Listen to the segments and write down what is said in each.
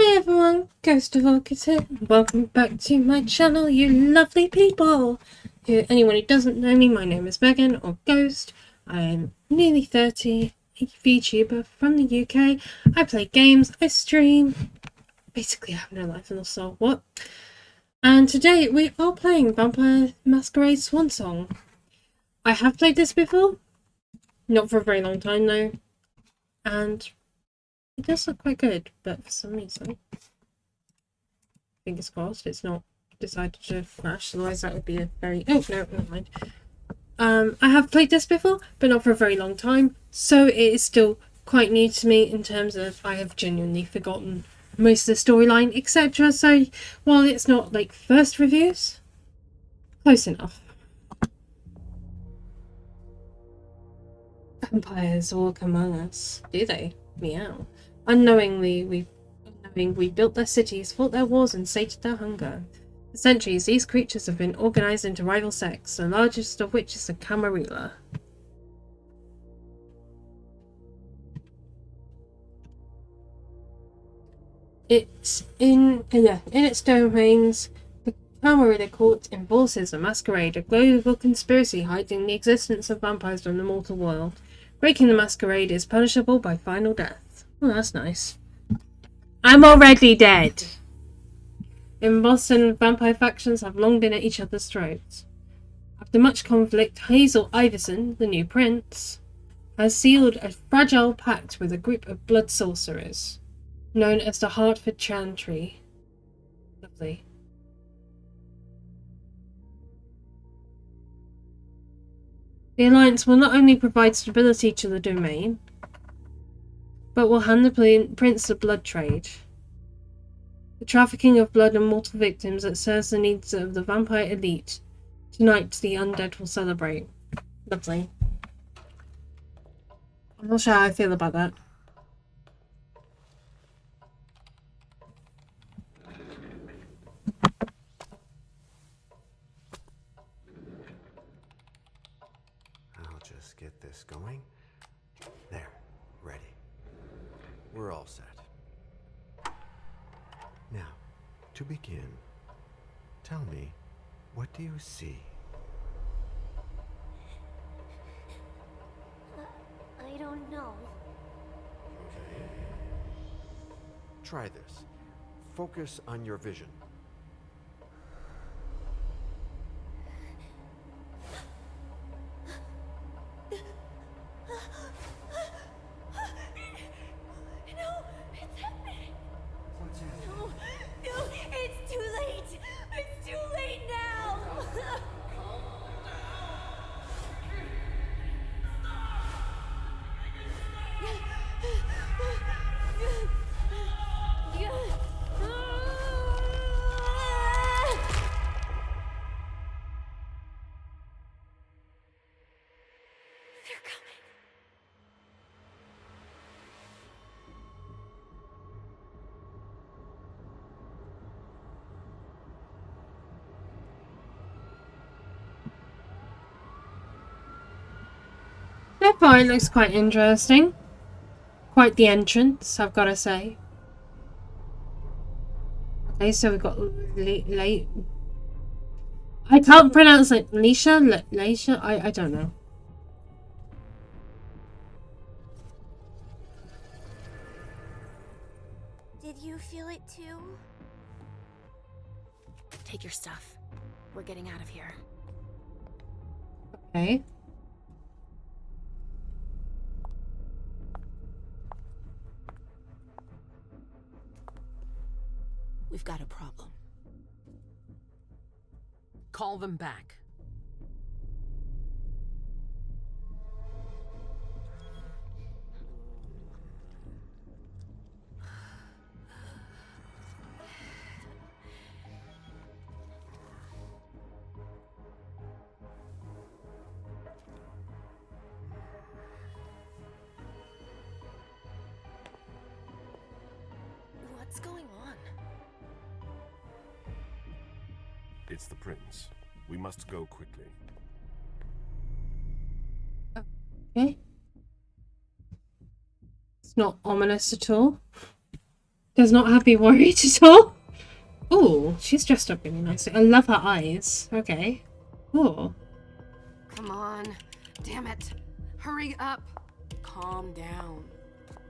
Hey everyone, Ghost of Orchid here. Welcome back to my channel, you lovely people. Anyone who doesn't know me, my name is Megan, or Ghost. I'm nearly 30, a VTuber from the UK. I play games, I stream. Basically, I have no life in the soul. What? And today we are playing Vampire Masquerade Swansong. I have played this before. Not for a very long time though. And it does look quite good, but for some reason, fingers crossed, it's not decided to crash. Otherwise, that would be a very... Oh, no, never mind. I have played this before, but not for a very long time, so it is still quite new to me in terms of I have genuinely forgotten most of the storyline, etc. So, while it's not like first reviews, close enough. Vampires walk among us, do they? Meow. Unknowingly, we built their cities, fought their wars, and sated their hunger. For centuries, these creatures have been organized into rival sects, the largest of which is the Camarilla. In its domains, the Camarilla court enforces a masquerade, a global conspiracy hiding the existence of vampires from the mortal world. Breaking the masquerade is punishable by final death. Oh, that's nice. I'm already dead. In Boston, vampire factions have long been at each other's throats. After much conflict, Hazel Iverson, the new prince, has sealed a fragile pact with a group of blood sorcerers, known as the Hartford Chantry. Lovely. The alliance will not only provide stability to the domain, but will hand the prince the blood trade. The trafficking of blood and mortal victims that serves the needs of the vampire elite. Tonight, the undead will celebrate. Lovely. I'm not sure how I feel about that. I'll just get this going. There, ready. We're all set. Now, to begin, tell me, what do you see? I don't know. Okay. Try this. Focus on your vision. No, it's happening. No, it's too late. It's too late now. They're coming. That part looks quite interesting. Quite the entrance, I've got to say. Okay, so we've got late. I can't pronounce it. Leisha? I don't know. Did you feel it too? Take your stuff. We're getting out of here. Okay. We've got a problem. Call them back. What's going on? It's the prince. We must go quickly. Okay. It's not ominous at all. Does not have me worried at all. Oh, she's dressed up really nicely. I love her eyes. Okay. Oh. Come on. Damn it. Hurry up. Calm down.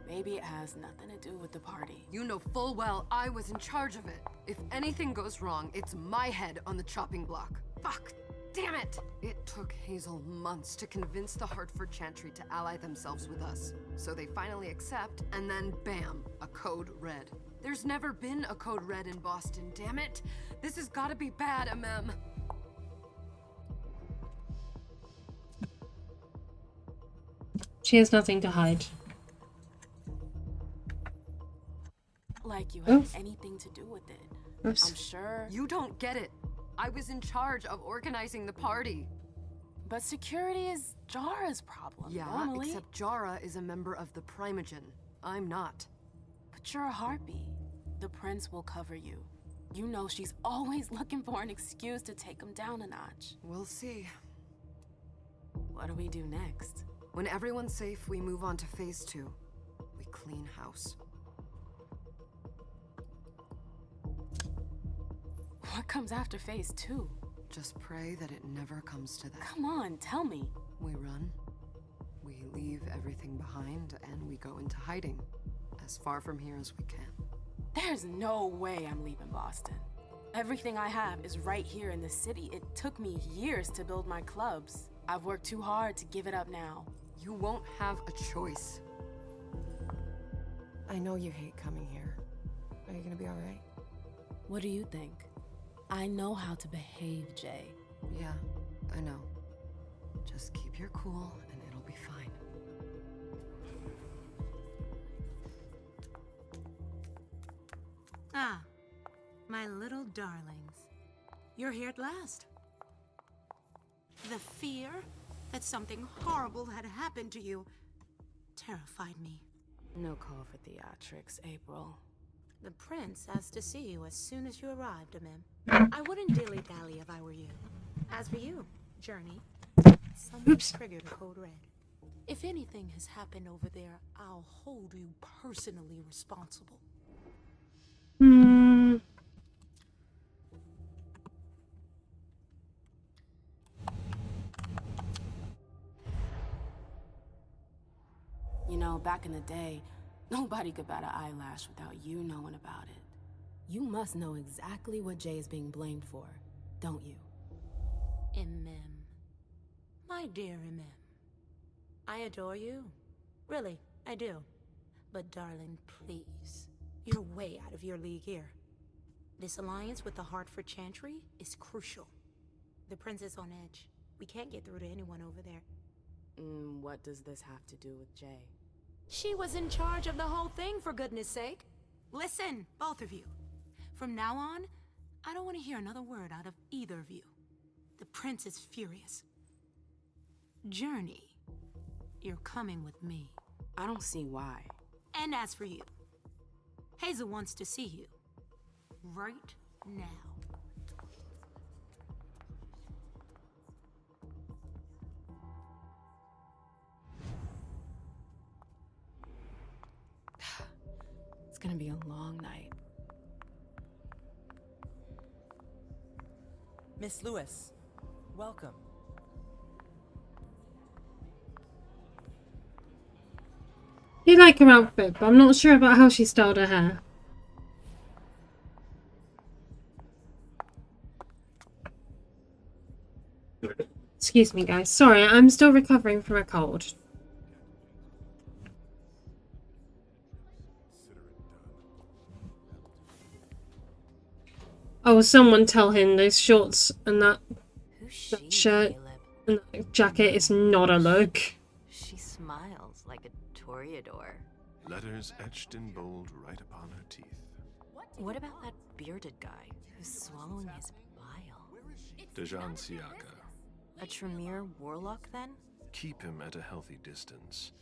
Maybe it has nothing to do with the party. You know full well I was in charge of it. If anything goes wrong, it's my head on the chopping block. Fuck. Damn it! It took Hazel months to convince the Hartford Chantry to ally themselves with us. So they finally accept, and then bam, a code red. There's never been a code red in Boston, damn it! This has gotta be bad, MM. She has nothing to hide. Like you had Oof. anything to do with it. Oops. I'm sure. You don't get it. I was in charge of organizing the party. But security is Jara's problem, Yeah, normally. except Jara is a member of the Primogen. I'm not. But you're a harpy. The prince will cover you. You know she's always looking for an excuse to take him down a notch. We'll see. What do we do next? When everyone's safe, we move on to phase 2. We clean house. What comes after phase 2? Just pray that it never comes to that. Come on, tell me. We run. We leave everything behind and we go into hiding. As far from here as we can. There's no way I'm leaving Boston. Everything I have is right here in the city. It took me years to build my clubs. I've worked too hard to give it up now. You won't have a choice. I know you hate coming here. Are you gonna be alright? What do you think? I know how to behave, Jay. Yeah, I know. Just keep your cool and it'll be fine. Ah, my little darlings. You're here at last. The fear that something horrible had happened to you terrified me. No call for theatrics, April. The prince asked to see you as soon as you arrived, Amim. I wouldn't dilly-dally if I were you. As for you, Journey, someone triggered a code red. If anything has happened over there, I'll hold you personally responsible. Hmm. You know, back in the day, nobody could bat an eyelash without you knowing about it. You must know exactly what Jay is being blamed for, don't you? Amim. My dear Amim. I adore you. Really, I do. But darling, please. You're way out of your league here. This alliance with the Hartford Chantry is crucial. The prince is on edge. We can't get through to anyone over there. What does this have to do with Jay? She was in charge of the whole thing, for goodness sake. Listen, both of you. From now on, I don't want to hear another word out of either of you. The prince is furious. Journey, you're coming with me. I don't see why. And as for you, Hazel wants to see you. Right now. It's gonna be a long night. Miss Lewis, welcome. I do like her outfit, but I'm not sure about how she styled her hair. Excuse me, guys. Sorry, I'm still recovering from a cold. Oh, someone tell him those shorts and that Who's she, shirt Caleb? and that jacket is not a look. She smiles like a toreador. Letters etched in bold right upon her teeth. What about that bearded guy who's swallowing his bile? Dejan Siaka. A Tremere warlock, then? Keep him at a healthy distance.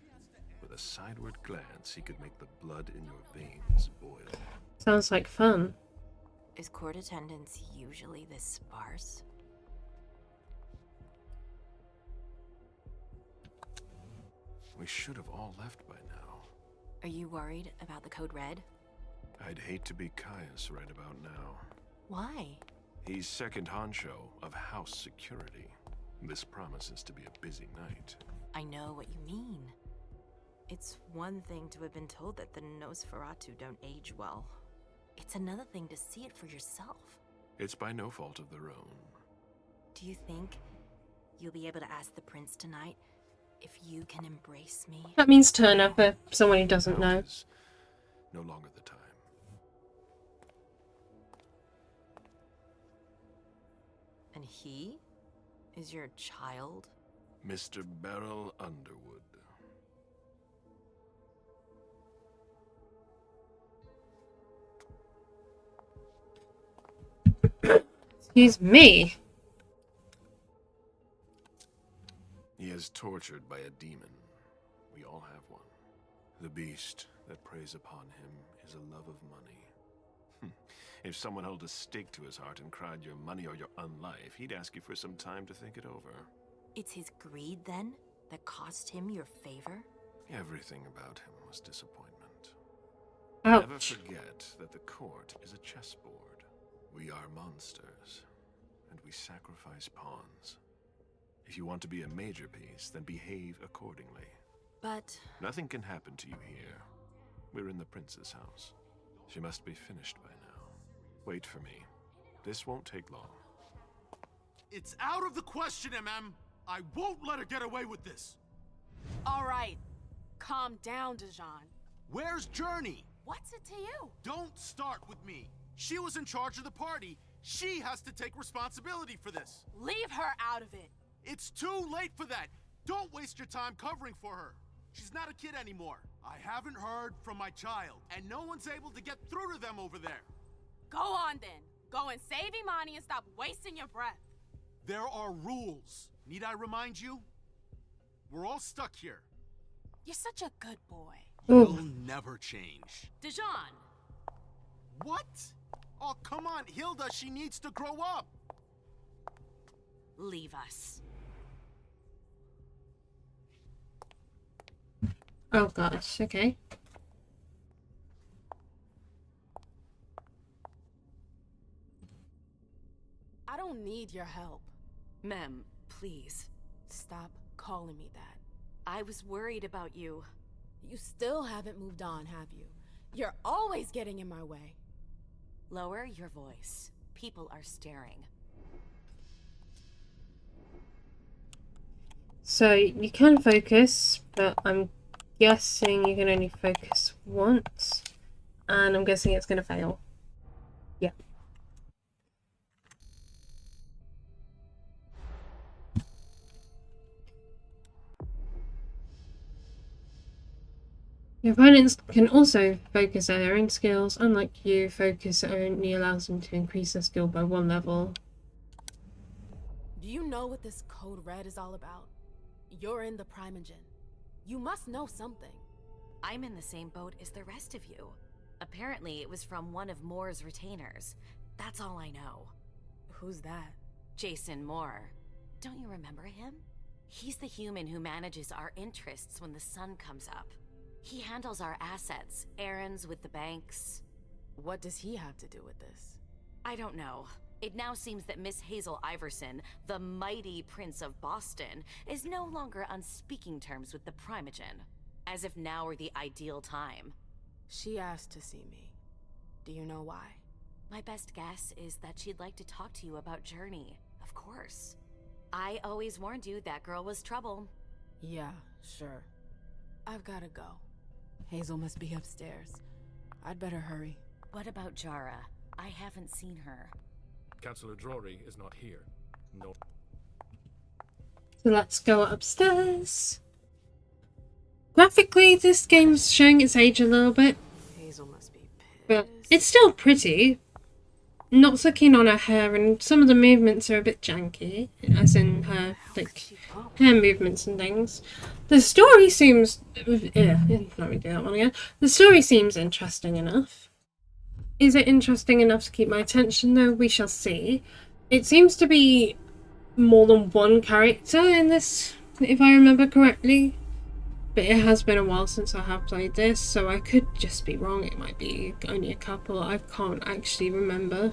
With a sideward glance, he could make the blood in your veins boil. Sounds like fun. Is court attendance usually this sparse? We should have all left by now. Are you worried about the Code Red? I'd hate to be Caius right about now. Why? He's second honcho of house security. This promises to be a busy night. I know what you mean. It's one thing to have been told that the Nosferatu don't age well. It's another thing to see it for yourself. It's by no fault of their own. Do you think you'll be able to ask the prince tonight if you can embrace me? That means Turner for someone who doesn't know. Is no longer the time. And he is your child? Mr. Beryl Underwood. Excuse me. He is tortured by a demon. We all have one. The beast that preys upon him is a love of money. If someone held a stake to his heart and cried your money or your unlife, he'd ask you for some time to think it over. It's his greed, then, that cost him your favor? Everything about him was disappointment. Ouch. Never forget that the court is a chessboard. We are monsters, and we sacrifice pawns. If you want to be a major piece, then behave accordingly. But Nothing can happen to you here. We're in the prince's house. She must be finished by now. Wait for me. This won't take long. It's out of the question, MM. I won't let her get away with this. All right. Calm down, Dijon. Where's Journey? What's it to you? Don't start with me. She was in charge of the party. She has to take responsibility for this. Leave her out of it. It's too late for that. Don't waste your time covering for her. She's not a kid anymore. I haven't heard from my child, and no one's able to get through to them over there. Go on then. Go and save Imani and stop wasting your breath. There are rules. Need I remind you? We're all stuck here. You're such a good boy. You'll never change. Dijon! What? Oh, come on, Hilda, she needs to grow up. leave us. Oh gosh, okay. I don't need your help. Mem, please. Stop calling me that. I was worried about you. You still haven't moved on, have you? You're always getting in my way. Lower your voice. People are staring. So you can focus, but I'm guessing you can only focus once. And I'm guessing it's going to fail. Yeah. Your opponents can also focus their own skills. Unlike you, focus only allows them to increase their skill by 1 level. Do you know what this code red is all about? You're in the Primogen. You must know something. I'm in the same boat as the rest of you. Apparently, it was from one of Moore's retainers. That's all I know. Who's that? Jason Moore. Don't you remember him? He's the human who manages our interests when the sun comes up. He handles our assets, errands with the banks. What does he have to do with this? I don't know. It now seems that Miss Hazel Iverson, the mighty Prince of Boston, is no longer on speaking terms with the Primogen. As if now were the ideal time. She asked to see me. Do you know why? My best guess is that she'd like to talk to you about Journey, of course. I always warned you that girl was trouble. Yeah, sure. I've gotta go. Hazel must be upstairs. I'd better hurry. What about Jara? I haven't seen her. Councillor Drury is not here. No. So let's go upstairs. Graphically, this game's showing its age a little bit, Hazel must be pissed. but it's still pretty. Not so keen on her hair, and some of the movements are a bit janky, as in her, like, hair movements and things. The story seems... let me do that one again. The story seems interesting enough. Is it interesting enough to keep my attention, though? We shall see. It seems to be more than one character in this, if I remember correctly. But it has been a while since I have played this, so I could just be wrong. It might be only a couple. I can't actually remember.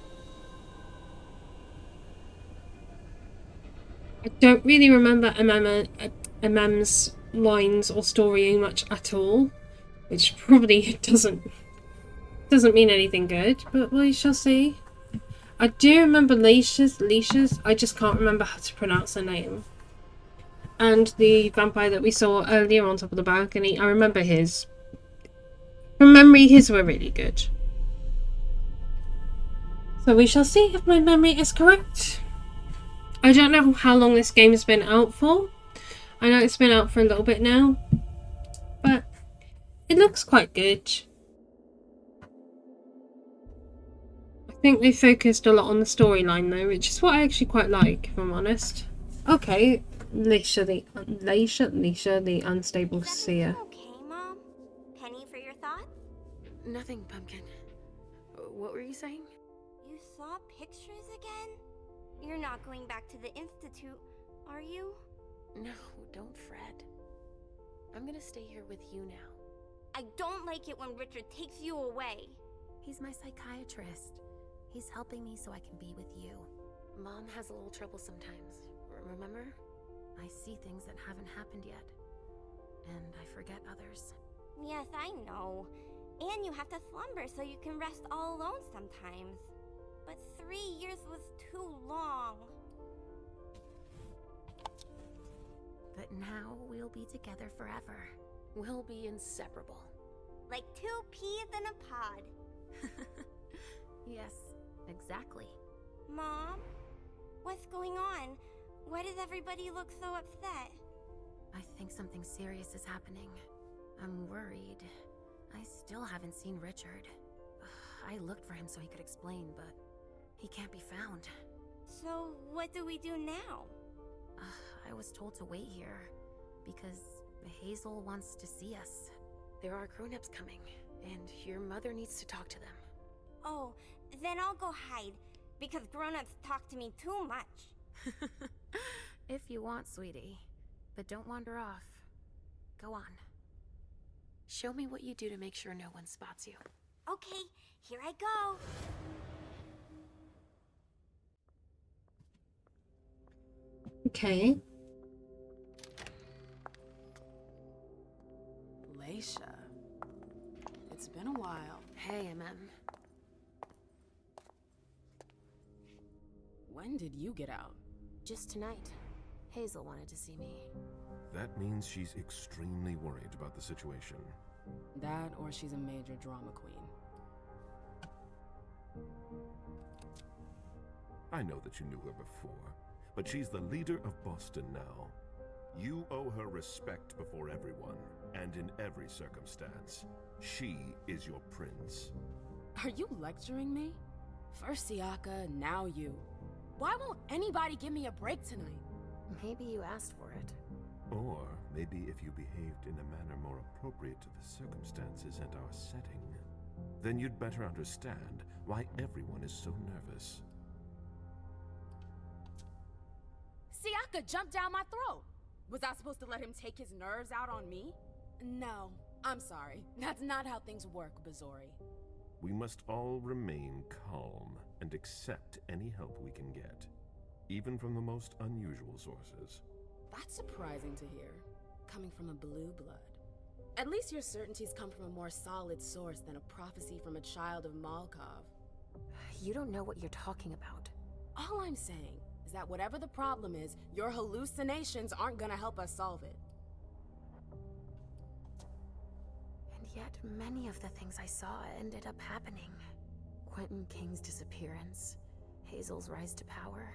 I don't really remember MM's lines or story much at all, which probably doesn't mean anything good, but we shall see. I do remember Leisha's. I just can't remember how to pronounce her name. And the vampire that we saw earlier on top of the balcony, I remember his. From memory, his were really good. So we shall see if my memory is correct. I don't know how long this game has been out for. I know it's been out for a little bit now, but it looks quite good. I think they focused a lot on the storyline though, which is what I actually quite like, if I'm honest. Okay, Leisha the unstable seer. Okay, Mom? Penny for your thoughts? Nothing, Pumpkin. What were you saying? You saw pictures again? You're not going back to the Institute, are you? No, don't fret. I'm gonna stay here with you now. I don't like it when Richard takes you away. He's my psychiatrist. He's helping me so I can be with you. Mom has a little trouble sometimes, remember? I see things that haven't happened yet. And I forget others. Yes, I know. And you have to slumber so you can rest all alone sometimes. But 3 years was too long. But now we'll be together forever. We'll be inseparable. Like 2 peas in a pod. Yes, exactly. Mom? What's going on? Why does everybody look so upset? I think something serious is happening. I'm worried. I still haven't seen Richard. I looked for him so he could explain, but he can't be found. So, what do we do now? I was told to wait here, because Hazel wants to see us. There are grown-ups coming, and your mother needs to talk to them. Oh, then I'll go hide, because grown-ups talk to me too much. If you want, sweetie. But don't wander off. Go on. Show me what you do to make sure no one spots you. Okay, here I go. Okay. Leisha. It's been a while. Hey, MM. When did you get out? Just tonight. Hazel wanted to see me. That means she's extremely worried about the situation. That, or she's a major drama queen. I know that you knew her before, but she's the leader of Boston now. You owe her respect before everyone, and in every circumstance. She is your prince. Are you lecturing me? First Siaka, now you. Why won't anybody give me a break tonight? Maybe you asked for it. Or maybe if you behaved in a manner more appropriate to the circumstances and our setting, then you'd better understand why everyone is so nervous. Siaka jumped down my throat. Was I supposed to let him take his nerves out on me? No, I'm sorry. That's not how things work, Bazori. We must all remain calm and accept any help we can get, even from the most unusual sources. That's surprising to hear, coming from a blue blood. At least your certainties come from a more solid source than a prophecy from a child of Malkov. You don't know what you're talking about. All I'm saying is that whatever the problem is, your hallucinations aren't gonna help us solve it. And yet, many of the things I saw ended up happening. Quentin King's disappearance, Hazel's rise to power,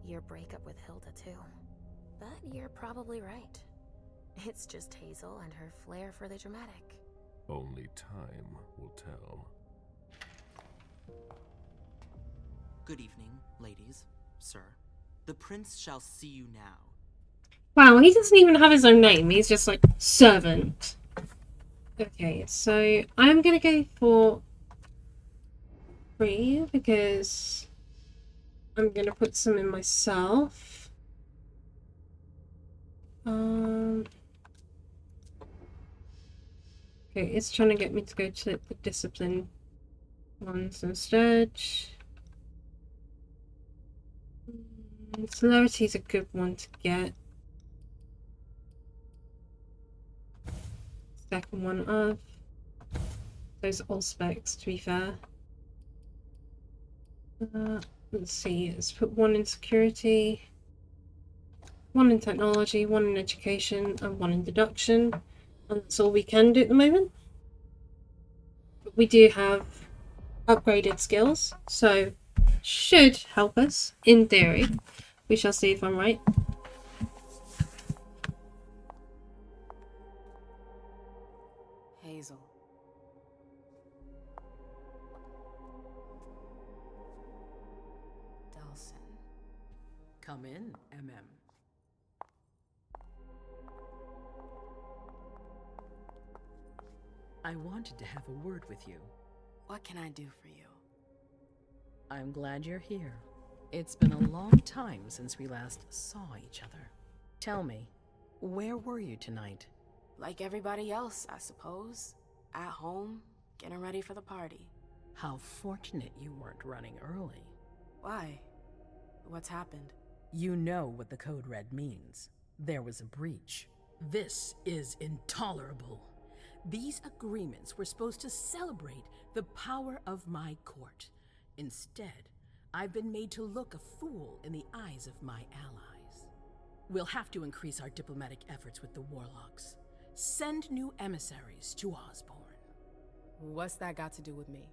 your breakup with Hilda too. But you're probably right. It's just Hazel and her flair for the dramatic. Only time will tell. Good evening, ladies, sir. The prince shall see you now. Wow, he doesn't even have his own name. He's just like, servant. Okay, so I'm gonna go for 3 because I'm gonna put some in myself. Okay, it's trying to get me to go to the discipline ones instead. Celerity is a good one to get. Second one of. Those are all specs, to be fair. Let's see, let's put one in security, one in technology, one in education, and one in deduction. And that's all we can do at the moment. But we do have upgraded skills, so should help us, in theory. We shall see if I'm right. Hazel. Delson. Come in, MM. I wanted to have a word with you. What can I do for you? I'm glad you're here. It's been a long time since we last saw each other. Tell me, where were you tonight? Like everybody else, I suppose. At home, getting ready for the party. How fortunate you weren't running early. Why? What's happened? You know what the Code Red means. There was a breach. This is intolerable. These agreements were supposed to celebrate the power of my court. Instead, I've been made to look a fool in the eyes of my allies. We'll have to increase our diplomatic efforts with the Warlocks. Send new emissaries to Osborne. What's that got to do with me?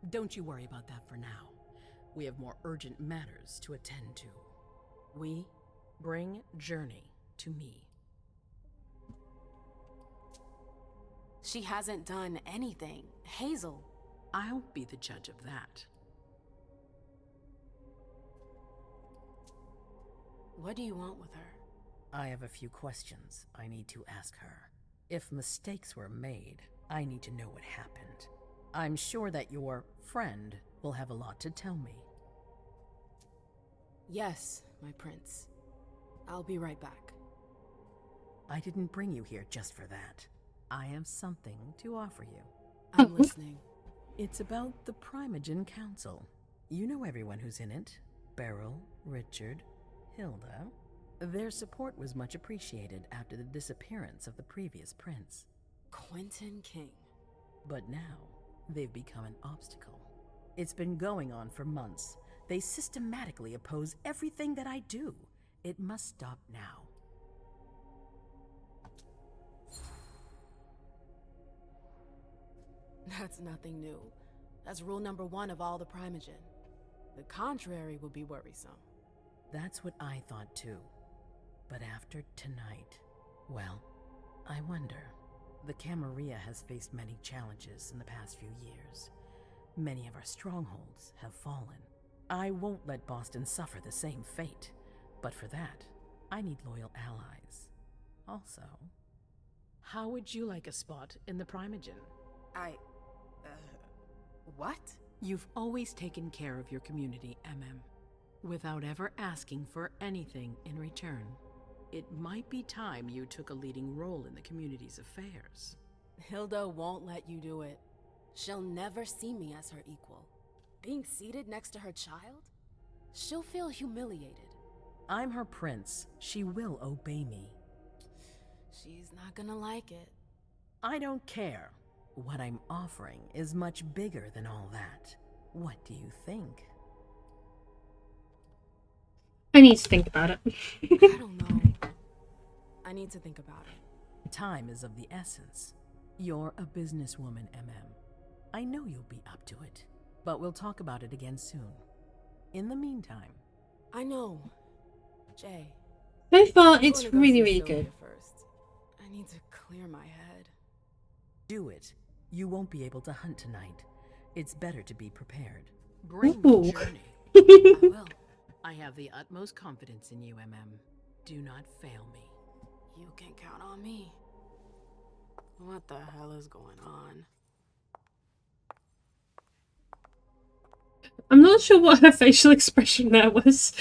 Don't you worry about that for now. We have more urgent matters to attend to. We bring Journey to me. She hasn't done anything. Hazel. I'll be the judge of that. What do you want with her? I have a few questions I need to ask her. If mistakes were made, I need to know what happened. I'm sure that your friend will have a lot to tell me. Yes, my prince. I'll be right back. I didn't bring you here just for that. I have something to offer you. I'm listening. It's about the Primogen Council. You know everyone who's in it. Beryl, Richard, Hilda. Their support was much appreciated after the disappearance of the previous prince. Quentin King. But now, they've become an obstacle. It's been going on for months. They systematically oppose everything that I do. It must stop now. That's nothing new. That's rule number 1 of all the Primogen. The contrary will be worrisome. That's what I thought too. But after tonight, well, I wonder. The Camarilla has faced many challenges in the past few years. Many of our strongholds have fallen. I won't let Boston suffer the same fate. But for that, I need loyal allies. Also, how would you like a spot in the Primogen? What? You've always taken care of your community, MM, without ever asking for anything in return. It might be time you took a leading role in the community's affairs. Hilda won't let you do it. She'll never see me as her equal. Being seated next to her child? She'll feel humiliated. I'm her prince. She will obey me. She's not gonna like it. I don't care. What I'm offering is much bigger than all that. What do you think? I need to think about it. I don't know. I need to think about it. Time is of the essence. You're a businesswoman, MM. I know you'll be up to it, but we'll talk about it again soon. In the meantime... I know. Jay. So far, it's really, really good. First. I need to clear my head. Do it. You won't be able to hunt tonight. It's better to be prepared. Bring me Journey. I will. I have the utmost confidence in you, MM. Do not fail me. You can count on me. What the hell is going on? I'm not sure what her facial expression there was.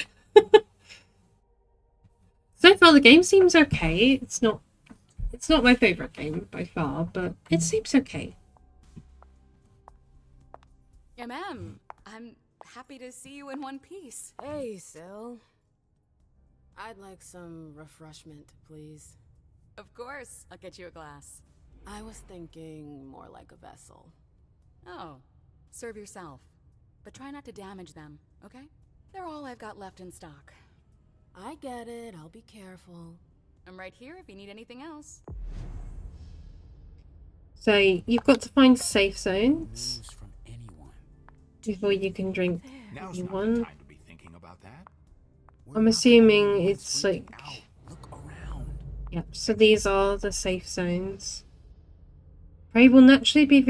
So far, the game seems okay. It's It's not my favourite game by far, but it seems okay. I'm happy to see you in one piece. Hey, Sil. I'd like some refreshment, please. Of course, I'll get you a glass. I was thinking more like a vessel. Oh, serve yourself. But try not to damage them, okay? They're all I've got left in stock. I get it, I'll be careful. I'm right here if you need anything else. So you've got to find safe zones before you can drink one. I'm assuming it's like... Yep, so these are the safe zones. Prey will naturally be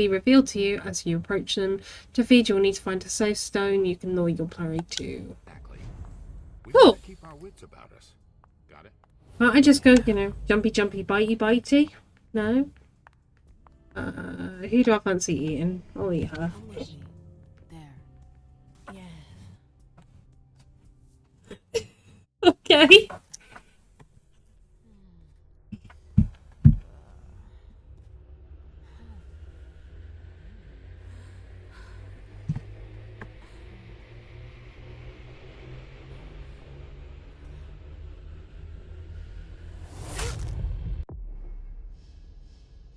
revealed to you as you approach them. To feed, you'll need to find a safe zone you can lure your prey to. Cool. Keep our wits about us. Got it? Well, I just go, you know, jumpy, bitey, bitey. No. Who do I fancy eating? I'll eat her. There. Yeah. Okay.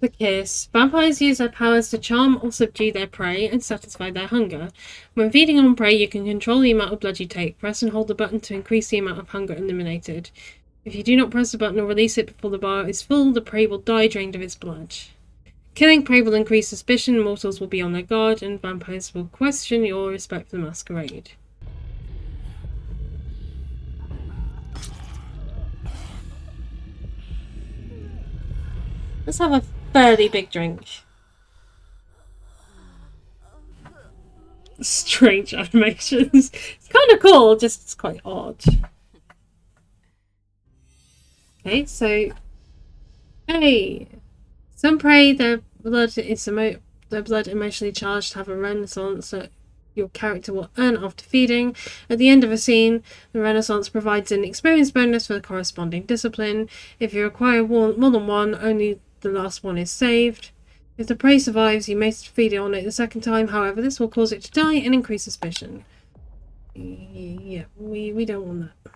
The kiss. Vampires use their powers to charm or subdue their prey and satisfy their hunger. When feeding on prey, you can control the amount of blood you take. Press and hold the button to increase the amount of hunger eliminated. If you do not press the button or release it before the bar is full, the prey will die drained of its blood. Killing prey will increase suspicion, mortals will be on their guard, and vampires will question your respect for the masquerade. Let's have a fairly big drink. Strange animations. It's kind of cool, just it's quite odd. Okay, so hey, some prey their blood emotionally charged have a renaissance that your character will earn after feeding. At the end of a scene, the renaissance provides an experience bonus for the corresponding discipline. If you acquire more than one, only the last one is saved. If the prey survives, you may feed it on it the second time. However, this will cause it to die and increase suspicion. Yeah, we don't want that.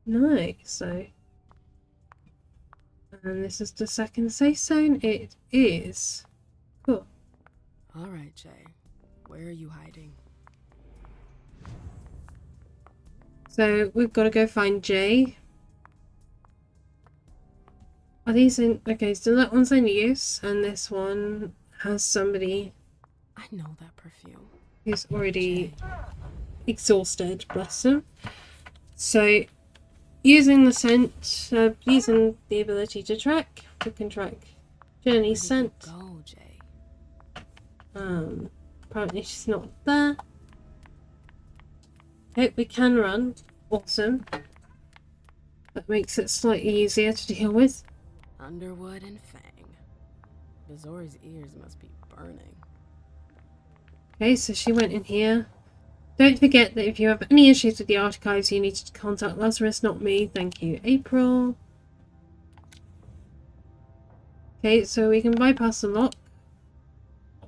Nice. So, and this is the second safe zone. It is cool. All right, Jay. Where are you hiding? So we've got to go find Jay. Are these in... Okay, so that one's in use, and this one has somebody... I know that perfume. Who's already exhausted, bless him. So, using the scent, using the ability to track, we can track Journey's scent. Go, Jay. Apparently she's not there. Okay, we can run. Awesome. That makes it slightly easier to deal with. Underwood and Fang. Bazori's ears must be burning. Okay, so she went in here. Don't forget that if you have any issues with the archives, you need to contact Lazarus, not me. Thank you, April. Okay, so we can bypass the lock.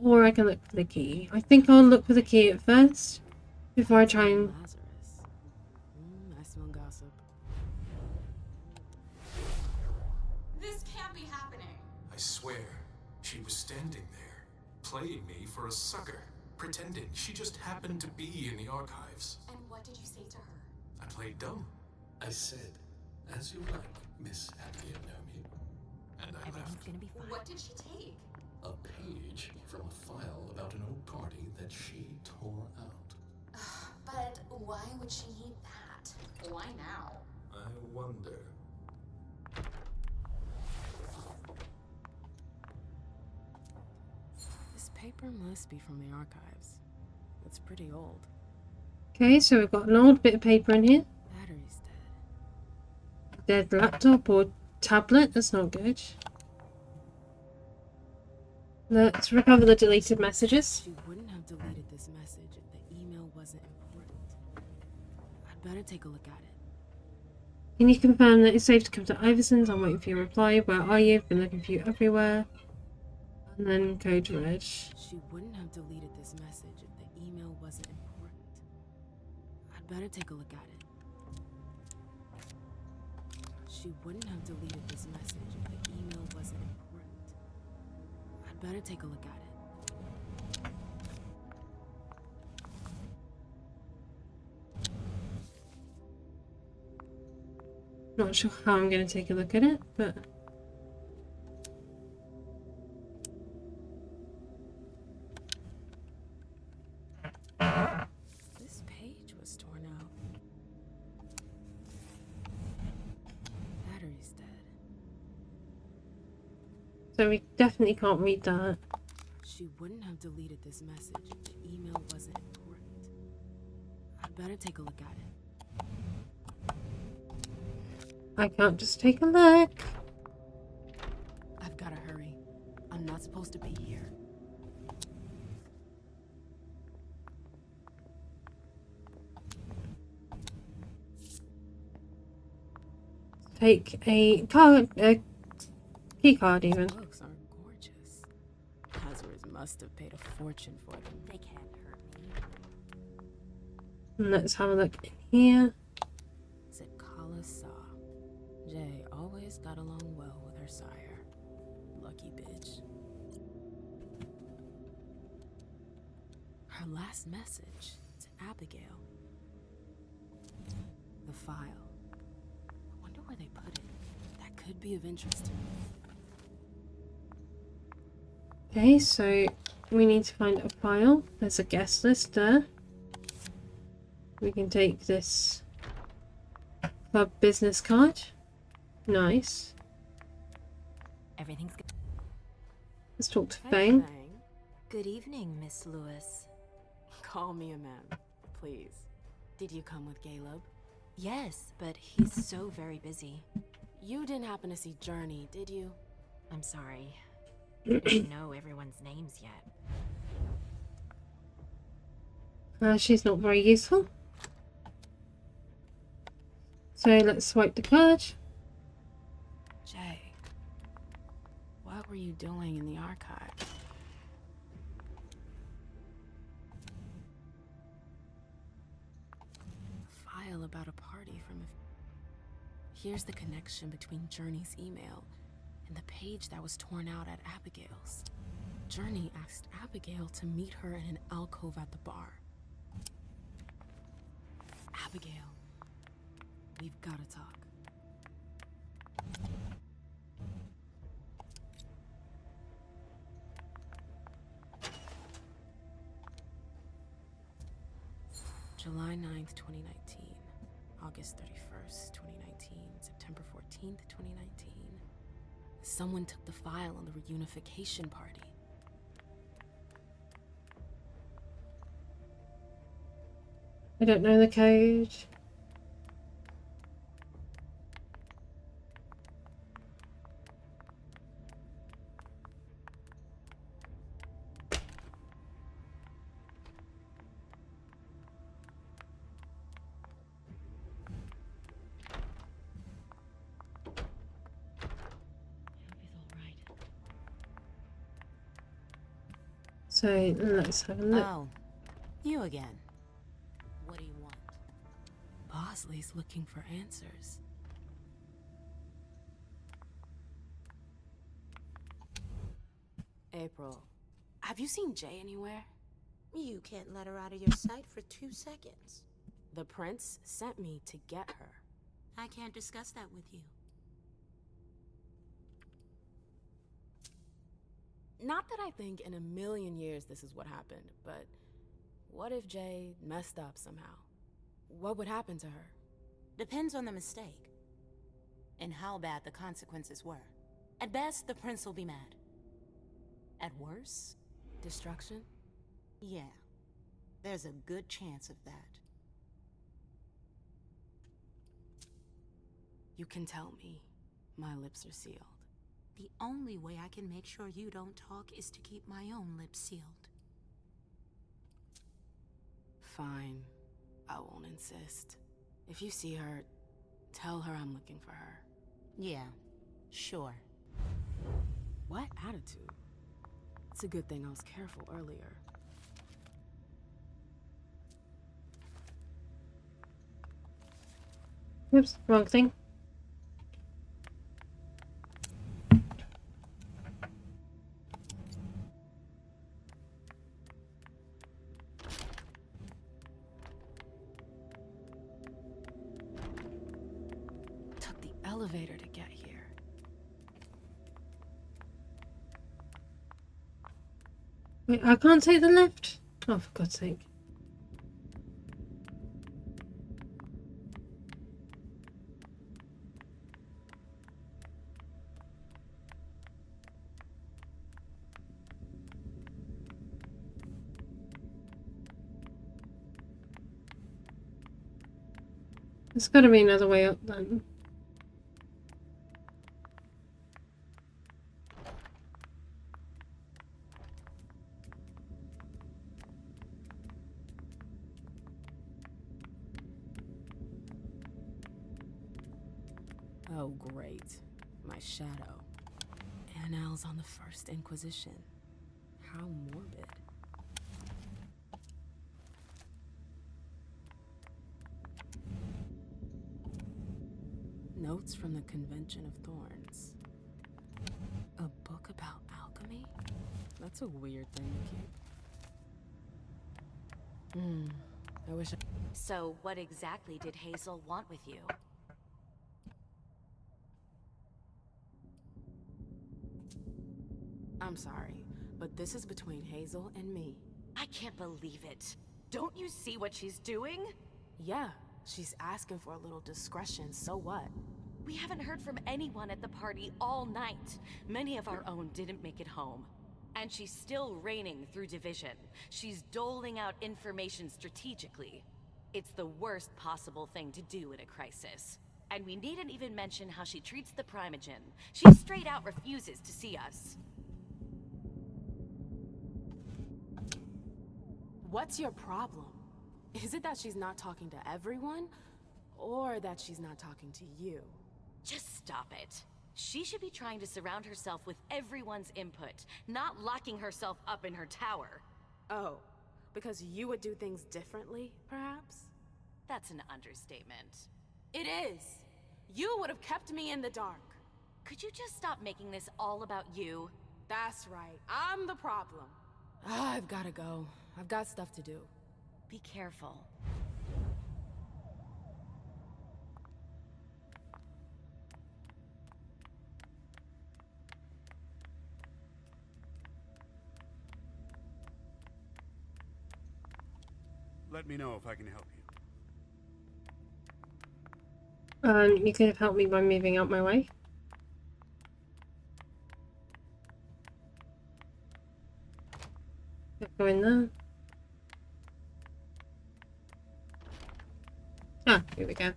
Or I can look for the key. I think I'll look for the key at first. Before I try and... Lazarus. I smell gossip. This can't be happening. I swear, she was standing there, playing me for a sucker, pretending she just happened to be in the archives. And what did you say to her? I played dumb. I said, as you like, Miss Abianomi. And I left. Gonna be fine. What did she take? A page from a file about an old party that she tore out. But why would she need that? Why now? I wonder. This paper must be from the archives. It's pretty old. Okay, so we've got an old bit of paper in here. Battery's Dead laptop or tablet, that's not good. Let's recover the deleted messages. She wouldn't have deleted this message if the email wasn't important. I'd better take a look at it. Can you confirm that it's safe to come to Iverson's? I'm waiting for your reply. Where are you? I've been looking for you everywhere. And then code red. She wouldn't have deleted this message if the email wasn't important. I'd better take a look at it. She wouldn't have deleted this message if the email wasn't important. I'd better take a look at it. Not sure how I'm going to take a look at it, but... This page was torn out. Battery's dead. So we definitely can't read that. She wouldn't have deleted this message if the email wasn't important. I'd better take a look at it. I can't just take a look. I've gotta hurry. I'm not supposed to be here. Take a card, a key card even. These books are gorgeous. Hazards must have paid a fortune for them. They can't hurt me. And let's have a look in here. Zakala Saw. Jay always got along well with her sire. Lucky bitch. Her last message to Abigail. The file. I wonder where they put it. That could be of interest to me. Okay, so we need to find a file. There's a guest list there. We can take this club business card. Nice. Everything's good. Let's talk to Hey, Fang. Fang. Good evening, Miss Lewis. Call me a ma'am, please. Did you come with Caleb? Yes, but he's so very busy. You didn't happen to see Journey, did you? I'm sorry. I don't know everyone's names yet. She's not very useful. So let's swipe the card. Jay, what were you doing in the archive? A file about a party from a... Here's the connection between Journey's email and the page that was torn out at Abigail's. Journey asked Abigail to meet her in an alcove at the bar. Abigail, we've got to talk. July 9th, 2019. August 31st, 2019. September 14th, 2019. Someone took the file on the reunification party. I don't know the code. So let's have a look. Oh, you again. What do you want? Bosley's looking for answers. April, have you seen Jay anywhere? You can't let her out of your sight for 2 seconds. The prince sent me to get her. I can't discuss that with you. Not that I think in a million years this is what happened, but what if Jay messed up somehow? What would happen to her? Depends on the mistake. And how bad the consequences were. At best, the prince will be mad. At worst, destruction? Yeah. There's a good chance of that. You can tell me. My lips are sealed. The only way I can make sure you don't talk is to keep my own lips sealed. Fine. I won't insist. If you see her, tell her I'm looking for her. Yeah, sure. What attitude? It's a good thing I was careful earlier. Oops, wrong thing. Took the elevator to get here. Wait, I can't take the left? Oh, for God's sake. There's gotta be another way up then. Oh, great. My shadow. Annals on the First Inquisition. How morbid. Notes from the Convention of Thorns. A book about alchemy? That's a weird thing to keep. I wish I... So, what exactly did Hazel want with you? I'm sorry, but this is between Hazel and me. I can't believe it. Don't you see what she's doing? Yeah, she's asking for a little discretion, so what? We haven't heard from anyone at the party all night. Many of our own didn't make it home. And she's still reigning through division. She's doling out information strategically. It's the worst possible thing to do in a crisis. And we needn't even mention how she treats the Primogen. She straight out refuses to see us. What's your problem? Is it that she's not talking to everyone? Or that she's not talking to you? Just stop it. She should be trying to surround herself with everyone's input, not locking herself up in her tower. Oh, because you would do things differently, perhaps? That's an understatement. It is! You would have kept me in the dark. Could you just stop making this all about you? That's right, I'm the problem. I've gotta go. I've got stuff to do. Be careful. Let me know if I can help you. You could have helped me by moving out my way. Go in there. Ah, here we go.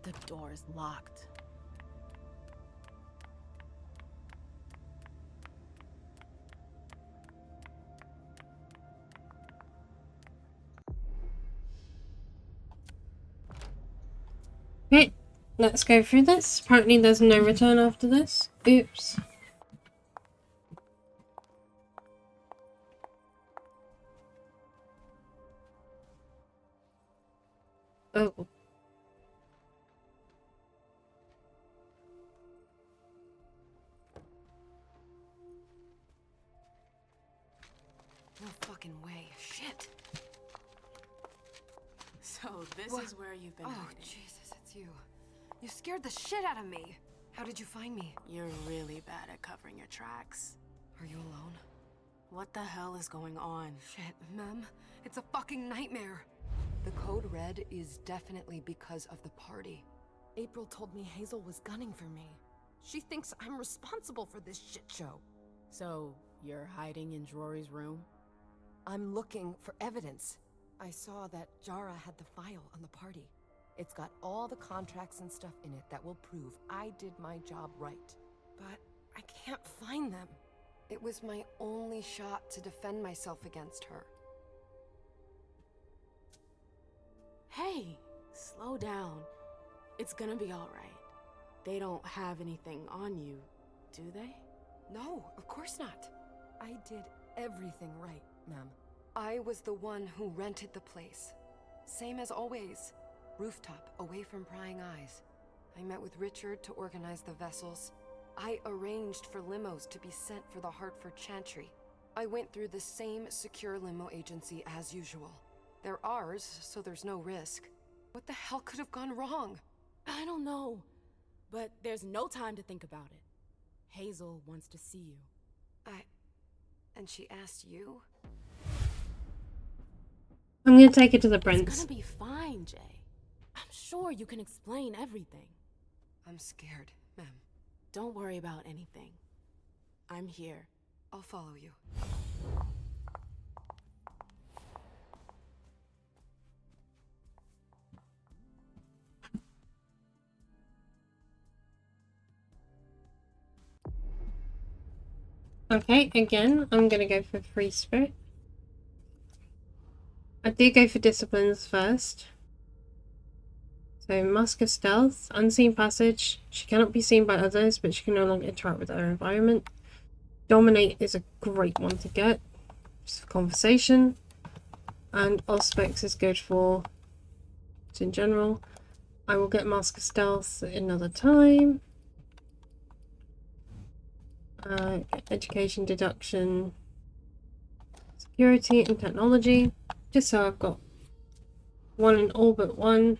The door is locked. Okay, let's go through this. Apparently there's no return after this. Oops. Oh. No fucking way. Shit. So this is where you've been Oh, hiding. Jesus, it's you. You scared the shit out of me. How did you find me? You're really bad at covering your tracks. Are you alone? What the hell is going on? Shit, Mem. It's a fucking nightmare. The code red is definitely because of the party. April told me Hazel was gunning for me. She thinks I'm responsible for this shit show. So, you're hiding in Drury's room? I'm looking for evidence. I saw that Jara had the file on the party. It's got all the contracts and stuff in it that will prove I did my job right. But I can't find them. It was my only shot to defend myself against her. Hey, slow down. It's gonna be alright. They don't have anything on you, do they? No, of course not. I did everything right, ma'am. I was the one who rented the place. Same as always. Rooftop, away from prying eyes. I met with Richard to organize the vessels. I arranged for limos to be sent for the Hartford Chantry. I went through the same secure limo agency as usual. They're ours, so there's no risk. What the hell could have gone wrong? I don't know, but there's no time to think about it. Hazel wants to see you. And she asked you? I'm gonna take it to the prince. It's gonna be fine, Jay. I'm sure you can explain everything. I'm scared, ma'am. Don't worry about anything. I'm here. I'll follow you. Okay, again, I'm gonna go for free spirit. I did go for disciplines first. So, Mask of Stealth, Unseen Passage. She cannot be seen by others, but she can no longer interact with her environment. Dominate is a great one to get, just for conversation. And Auspex is good for, just in general. I will get Mask of Stealth another time. Education, Deduction, Security, and Technology. Just so I've got one in all but one.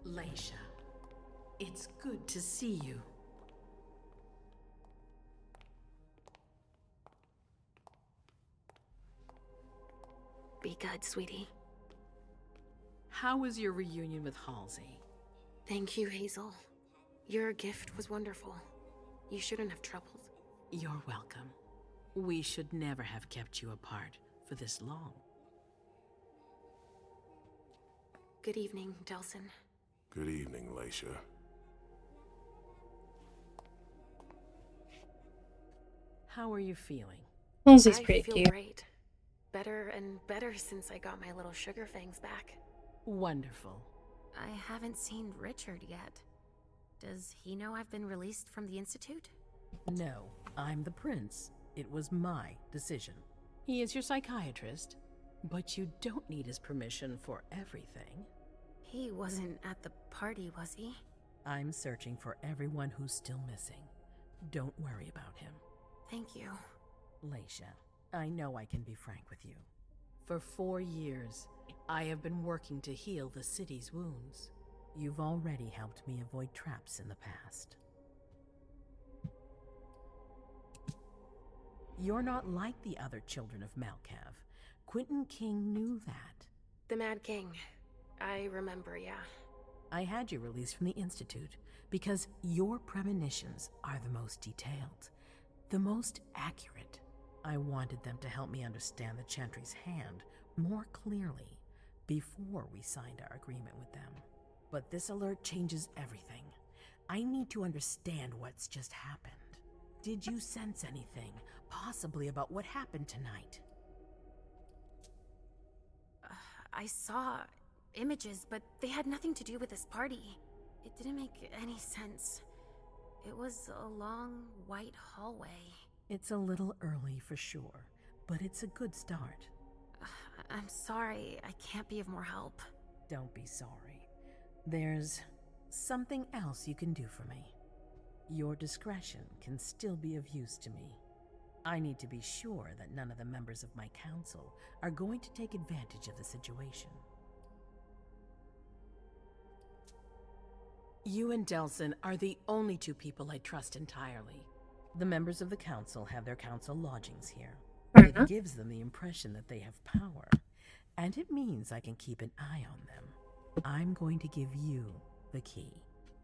Leisha, it's good to see you. Be good, sweetie. How was your reunion with Halsey? Thank you, Hazel. Your gift was wonderful. You shouldn't have troubled. You're welcome. We should never have kept you apart for this long. Good evening, Delsin. Good evening, Leisha. How are you feeling? Halsey's pretty I feel cute. great. Better and better since I got my little sugar fangs back. Wonderful. I haven't seen Richard yet. Does he know I've been released from the Institute? No, I'm the prince. It was my decision. He is your psychiatrist, but you don't need his permission for everything. He wasn't at the party, was he? I'm searching for everyone who's still missing. Don't worry about him. Thank you. Leisha, I know I can be frank with you. For 4 years, I have been working to heal the city's wounds. You've already helped me avoid traps in the past. You're not like the other children of Malkav. Quentin King knew that. The Mad King. I remember, yeah. I had you released from the Institute because your premonitions are the most detailed, the most accurate. I wanted them to help me understand the Chantry's hand more clearly before we signed our agreement with them. But this alert changes everything. I need to understand what's just happened. Did you sense anything, possibly about what happened tonight? I saw images, but they had nothing to do with this party. It didn't make any sense. It was a long, white hallway. It's a little early for sure, but it's a good start. I'm sorry, I can't be of more help. Don't be sorry. There's something else you can do for me. Your discretion can still be of use to me. I need to be sure that none of the members of my council are going to take advantage of the situation. You and Delsin are the only two people I trust entirely. The members of the council have their council lodgings here. It gives them the impression that they have power, And it means I can keep an eye on them. I'm going to give you the key.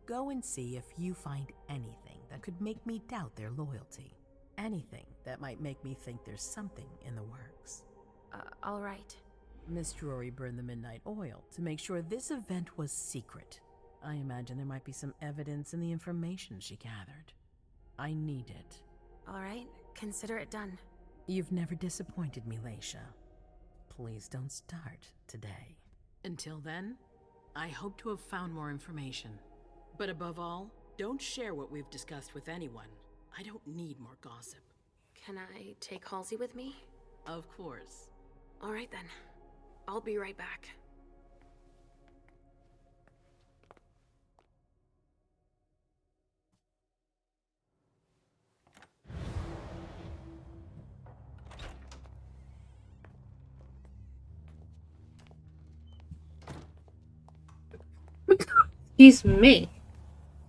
Go and see if you find anything that could make me doubt their loyalty. Anything that might make me think there's something in the works. All right. Miss Drury burned the midnight oil to make sure this event was secret. I imagine there might be some evidence in the information she gathered. I need it. All right, consider it done. You've never disappointed me, Leisha. Please don't start today. Until then, I hope to have found more information. But above all, don't share what we've discussed with anyone. I don't need more gossip. Can I take Halsey with me? Of course. All right then. I'll be right back. Excuse me.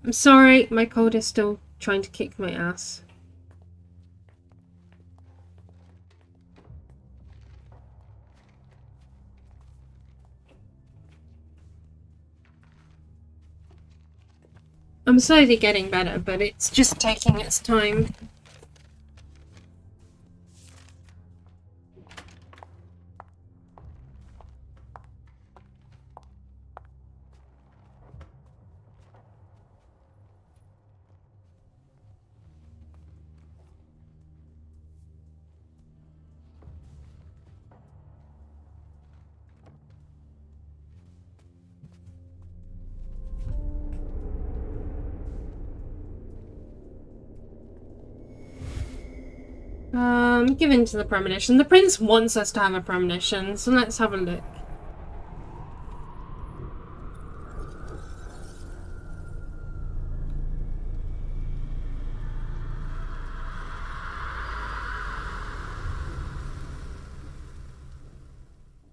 I'm sorry, my cold is still trying to kick my ass. I'm slowly getting better, but it's just taking its time. Give in to the premonition. The prince wants us to have a premonition, so let's have a look.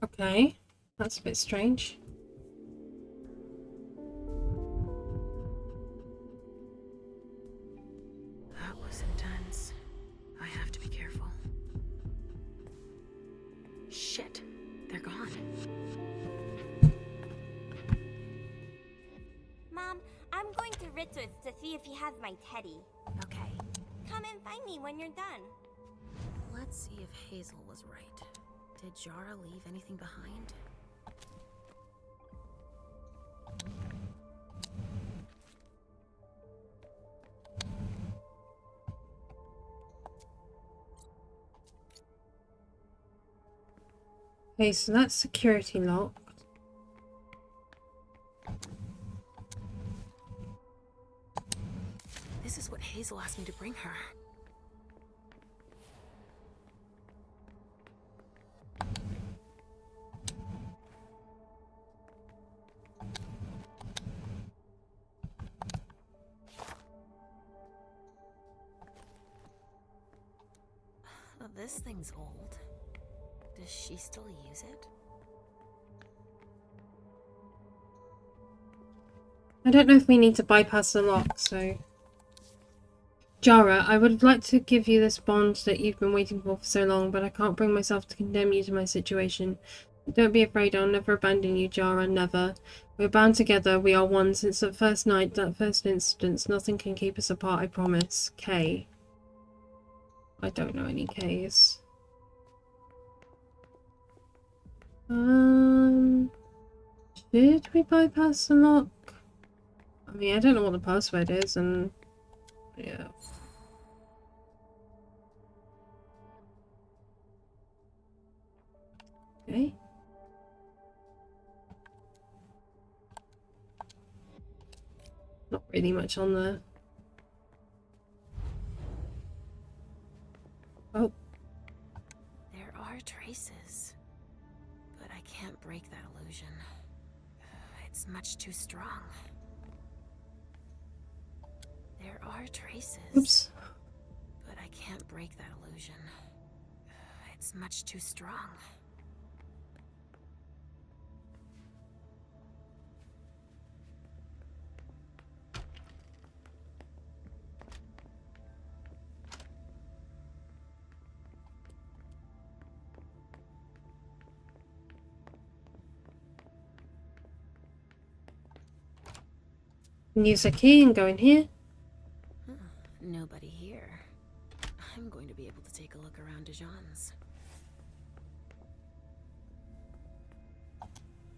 Okay, that's a bit strange. That was intense. I have to be careful. Shit, they're gone. Mom, I'm going to Richard's to see if he has my teddy. Okay. Come and find me when you're done. Let's see if Hazel was right. Did Jara leave anything behind? Okay, so that's security locked. This is what Hazel asked me to bring her. This thing's old. Does she still use it? I don't know if we need to bypass the lock, so... Jara, I would like to give you this bond that you've been waiting for so long, but I can't bring myself to condemn you to my situation. Don't be afraid, I'll never abandon you, Jara, never. We're bound together, we are one. Since that first night, that first instance, nothing can keep us apart, I promise. K. I don't know any Ks. Did we bypass the lock? I mean, I don't know what the password is, and... yeah. Okay. Not really much on there. Oh. There are traces, but I can't break that illusion. It's much too strong. There are traces. Oops. But I can't break that illusion. It's much too strong. Use a key and go in here. Nobody here. I'm going to be able to take a look around Dijon's.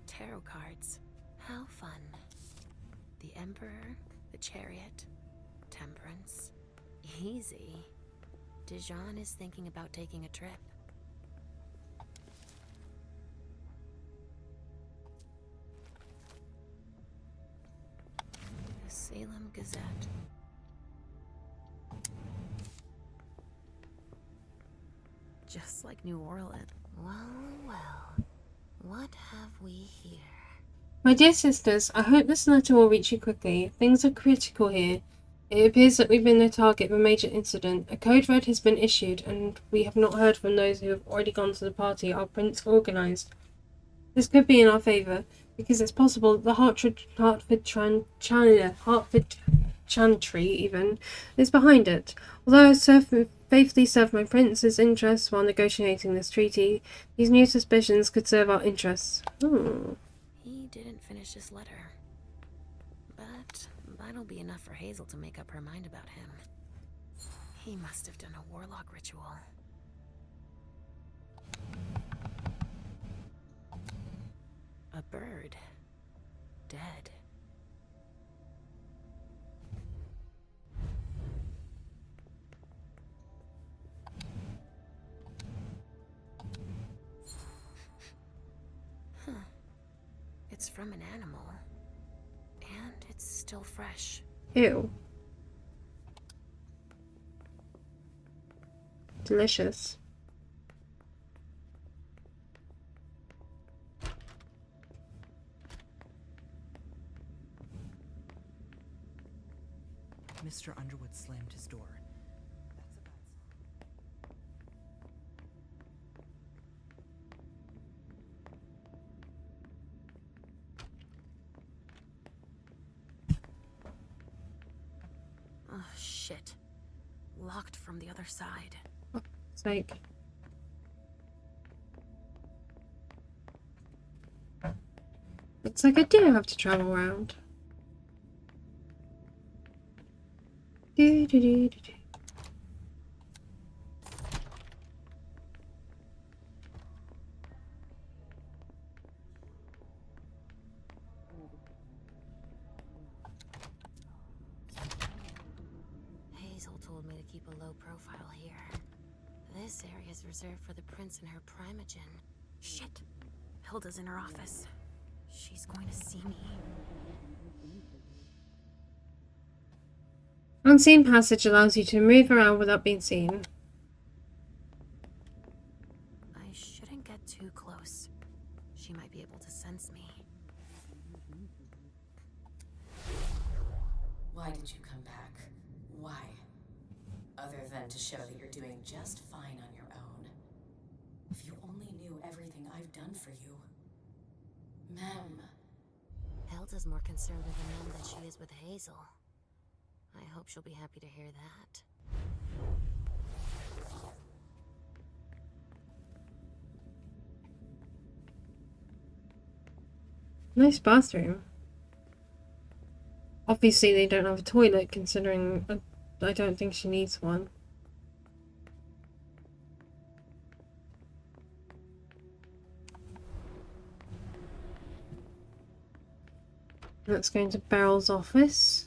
Tarot cards. How fun. The Emperor, the Chariot, Temperance. Easy. Dijon is thinking about taking a trip. The Salem Gazette. Just like New Orleans. Well, well. What have we here? My dear sisters, I hope this letter will reach you quickly. Things are critical here. It appears that we've been the target of a major incident. A code red has been issued, and we have not heard from those who have already gone to the party our prince organised. This could be in our favour, because it's possible that the Hartford Chantry even is behind it. Although I faithfully served my prince's interests while negotiating this treaty, these new suspicions could serve our interests. He didn't finish his letter. But that'll be enough for Hazel to make up her mind about him. He must have done a warlock ritual. A bird. Dead. Huh. It's from an animal. And it's still fresh. Ew. Delicious. Mr. Underwood slammed his door. Oh, shit. Locked from the other side. It's like... Looks like I do have to travel around. Do, do, do, do, do. Hazel told me to keep a low profile here. This area is reserved for the prince and her primogen. Shit. Hilda's in her office. She's going to see me. Unseen passage allows you to move around without being seen. I shouldn't get too close. She might be able to sense me. Why did you come back? Why? Other than to show that you're doing just fine on your own. If you only knew everything I've done for you. Ma'am. Hilda's more concerned with the man than she is with Hazel. I hope she'll be happy to hear that. Nice bathroom. Obviously they don't have a toilet, considering I don't think she needs one. Let's go into Beryl's office.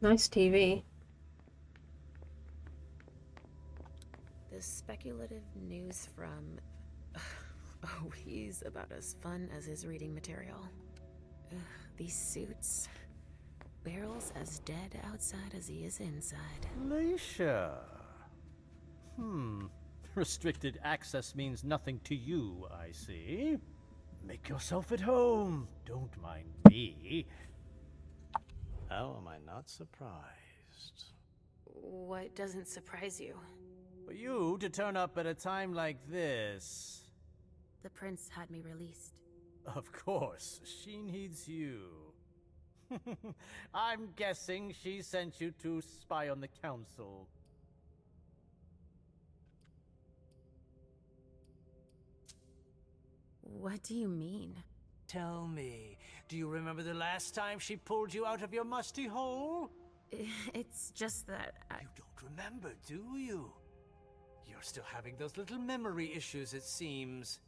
Nice TV. The speculative news from... Oh, he's about as fun as his reading material. Ugh, these suits. Beryl's as dead outside as he is inside. Leisha. Restricted access means nothing to you, I see. Make yourself at home. Don't mind me. How am I not surprised? What doesn't surprise you? For you to turn up at a time like this. The prince had me released. Of course, she needs you. I'm guessing she sent you to spy on the council. What do you mean? Tell me, do you remember the last time she pulled you out of your musty hole? It's just that You don't remember, do you? You're still having those little memory issues, it seems.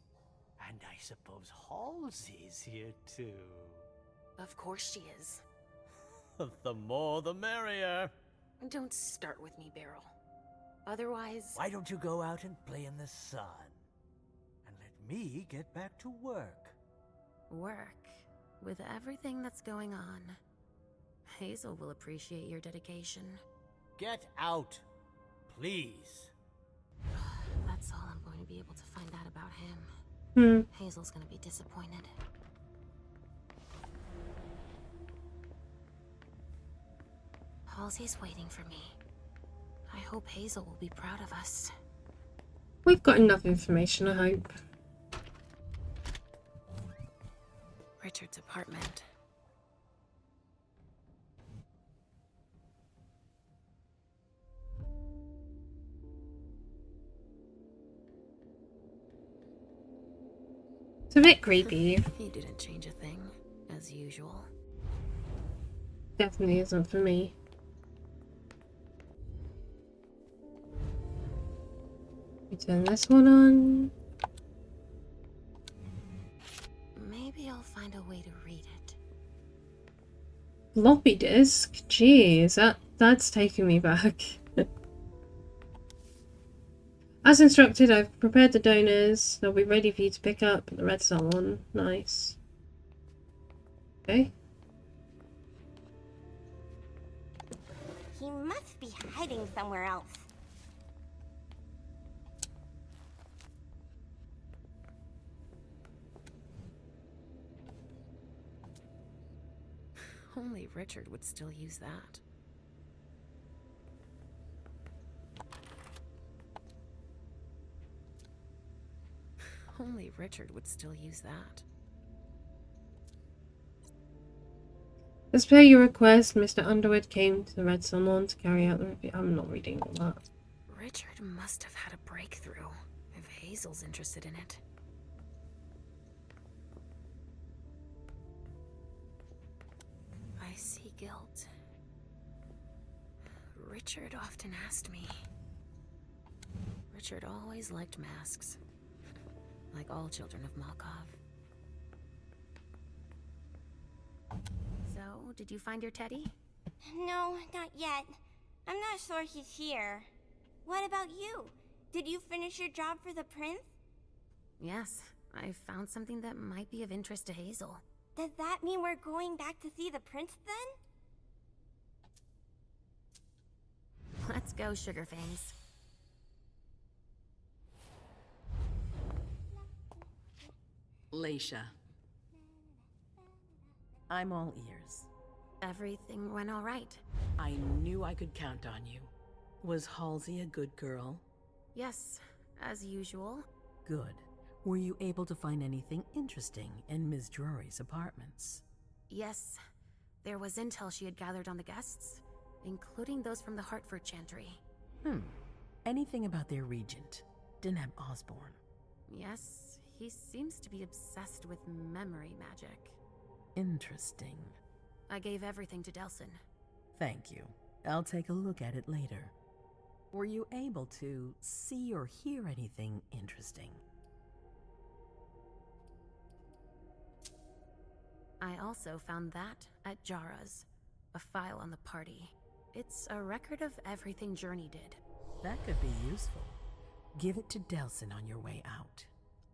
And I suppose Halsey's here too. Of course she is. The more the merrier. Don't start with me, Beryl. Otherwise... Why don't you go out and play in the sun? And let me get back to work. Work? With everything that's going on, Hazel will appreciate your dedication. Get out, please. That's all I'm going to be able to find out about him. Hazel's gonna be disappointed. Halsey's waiting for me. I hope Hazel will be proud of us. We've got enough information, I hope. Richard's apartment. It's a bit creepy. He didn't change a thing, as usual. Definitely isn't for me. We turn this one on. Maybe I'll find a way to read it. Floppy disk? Jeez, that's taking me back. As instructed, I've prepared the donors. They'll be ready for you to pick up. The red cell one. Nice. Okay. He must be hiding somewhere else. Only Richard would still use that. Only Richard would still use that. As per your request, Mr. Underwood came to the Red Sun Lawn to carry out the review. I'm not reading all that. Richard must have had a breakthrough, if Hazel's interested in it. I see guilt. Richard often asked me. Richard always liked masks. Like all children of Malkov. So, did you find your teddy? No, not yet. I'm not sure he's here. What about you? Did you finish your job for the prince? Yes, I found something that might be of interest to Hazel. Does that mean we're going back to see the prince then? Let's go, Sugarfangs. Leisha. I'm all ears. Everything went all right. I knew I could count on you. Was Halsey a good girl? Yes, as usual. Good. Were you able to find anything interesting in Ms. Drury's apartments? Yes, there was intel she had gathered on the guests, including those from the Hartford Chantry. Anything about their regent, Deneb Osborne? Yes, he seems to be obsessed with memory magic. Interesting. I gave everything to Delsin. Thank you. I'll take a look at it later. Were you able to see or hear anything interesting? I also found that at Jara's, a file on the party. It's a record of everything Journey did. That could be useful. Give it to Delsin on your way out.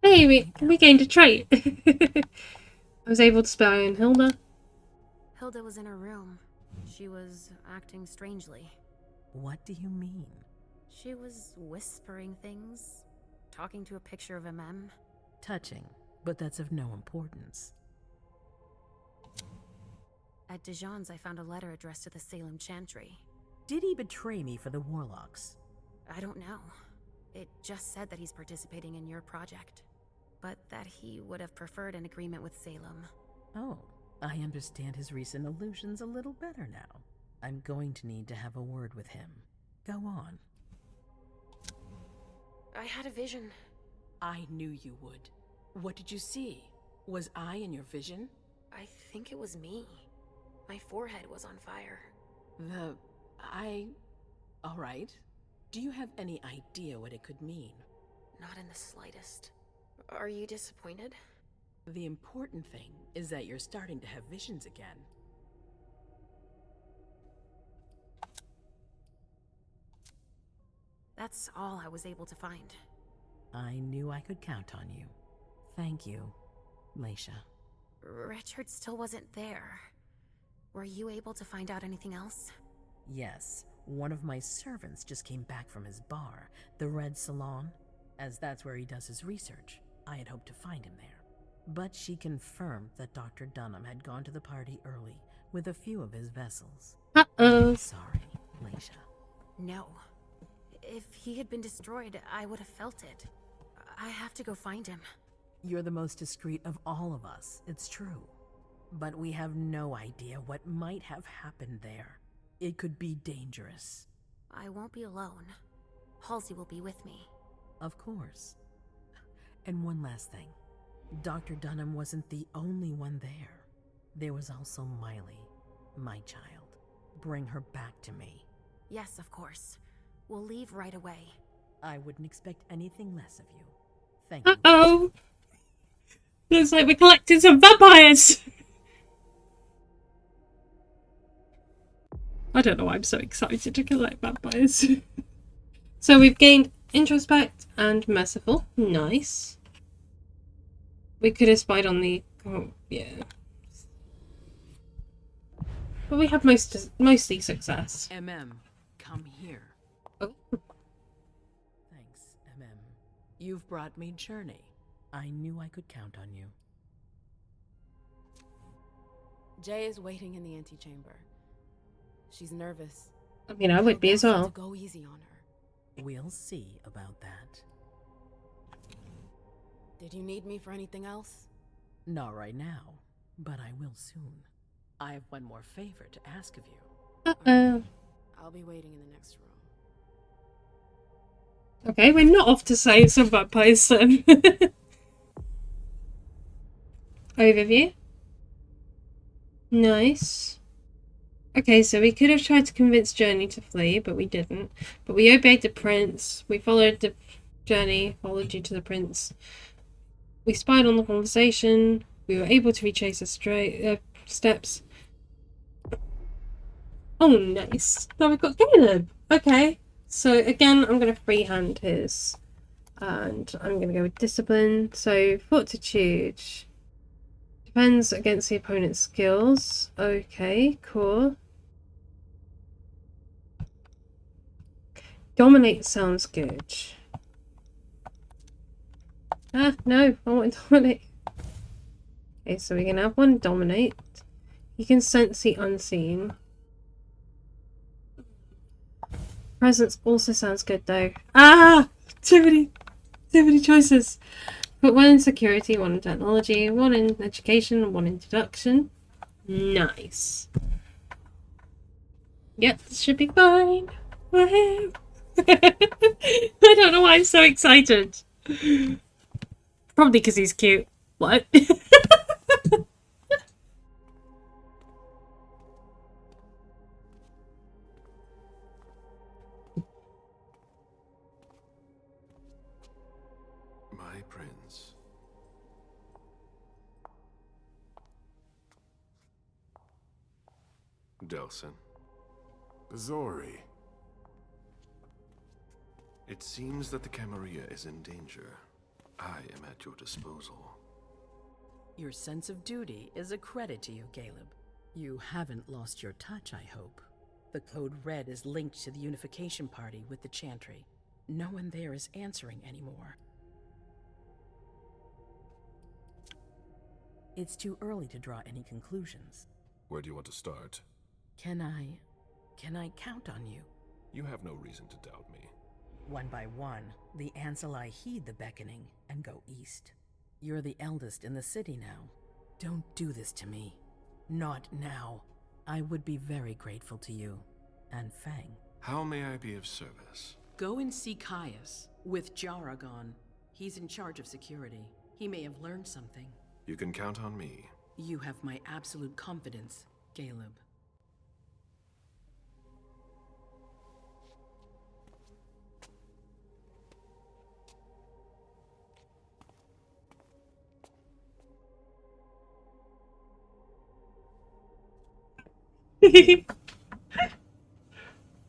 Hey, we gained a trait. I was able to spy on Hilda. Hilda was in her room. She was acting strangely. What do you mean? She was whispering things, talking to a picture of MM. Touching. but that's of no importance. At Dijon's, I found a letter addressed to the Salem Chantry. Did he betray me for the Warlocks? I don't know. It just said that he's participating in your project, but that he would have preferred an agreement with Salem. Oh, I understand his recent allusions a little better now. I'm going to need to have a word with him. Go on. I had a vision. I knew you would. What did you see? Was I in your vision? I think it was me. My forehead was on fire. All right. Do you have any idea what it could mean? Not in the slightest. Are you disappointed? The important thing is that you're starting to have visions again. That's all I was able to find. I knew I could count on you. Thank you, Leisha. Richard still wasn't there. Were you able to find out anything else? Yes, one of my servants just came back from his bar, the Red Salon, as that's where he does his research. I had hoped to find him there. But she confirmed that Dr. Dunham had gone to the party early with a few of his vessels. Uh-oh. Sorry, Leisha. No. If he had been destroyed, I would have felt it. I have to go find him. You're the most discreet of all of us, it's true. But we have no idea what might have happened there. It could be dangerous. I won't be alone. Halsey will be with me. Of course. And one last thing. Dr. Dunham wasn't the only one there. There was also Miley, my child. Bring her back to me. Yes, of course. We'll leave right away. I wouldn't expect anything less of you. Thank you. Uh-oh! Looks like we're collecting some vampires! I don't know why I'm so excited to collect vampires. So we've gained Introspect and Merciful. Nice. We could have spied on the... Oh, yeah. But we have mostly success. Come here. Oh. Thanks, You've brought me Journey. I knew I could count on you. Jay is waiting in the antechamber. She's nervous. I mean, I would be as well. Go easy on her. We'll see about that. Did you need me for anything else? Not right now, but I will soon. I have one more favor to ask of you. Uh-oh. I'll be waiting in the next room. Okay, we're not off to save some vampires then. Overview. Nice. Okay, so we could have tried to convince Journey to flee, but we didn't. But we obeyed the prince. We followed the Journey, followed you to the prince. We spied on the conversation. We were able to retrace the steps. Oh, nice. Now we've got Caleb. Okay. So again, I'm going to freehand his. And I'm going to go with Discipline. So Fortitude. Depends against the opponent's skills. Okay, cool. Dominate sounds good. Ah, no, I want to dominate. Okay, so we can have one dominate. You can sense the unseen. Presence also sounds good though. Ah! Too many choices. Put one in security, one in technology, one in education, one in deduction. Nice. Yep, this should be fine. Woohoo! I don't know why I'm so excited. Probably because he's cute. What? My prince. Delson. Zori. It seems that the Camarilla is in danger. I am at your disposal. Your sense of duty is a credit to you, Caleb. You haven't lost your touch, I hope. The code red is linked to the unification party with the Chantry. No one there is answering anymore. It's too early to draw any conclusions. Where do you want to start? Can I count on you? You have no reason to doubt me. One by one, the Ancillai heed the beckoning and go east. You're the eldest in the city now. Don't do this to me. Not now. I would be very grateful to you. And Fang. How may I be of service? Go and see Caius with Jaragon. He's in charge of security. He may have learned something. You can count on me. You have my absolute confidence, Caleb.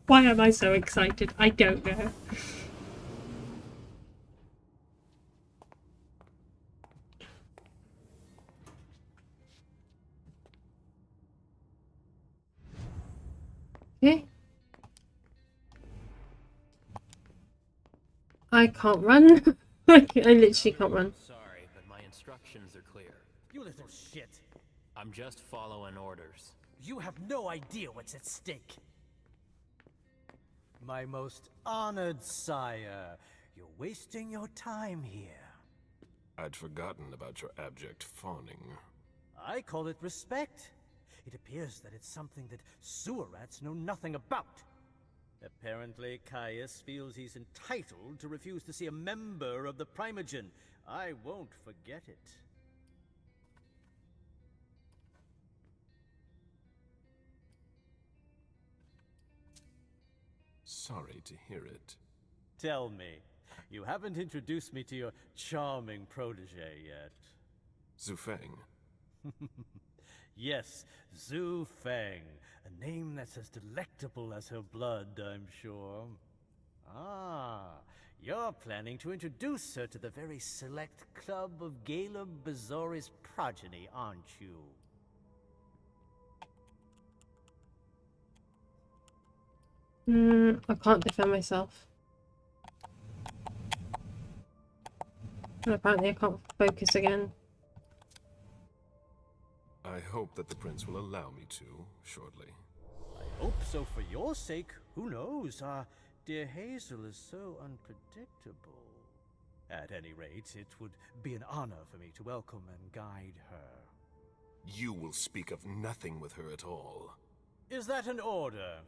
Why am I so excited? I don't know. Okay. I can't run. I literally can't run. Sorry, but my instructions are clear. You little shit. I'm just following orders. You have no idea what's at stake. My most honored sire, you're wasting your time here. I'd forgotten about your abject fawning. I call it respect. It appears that it's something that sewer rats know nothing about. Apparently, Caius feels he's entitled to refuse to see a member of the Primogen. I won't forget it. Sorry to hear it. Tell me, you haven't introduced me to your charming protege yet. Zhu Feng. Yes, Zhu Feng. A name that's as delectable as her blood, I'm sure. Ah, you're planning to introduce her to the very select club of Caleb Bazori's progeny, aren't you? I can't defend myself. And apparently I can't focus again. I hope that the prince will allow me to, shortly. I hope so for your sake. Who knows? Dear Hazel is so unpredictable. At any rate, it would be an honor for me to welcome and guide her. You will speak of nothing with her at all. Is that an order?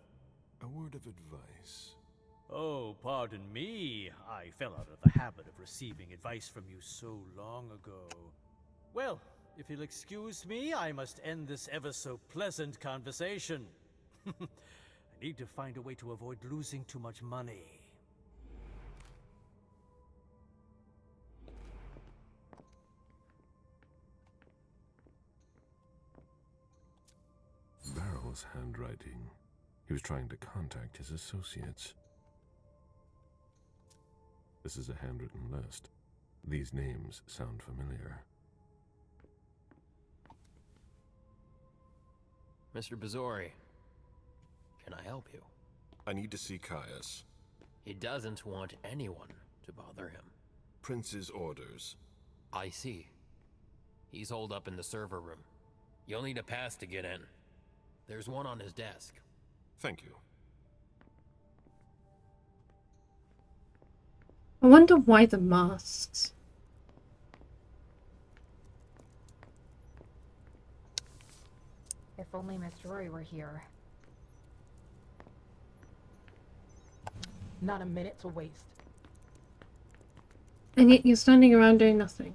A word of advice. Oh, pardon me. I fell out of the habit of receiving advice from you so long ago. Well, if you'll excuse me, I must end this ever so pleasant conversation. I need to find a way to avoid losing too much money. Barrel's handwriting. He was trying to contact his associates. This is a handwritten list. These names sound familiar. Mr. Bazori, can I help you? I need to see Caius. He doesn't want anyone to bother him. Prince's orders. I see. He's holed up in the server room. You'll need a pass to get in. There's one on his desk. Thank you. I wonder why the masks. If only Miss Rory were here. Not a minute to waste. And yet you're standing around doing nothing.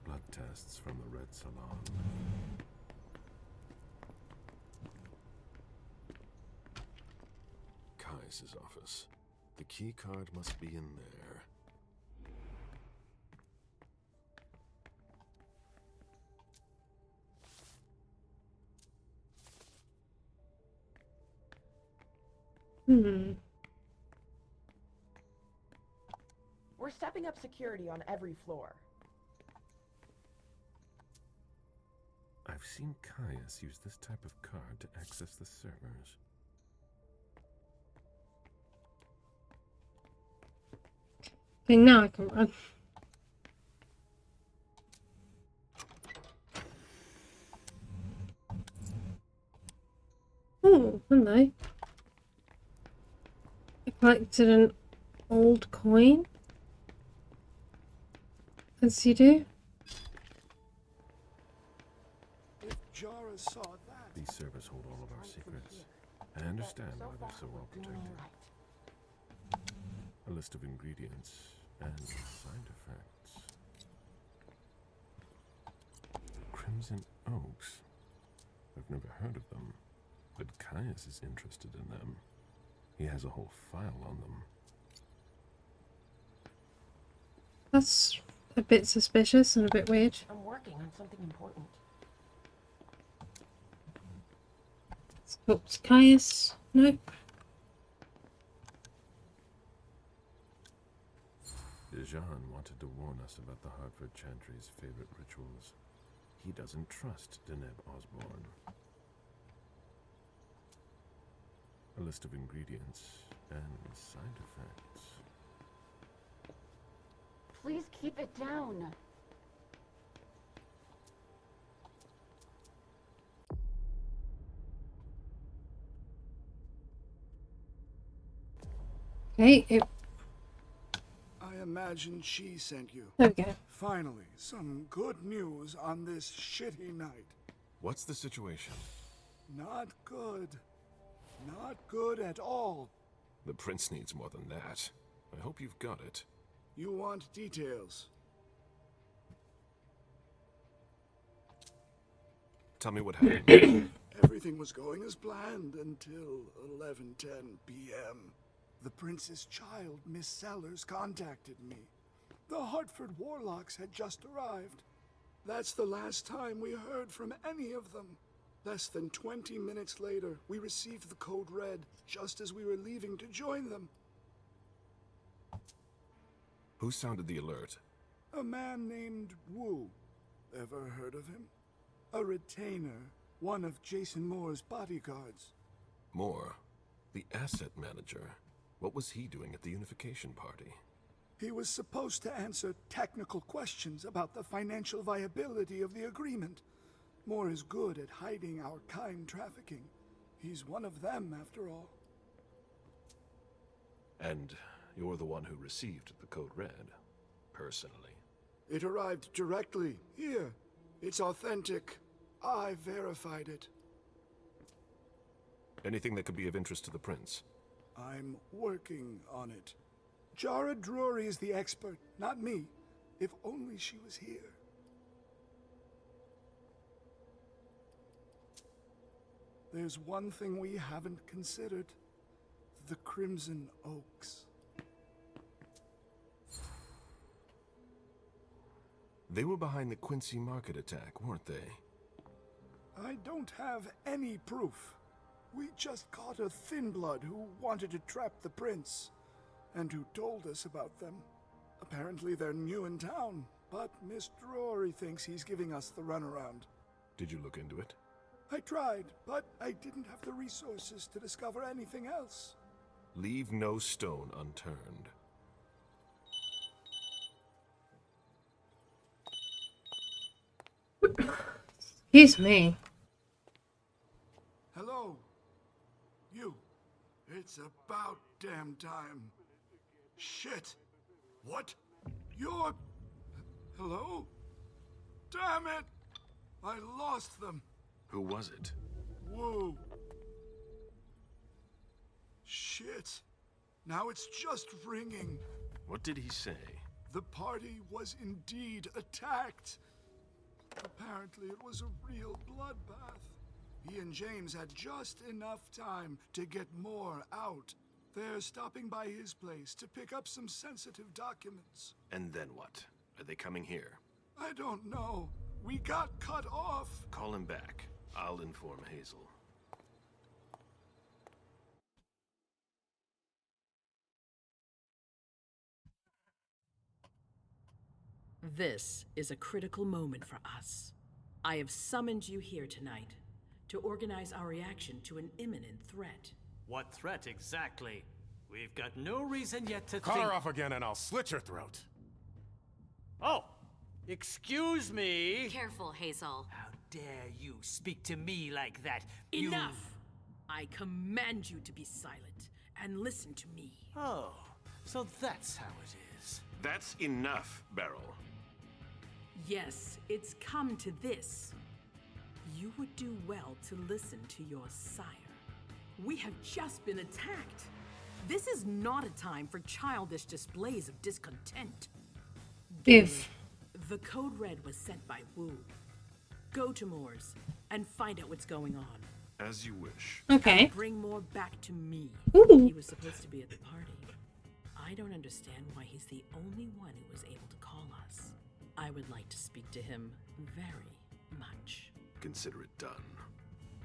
Blood tests from the Red Salon. Caius's office. The key card must be in there. We're stepping up security on every floor. I've seen Caius use this type of card to access the servers. Okay, now I can run. Oh, hello. I collected an old coin. As you do. If Jara saw that. These servers hold all of our secrets. I understand why they're so well protected. A list of ingredients and side effects. Crimson Oaks. I've never heard of them, but Caius is interested in them. He has a whole file on them. That's a bit suspicious and a bit weird. I'm working on something important. Oops, Caius. Nope. Dejan wanted to warn us about the Hartford Chantry's favorite rituals. He doesn't trust Deneb Osborne. A list of ingredients and side effects. Please keep it down. Okay, I imagine she sent you. There we go. Finally, some good news on this shitty night. What's the situation? Not good. Not good at all. The prince needs more than that. I hope you've got it. You want details? Tell me what happened. Everything was going as planned until 11:10 p.m. The prince's child, Miss Sellers, contacted me. The Hartford Warlocks had just arrived. That's the last time we heard from any of them. Less than 20 minutes later, we received the code red, just as we were leaving to join them. Who sounded the alert? A man named Wu. Ever heard of him? A retainer, one of Jason Moore's bodyguards. Moore, the asset manager. What was he doing at the unification party? He was supposed to answer technical questions about the financial viability of the agreement. Moore is good at hiding our kind trafficking. He's one of them, after all. And you're the one who received the code red, personally. It arrived directly, here. It's authentic. I verified it. Anything that could be of interest to the prince? I'm working on it. Jara Drury is the expert, not me. If only she was here. There's one thing we haven't considered. The Crimson Oaks. They were behind the Quincy Market attack, weren't they? I don't have any proof. We just caught a thin blood who wanted to trap the prince, and who told us about them. Apparently they're new in town, but Miss Drury thinks he's giving us the runaround. Did you look into it? I tried, but I didn't have the resources to discover anything else. Leave no stone unturned. Excuse me. Hello? You. It's about damn time. Shit. What? You're... Hello? Damn it! I lost them. Who was it? Whoa. Shit. Now it's just ringing. What did he say? The party was indeed attacked. Apparently it was a real bloodbath. He and James had just enough time to get more out. They're stopping by his place to pick up some sensitive documents. And then what? Are they coming here? I don't know. We got cut off. Call him back. I'll inform Hazel. This is a critical moment for us. I have summoned you here tonight to organize our reaction to an imminent threat. What threat exactly? We've got no reason yet to Call think... her off again and I'll slit your throat. Oh! Excuse me! Careful, Hazel. How dare you speak to me like that? Enough! I command you to be silent and listen to me. Oh, so that's how it is. That's enough, Beryl. Yes, it's come to this. You would do well to listen to your sire. We have just been attacked. This is not a time for childish displays of discontent. If. The code red was sent by Wu. Go to Moore's and find out what's going on. As you wish. Okay. And bring Moore back to me. Ooh. He was supposed to be at the party. I don't understand why he's the only one who was able to call us. I would like to speak to him very much. Consider it done.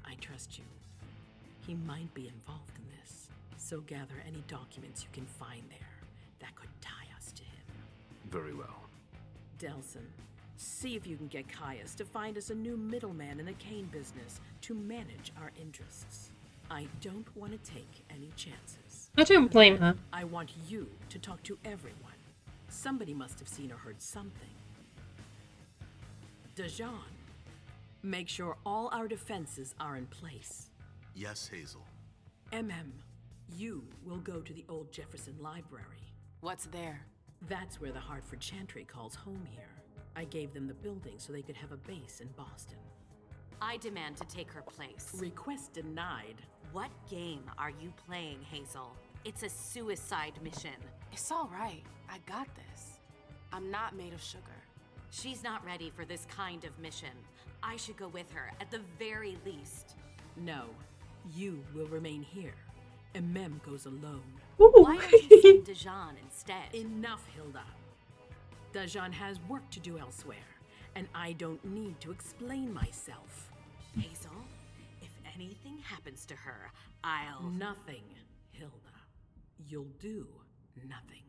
I trust you. He might be involved in this, so gather any documents you can find there that could tie us to him. Very well. Delson, see if you can get Caius to find us a new middleman in the cane business to manage our interests. I don't want to take any chances. I don't blame her. I want you to talk to everyone. Somebody must have seen or heard something. Dajan, make sure all our defenses are in place. Yes, Hazel. You will go to the old Jefferson Library. What's there? That's where the Hartford Chantry calls home here. I gave them the building so they could have a base in Boston. I demand to take her place. Request denied. What game are you playing, Hazel? It's a suicide mission. It's all right. I got this. I'm not made of sugar. She's not ready for this kind of mission. I should go with her, at the very least. No, you will remain here. Goes alone. Ooh. Why don't you send Dajan instead? Enough, Hilda. Dajan has work to do elsewhere, and I don't need to explain myself. Hazel, if anything happens to her, I'll... Nothing, Hilda. You'll do nothing.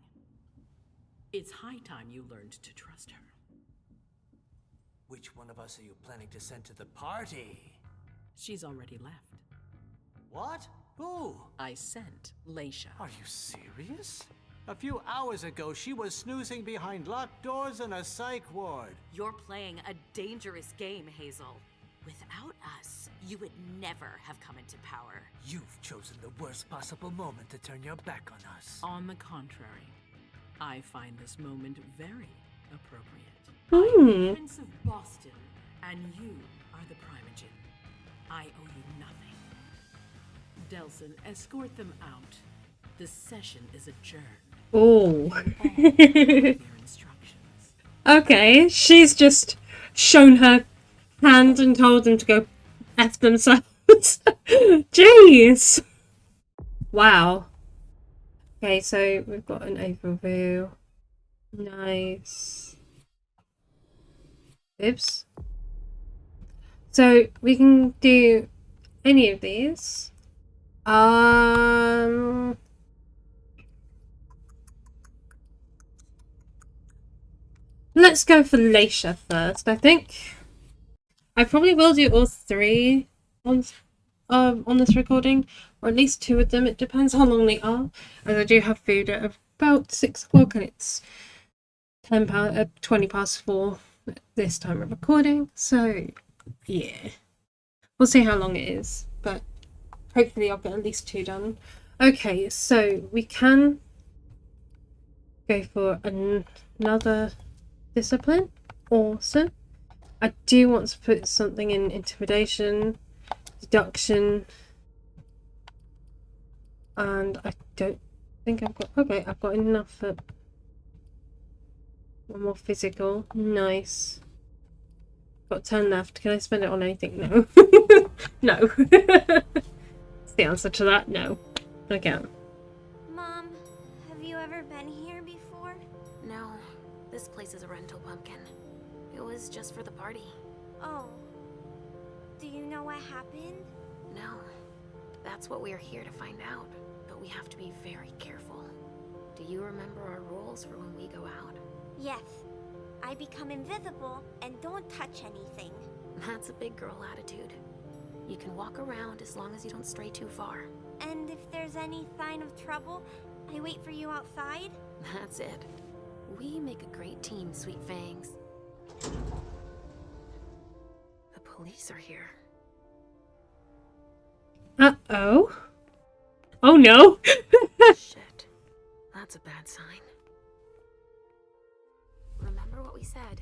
It's high time you learned to trust her. Which one of us are you planning to send to the party? She's already left. What? Who? I sent Leisha. Are you serious? A few hours ago, she was snoozing behind locked doors in a psych ward. You're playing a dangerous game, Hazel. Without us, you would never have come into power. You've chosen the worst possible moment to turn your back on us. On the contrary, I find this moment very appropriate. Hmm. I am the Prince of Boston, and you are the Primogen. I owe you nothing. Delson, escort them out. The session is adjourned. Oh. Your instructions. Okay, she's just shown her hand and told them to go F themselves. Jeez. Wow. Okay, so we've got an overview. Nice. Oops. So we can do any of these. Let's go for Leisha first, I think. I probably will do all three on this recording, or at least two of them. It depends how long they are, as I do have food at about 6 o'clock, and it's 20 past 4 this time of recording. So yeah, we'll see how long it is, but hopefully I'll get at least 2 done. Okay, so we can go for another discipline. Awesome. I do want to put something in intimidation, deduction, and I don't think I've got... Okay, I've got enough for one more physical. Nice. Got 10 left. Can I spend it on anything? No. No. That's the answer to that. No. I can't. Mom, have you ever been here before? No, this place is a rental pumpkin. It was just for the party. Oh. Do you know what happened? No. That's what we're here to find out. But we have to be very careful. Do you remember our rules for when we go out? Yes. I become invisible and don't touch anything. That's a big girl attitude. You can walk around as long as you don't stray too far. And if there's any sign of trouble, I wait for you outside? That's it. We make a great team, Sweet Fangs. The police are here. Uh-oh. Oh no! Shit. That's a bad sign. Remember what we said.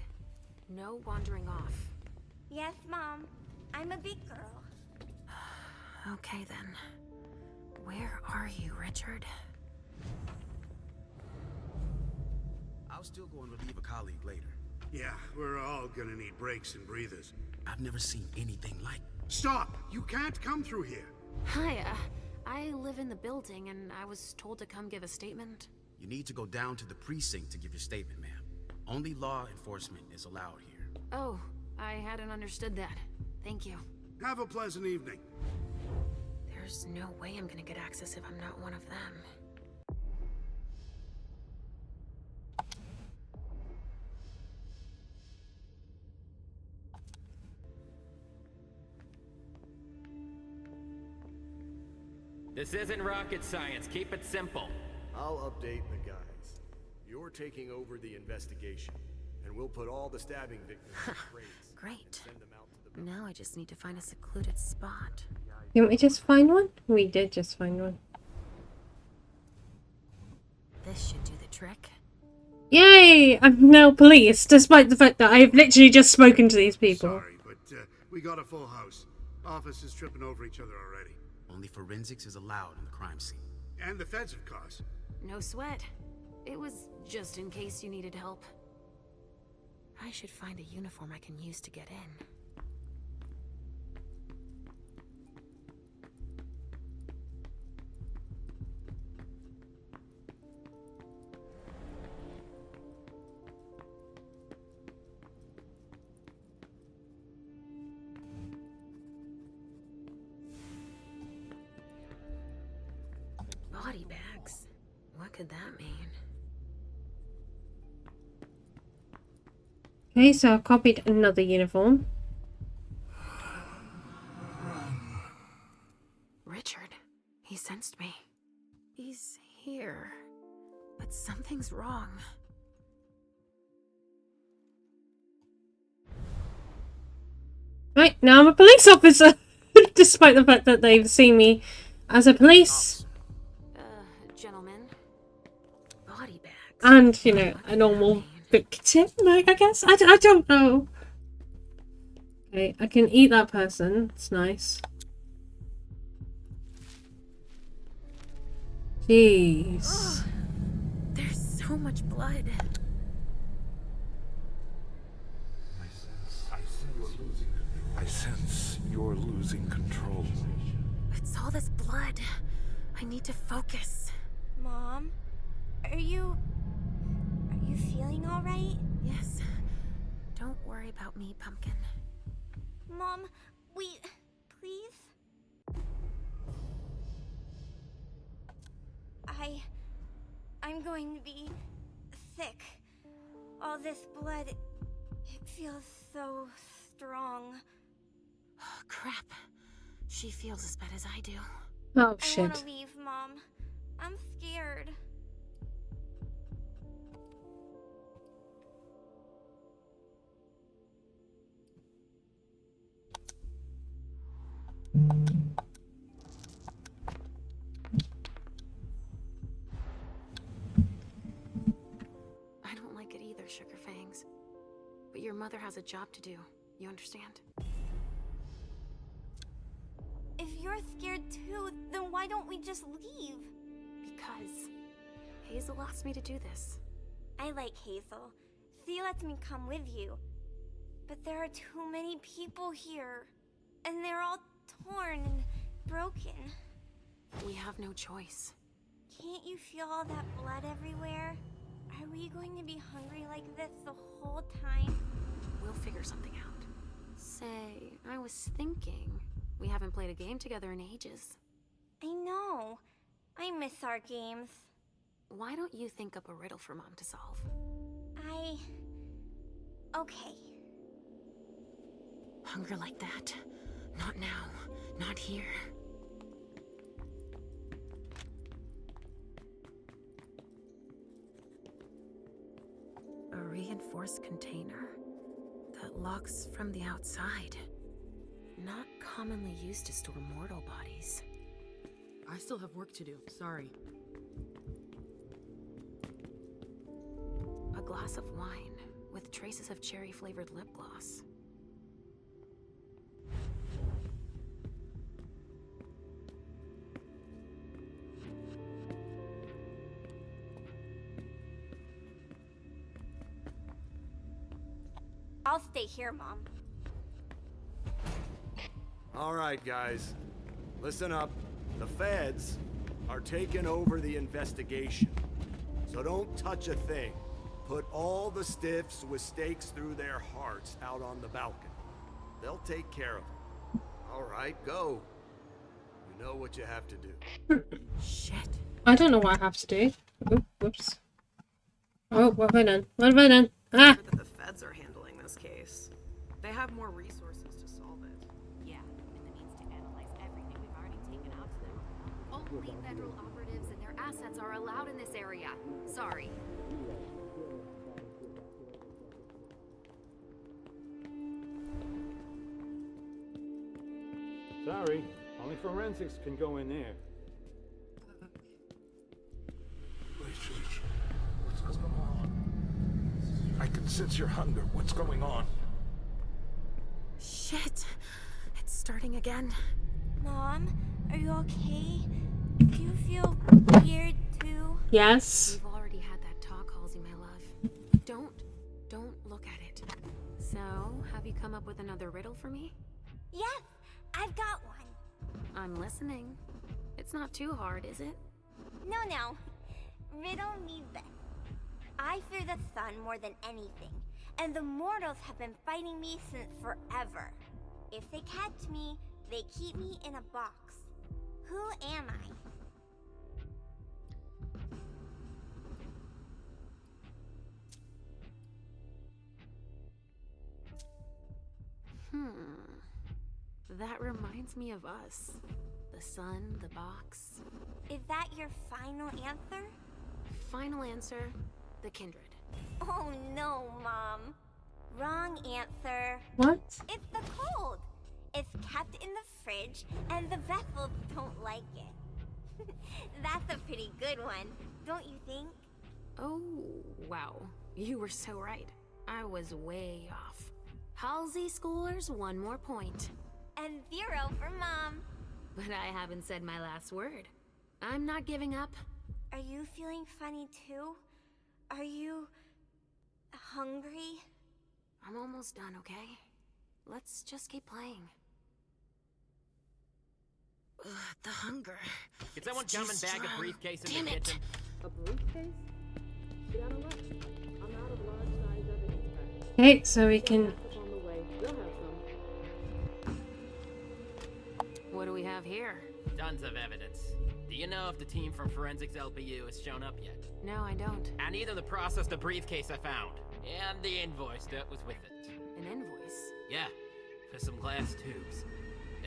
No wandering off. Yes, Mom. I'm a big girl. Okay then. Where are you, Richard? I'll still go and relieve a colleague later. Yeah, we're all gonna need breaks and breathers. I've never seen anything like... Stop! You can't come through here! Hi, I live in the building and I was told to come give a statement. You need to go down to the precinct to give your statement, ma'am. Only law enforcement is allowed here. Oh, I hadn't understood that. Thank you. Have a pleasant evening. There's no way I'm gonna get access if I'm not one of them. This isn't rocket science. Keep it simple. I'll update the guys. You're taking over the investigation, and we'll put all the stabbing victims in crates. Great. Now I just need to find a secluded spot. Didn't we just find one? We did just find one. This should do the trick. Yay! I'm now police, despite the fact that I've literally just spoken to these people. Sorry, but we got a full house. Officers tripping over each other already. Only forensics is allowed in the crime scene. And the feds, of course. No sweat. It was just in case you needed help. I should find a uniform I can use to get in. Body bags? What could that mean? Okay, so I copied another uniform. Richard. He sensed me. He's here. But something's wrong. Right, now I'm a police officer! Despite the fact that they've seen me as a police. Gentlemen. Body bags. And, you know, a normal victim, I guess? I don't know. Okay, I can eat that person. It's nice. Jeez. Ugh, there's so much blood. I sense you're losing control. It's all this blood. I need to focus. Mom? Are you feeling alright? Yes. Don't worry about me, Pumpkin. Mom, please? I'm going to be sick. All this blood, it feels so strong. Oh, crap. She feels as bad as I do. Oh, I want to leave, Mom. I'm scared. I don't like it either, Sugar Fangs. But your mother has a job to do. You understand? If you're scared too, then why don't we just leave? Because Hazel asked me to do this. I like Hazel. She lets me come with you. But there are too many people here. And they're all torn and broken. We have no choice. Can't you feel all that blood everywhere? Are we going to be hungry like this the whole time? We'll figure something out. Say, I was thinking, we haven't played a game together in ages. I know. I miss our games. Why don't you think up a riddle for Mom to solve? Okay. Hunger like that. Not now. Not here. A reinforced container that locks from the outside. Not commonly used to store mortal bodies. I still have work to do. Sorry. A glass of wine with traces of cherry-flavored lip gloss. I'll stay here, Mom. All right, guys. Listen up. The feds are taking over the investigation. So don't touch a thing. Put all the stiffs with stakes through their hearts out on the balcony. They'll take care of them. All right, go. You know what you have to do. Shit. I don't know what I have to do. Oh, whoops. Oh, what have I done? What have I done? Ah! That the feds are handling this case. They have more resources to solve it. Yeah, and the means to analyze everything we've already taken out to them. Only federal operatives and their assets are allowed in this area. Sorry. Sorry, only forensics can go in there. What's going on? I can sense your hunger. What's going on? Shit. It's starting again. Mom, are you okay? Do you feel weird too? Yes. We've already had that talk, Halsey, my love. Don't look at it. So, have you come up with another riddle for me? Yes, I've got one. I'm listening. It's not too hard, is it? No. Riddle me this. I fear the sun more than anything, and the mortals have been fighting me since forever. If they catch me, they keep me in a box. Who am I? That reminds me of us. The sun, the box. Is that your final answer? Final answer, the kindred. Oh no, Mom. Wrong answer. What? It's the cold. It's kept in the fridge, and the vessels don't like it. That's a pretty good one, don't you think? Oh, wow. You were so right. I was way off. Halsey scores 1 more point. And 0 for Mom. But I haven't said my last word. I'm not giving up. Are you feeling funny too? Are you hungry? I'm almost done, okay? Let's just keep playing. Ugh, the hunger. Can someone It's come too and bag strong. a briefcase in Damn the it. kitchen? A briefcase? Get out of luck. I'm out of large-size evidence packs. Okay, so we can... On the way. They'll have some. What do we have here? Tons of evidence. Do you know if the team from Forensics LPU has shown up yet? No, I don't. I need them to process the briefcase I found. And the invoice that was with it. An invoice? Yeah, for some glass tubes.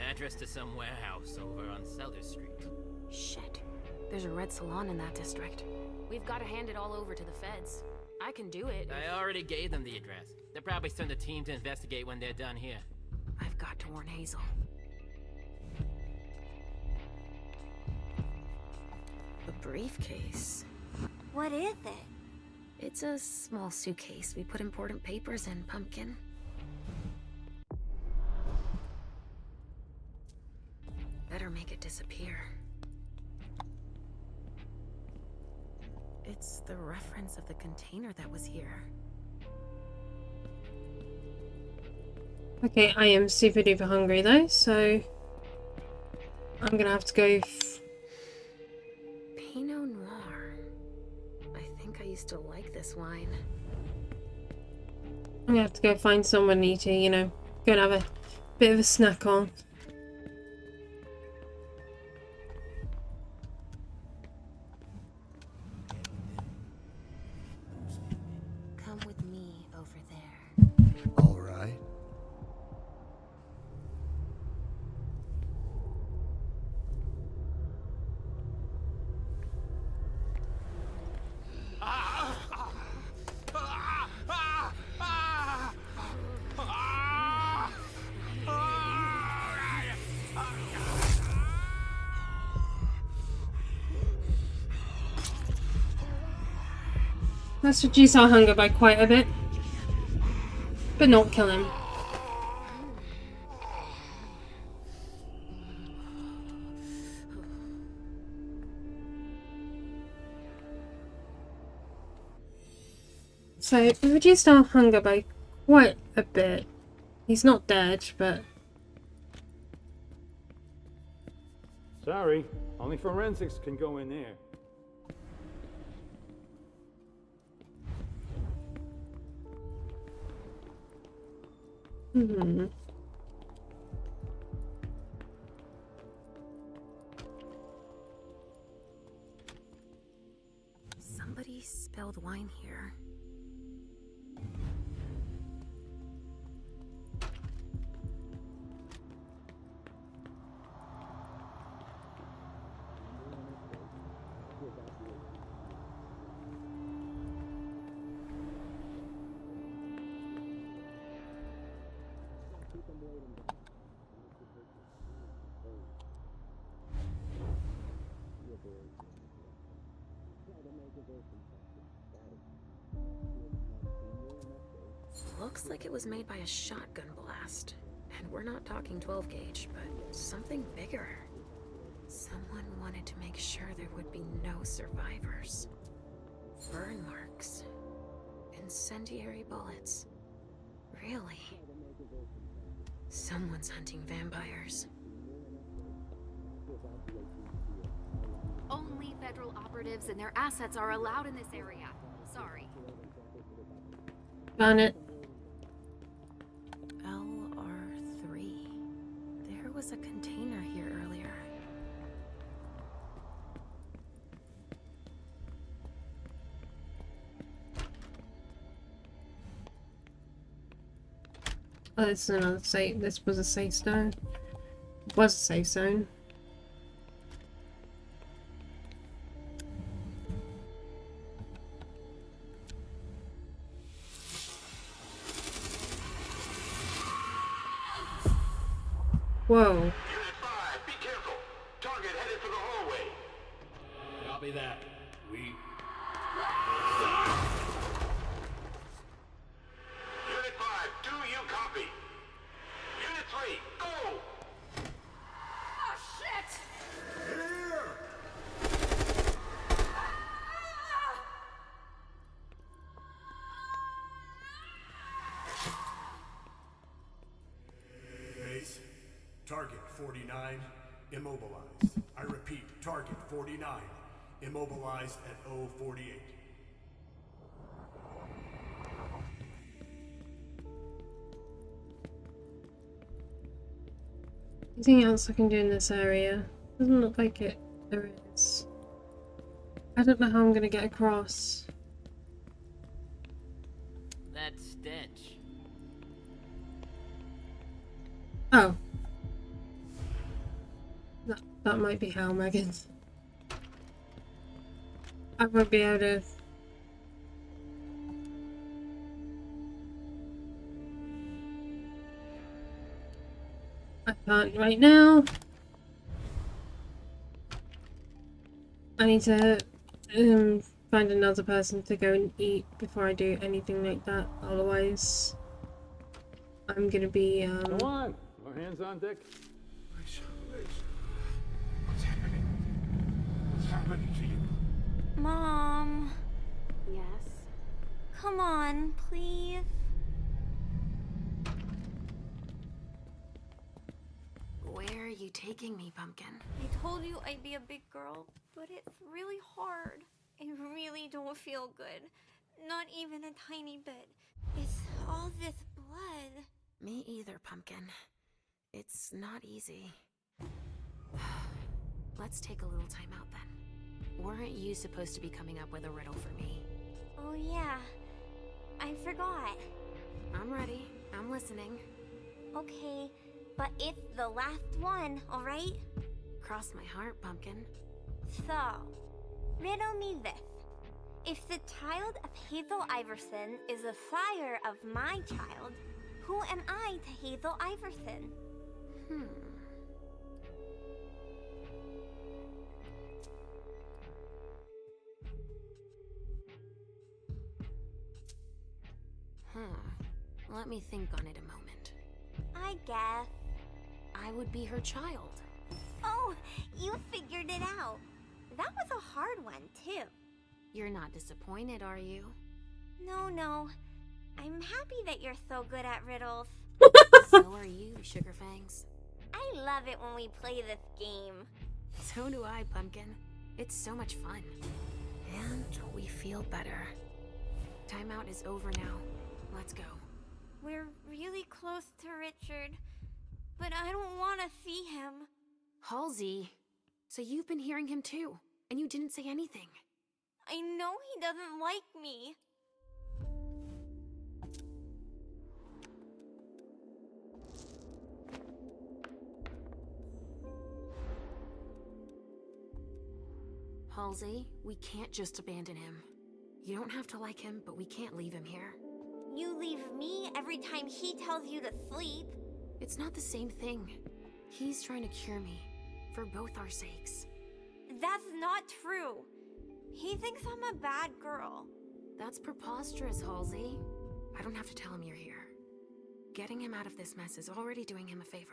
Address to some warehouse over on Cellar Street. Shit. There's a red salon in that district. We've got to hand it all over to the feds. I can do it. I already gave them the address. They'll probably send a team to investigate when they're done here. I've got to warn Hazel. A briefcase. What is it? It's a small suitcase. We put important papers in, Pumpkin. Better make it disappear. It's the reference of the container that was here. Okay, I am super duper hungry though, so... I'm gonna have to go... Pinot Noir. I think I used to like this wine. I'm gonna have to go find someone to, you know, go and have a bit of a snack on. Come with me over there. All right. Let's reduce our hunger by quite a bit. But not kill him. So, we reduced our hunger by quite a bit. He's not dead, but... Sorry, only forensics can go in there. Somebody spilled wine here. Looks like it was made by a shotgun blast. And we're not talking 12 gauge, but something bigger. Someone wanted to make sure there would be no survivors. Burn marks. Incendiary bullets. Really? Someone's hunting vampires. Only federal operatives and their assets are allowed in this area. Sorry. Found it. LR3. There was a container here earlier. Oh, this is another safe. This was a safe zone. It was a safe zone. Whoa. Unit 5, be careful. Target headed for the hallway. Copy that. We... Unit 5, do you copy? Unit 3, go! Oh, shit! Here! Base. Target 49, immobilized. I repeat, target 49, immobilized at 048. Anything else I can do in this area? Doesn't look like it. There is. I don't know how I'm gonna get across. That stench. Oh. That might be how, Megan. I won't be able to... I can't right now. I need to find another person to go and eat before I do anything like that. Otherwise, I'm gonna be Come on, more hands on deck. What's happening? What's happening to you? Mom. Yes? Come on, please. Where are you taking me, Pumpkin? I told you I'd be a big girl, but it's really hard. I really don't feel good. Not even a tiny bit. It's all this blood. Me either, Pumpkin. It's not easy. Let's take a little time out then. Weren't you supposed to be coming up with a riddle for me? Oh yeah, I forgot. I'm ready. I'm listening. Okay, but it's the last one, alright? Cross my heart, Pumpkin. So, riddle me this. If the child of Hazel Iverson is the sire of my child, who am I to Hazel Iverson? Let me think on it a moment. I guess. I would be her child. Oh, you figured it out. That was a hard one, too. You're not disappointed, are you? No. I'm happy that you're so good at riddles. So are you, Sugarfangs. I love it when we play this game. So do I, Pumpkin. It's so much fun. And we feel better. Timeout is over now. Let's go. We're really close to Richard, but I don't want to see him. Halsey, so you've been hearing him too, and you didn't say anything. I know he doesn't like me. Halsey, we can't just abandon him. You don't have to like him, but we can't leave him here. You leave me every time he tells you to sleep. It's not the same thing. He's trying to cure me, for both our sakes. That's not true. He thinks I'm a bad girl. That's preposterous, Halsey. I don't have to tell him you're here. Getting him out of this mess is already doing him a favor.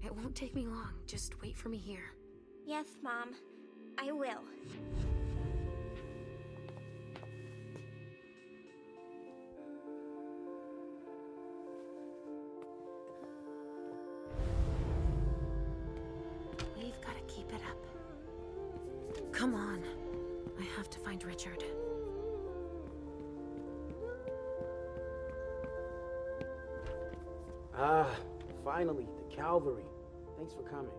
It won't take me long. Just wait for me here. Yes, Mom. I will. We've got to keep it up. Come on. I have to find Richard. Finally, the cavalry. Thanks for coming.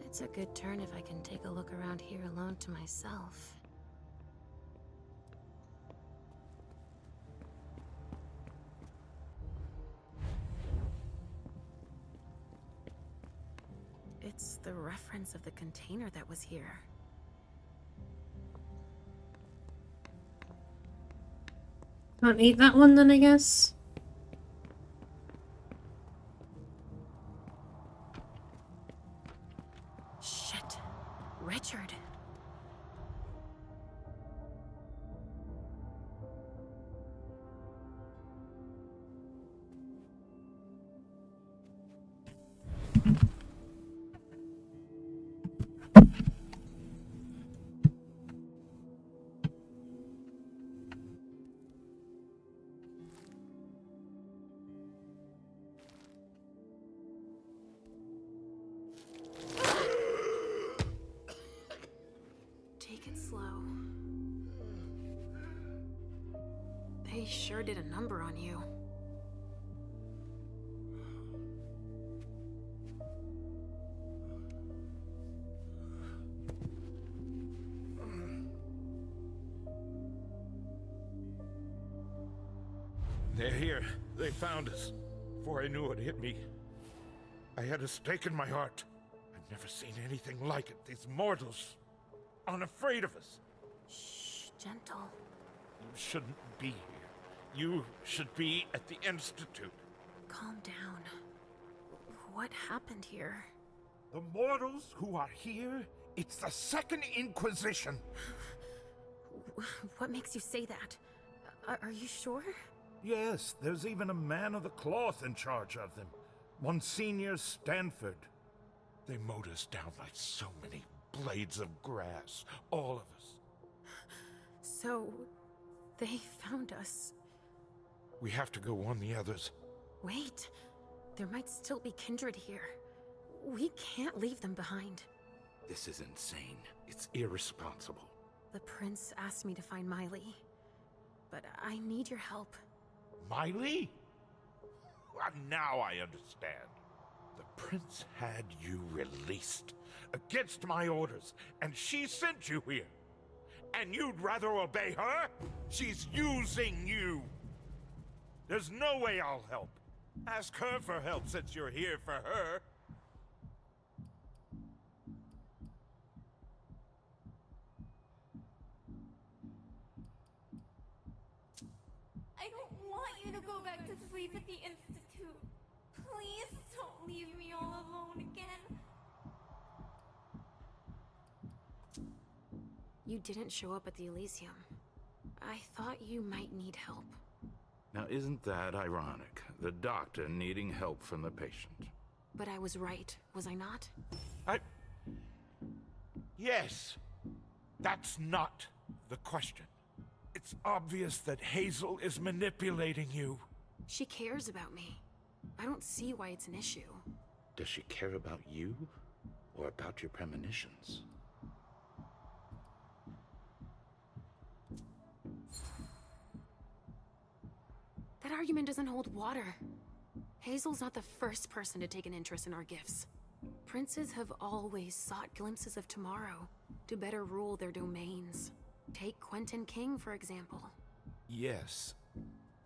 It's a good turn if I can take a look around here alone to myself. It's the reference of the container that was here. Can't eat that one then, I guess. Shit. Richard. Take it slow. They sure did a number on you. They're here. They found us. Before I knew it hit me, I had a stake in my heart. I've never seen anything like it. These mortals, unafraid of us. Shh, gentle. You shouldn't be here. You should be at the Institute. Calm down. What happened here? The mortals who are here, it's the Second Inquisition. What makes you say that? Are you sure? Yes, there's even a man of the cloth in charge of them. Monsignor Stanford. They mowed us down like so many blades of grass, all of us. So, they found us. We have to go warn the others. Wait, there might still be kindred here. We can't leave them behind. This is insane. It's irresponsible. The prince asked me to find Miley, but I need your help. Miley? Well, now I understand. The prince had you released against my orders, and she sent you here. And you'd rather obey her? She's using you. There's no way I'll help. Ask her for help since you're here for her. I don't want you to go back to sleep at the Institute. Please don't leave me all alone again. You didn't show up at the Elysium. I thought you might need help. Now, isn't that ironic? The doctor needing help from the patient. But I was right, was I not? Yes. That's not the question. It's obvious that Hazel is manipulating you. She cares about me. I don't see why it's an issue. Does she care about you? Or about your premonitions? That argument doesn't hold water. Hazel's not the first person to take an interest in our gifts. Princes have always sought glimpses of tomorrow to better rule their domains. Take Quentin King, for example. Yes,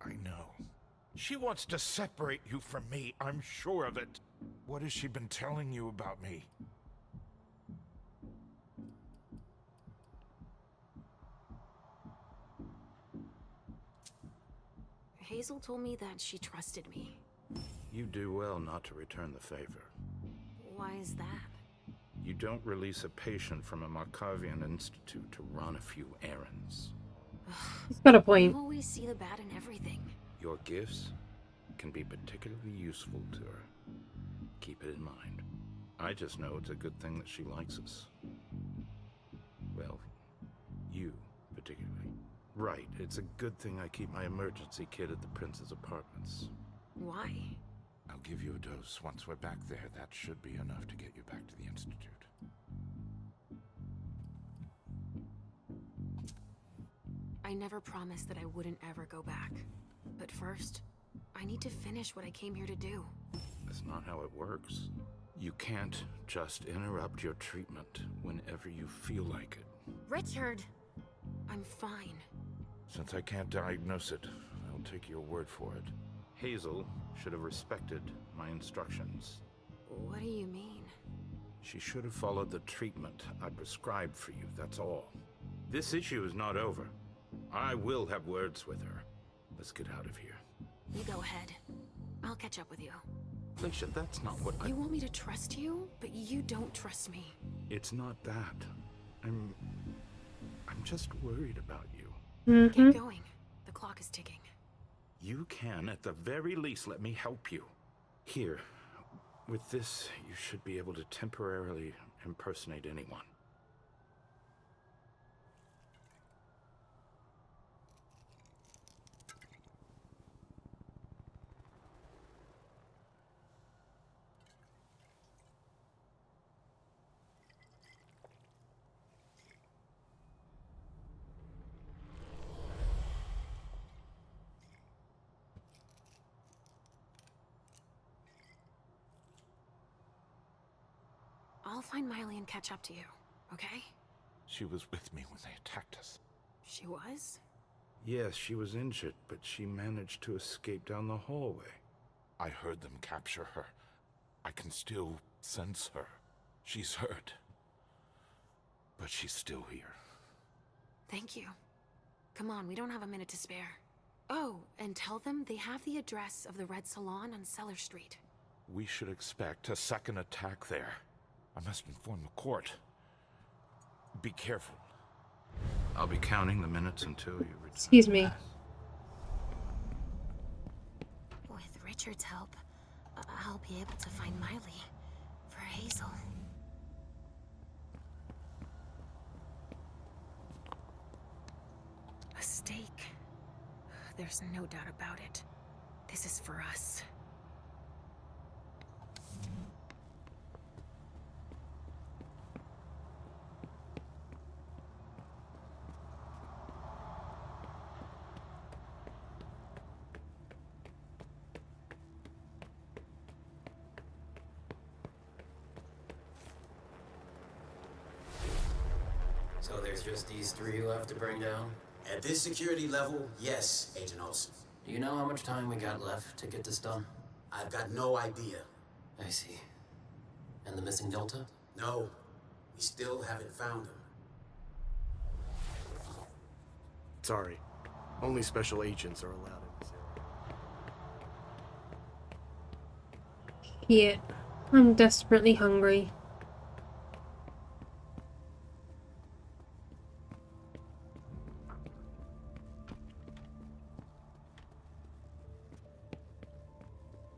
I know. She wants to separate you from me, I'm sure of it. What has she been telling you about me? Hazel told me that she trusted me. You do well not to return the favor. Why is that? You don't release a patient from a Markovian institute to run a few errands. He's got a point. You always see the bad in everything. Your gifts can be particularly useful to her. Keep it in mind. I just know it's a good thing that she likes us. Well, you particularly. Right, it's a good thing I keep my emergency kit at the prince's apartments. Why? I'll give you a dose once we're back there. That should be enough to get you back to the institute. I never promised that I wouldn't ever go back. But first, I need to finish what I came here to do. That's not how it works. You can't just interrupt your treatment whenever you feel like it. Richard! I'm fine. Since I can't diagnose it, I'll take your word for it. Hazel should have respected my instructions. What do you mean? She should have followed the treatment I prescribed for you, that's all. This issue is not over. I will have words with her. Let's get out of here. You go ahead. I'll catch up with you. Felicia, that's not what You want me to trust you, but you don't trust me. It's not that. I'm just worried about you. Keep going. The clock is ticking. You can, at the very least, let me help you. Here, with this, you should be able to temporarily impersonate anyone. I'll find Miley and catch up to you, okay? She was with me when they attacked us. She was? Yes, she was injured, but she managed to escape down the hallway. I heard them capture her. I can still sense her. She's hurt. But she's still here. Thank you. Come on, we don't have a minute to spare. Oh, and tell them they have the address of the Red Salon on Cellar Street. We should expect a second attack there. I must inform the court. Be careful. I'll be counting the minutes until you return. Excuse me. With Richard's help, I'll be able to find Miley for Hazel. A stake. There's no doubt about it. This is for us. So there's just these three left to bring down? At this security level, yes, Agent Olsen. Do you know how much time we got left to get this done? I've got no idea. I see. And the missing Delta? No, we still haven't found him. Sorry. Only special agents are allowed in this area. Yeah, I'm desperately hungry.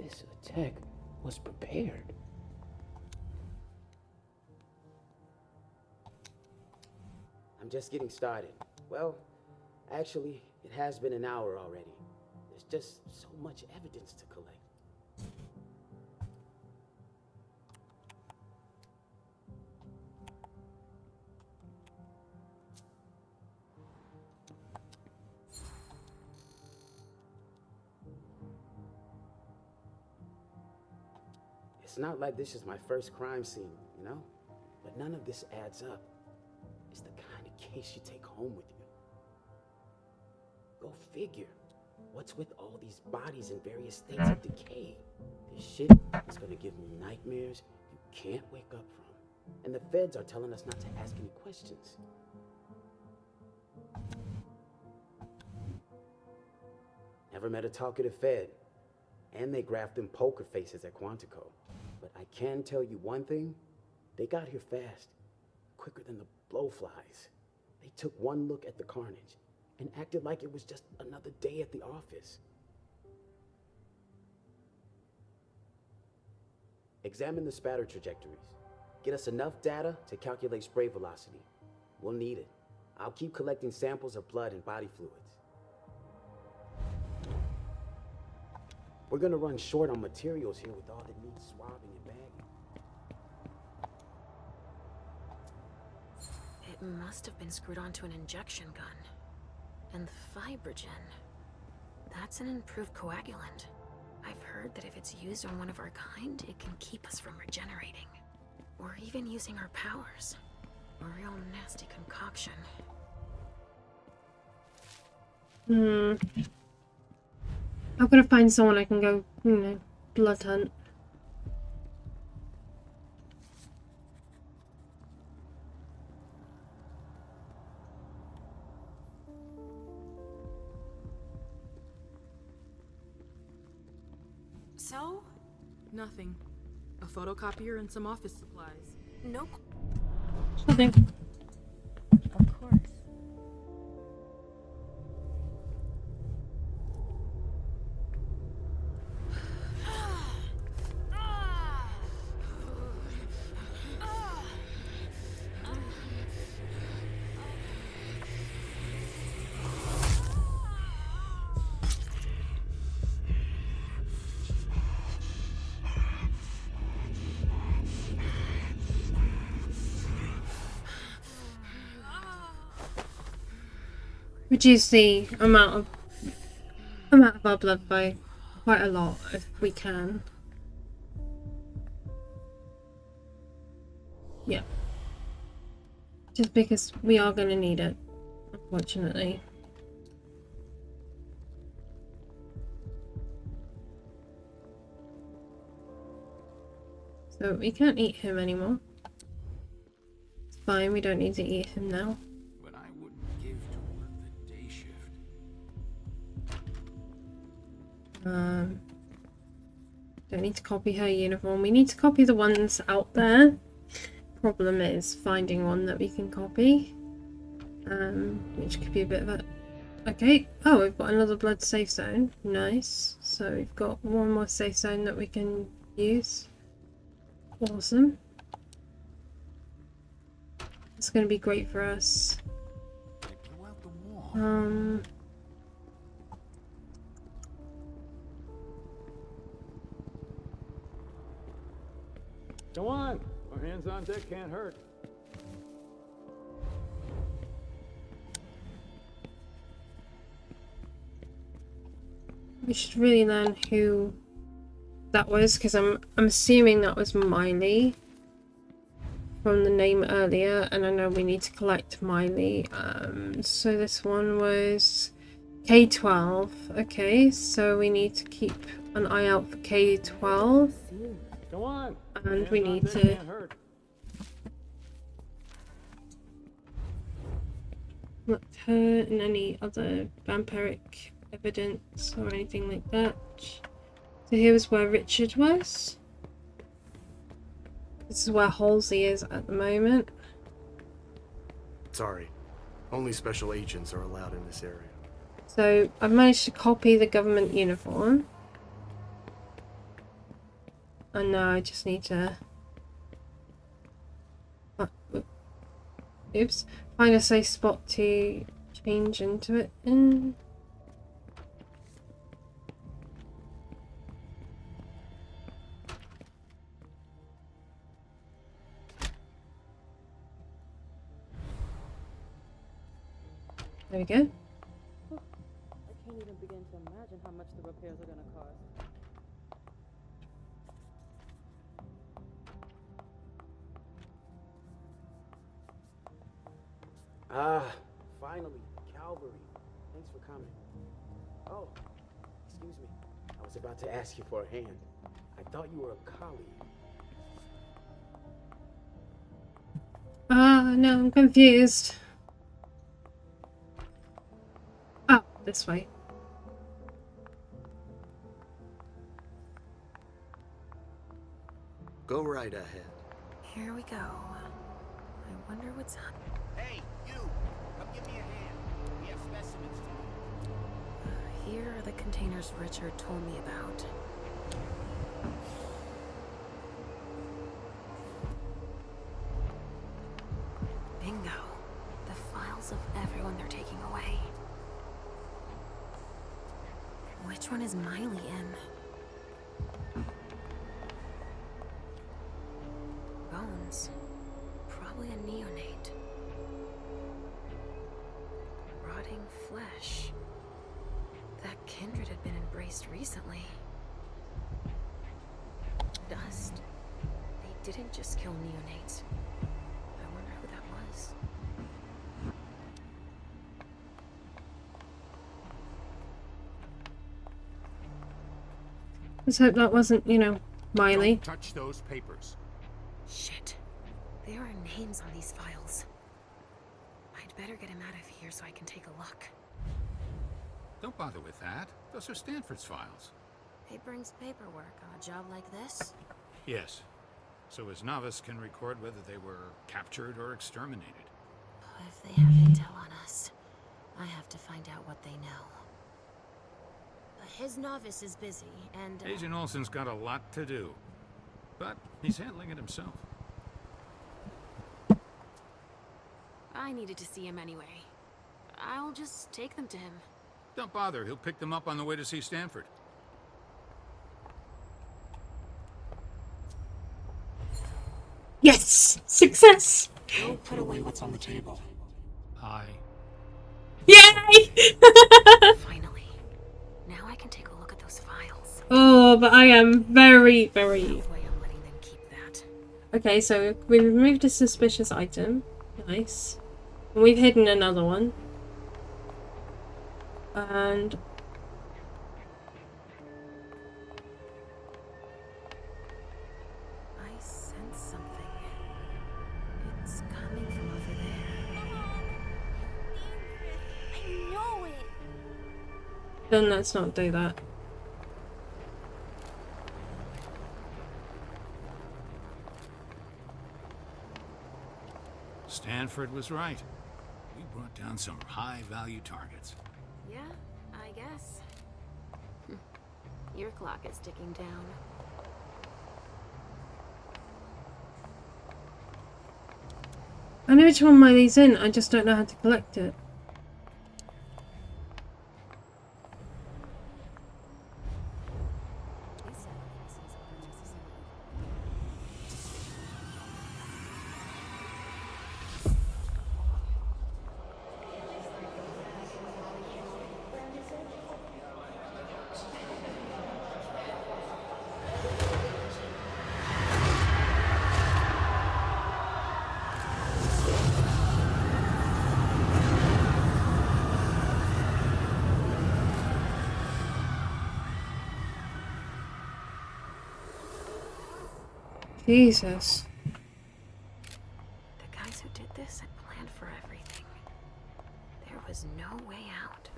This attack was prepared. I'm just getting started. Well, actually, it has been an hour already. There's just so much evidence to collect. It's not like this is my first crime scene, you know? But none of this adds up. It's the kind of case you take home with you. Go figure. What's with all these bodies in various states of decay? This shit is gonna give me nightmares you can't wake up from. And the feds are telling us not to ask any questions. Never met a talkative Fed. And they graphed them poker faces at Quantico. But I can tell you one thing. They got here fast. Quicker than the blowflies. They took one look at the carnage and acted like it was just another day at the office. Examine the spatter trajectories. Get us enough data to calculate spray velocity. We'll need it. I'll keep collecting samples of blood and body fluids. We're gonna run short on materials here with all that needs swabbing and bagging. It must have been screwed onto an injection gun. And the fibrogen. That's an improved coagulant. I've heard that if it's used on one of our kind, it can keep us from regenerating. Or even using our powers. A real nasty concoction. I've got to find someone I can go, you know, blood hunt. So? Nothing. A photocopier and some office supplies. No. Nothing. Of course. Reduce the amount of our blood by quite a lot if we can. Yeah. Just because we are going to need it, unfortunately. So we can't eat him anymore. It's fine, we don't need to eat him now. But I wouldn't give to work the day shift. Don't need to copy her uniform. We need to copy the ones out there. Problem is finding one that we can copy. Which could be a bit of a... Okay. Oh, we've got another blood safe zone. Nice. So we've got one more safe zone that we can use. Awesome. It's going to be great for us. Come on, our hands on deck can't hurt. We should really learn who that was, because I'm assuming that was Miley from the name earlier, and I know we need to collect Miley. So this one was K12. Okay, so we need to keep an eye out for K12. Come on. And we need to look her and any other vampiric evidence or anything like that. So here was where Richard was. This is where Halsey is at the moment. Sorry. Only special agents are allowed in this area. So I've managed to copy the government uniform. Oh no, I just need to... oops. Find a safe spot to change into it in. There we go. I can't even begin to imagine how much the repairs are gonna cost. Ah, finally, Calvary. Thanks for coming. Oh, excuse me. I was about to ask you for a hand. I thought you were a colleague. No, I'm confused. Oh, this way. Go right ahead. Here we go. I wonder what's up. Hey, you! Come give me a hand. We have specimens to move. Here are the containers Richard told me about. Bingo. The files of everyone they're taking away. Which one is Miley in? Bones. Probably a neonate. Rotting flesh. That kindred had been embraced recently. Dust. They didn't just kill neonates. I wonder who that was. Let's hope that wasn't, you know, Miley. Don't touch those papers. Shit. There are names on these files. I'd better get him out of here so I can take a look. Don't bother with that. Those are Stanford's files. It brings paperwork on a job like this? Yes. So his novice can record whether they were captured or exterminated. If they have intel on us, I have to find out what they know. His novice is busy, and... Agent Olson's got a lot to do. But he's handling it himself. I needed to see him anyway. I'll just take them to him. Don't bother. He'll pick them up on the way to see Stanford. Yes! Success! Don't put away what's on the table. Yay! Finally. Now I can take a look at those files. Oh, but I am very, very... Okay, so we removed a suspicious item. Nice. And we've hidden another one. And... I sense something. It's coming from over there. I know it. Then let's not do that. Stanford was right. We brought down some high-value targets. Yeah, I guess. Your clock is ticking down. I know which one Miley's in, I just don't know how to collect it. Jesus. The guys who did this had planned for everything. There was no way out.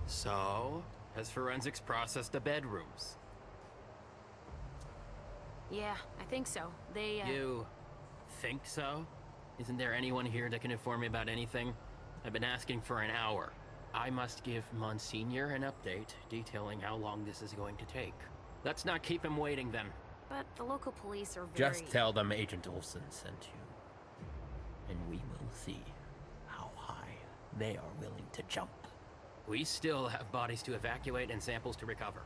So, has forensics processed the bedrooms? Yeah, I think so. They, You think so? Isn't there anyone here that can inform me about anything? I've been asking for an hour. I must give Monsignor an update detailing how long this is going to take. Let's not keep him waiting then. But the local police are very... Just tell them Agent Olsen sent you. And we will see how high they are willing to jump. We still have bodies to evacuate and samples to recover.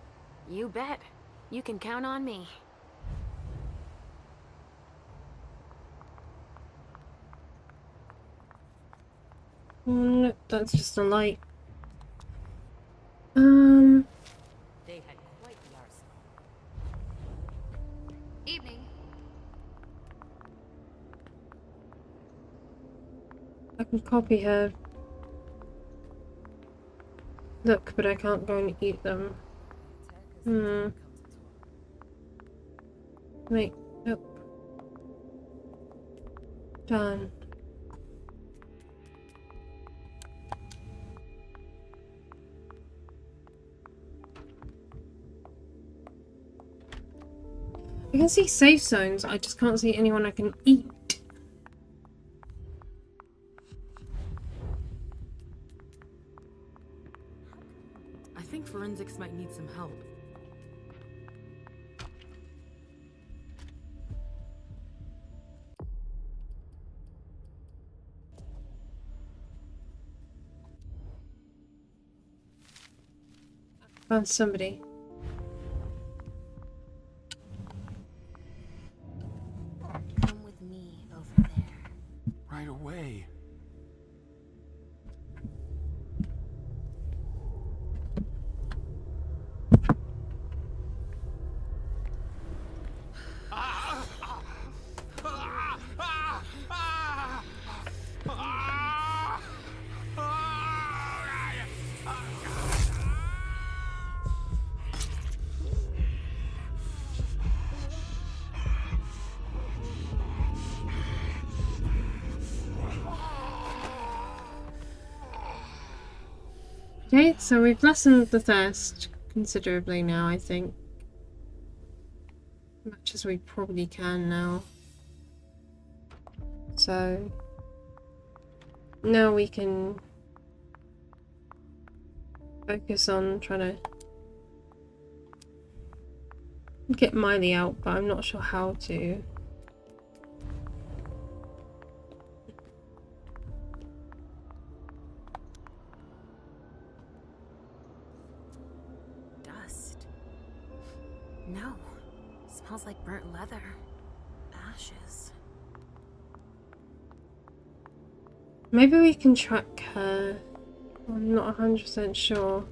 You bet. You can count on me. Oh, look, that's just a light. They had quite the arsenal. Evening. I can copy her. Look, but I can't go and eat them. Wait, nope. Done. I can see safe zones, I just can't see anyone I can eat. I think forensics might need some help. Found somebody. Come with me over there. Right away. Okay, so we've lessened the thirst considerably now, I think. Much as we probably can now. So now we can focus on trying to get Miley out, but I'm not sure how to. Dust. No. Smells like burnt leather. Ashes. Maybe we can track her. I'm not 100% sure.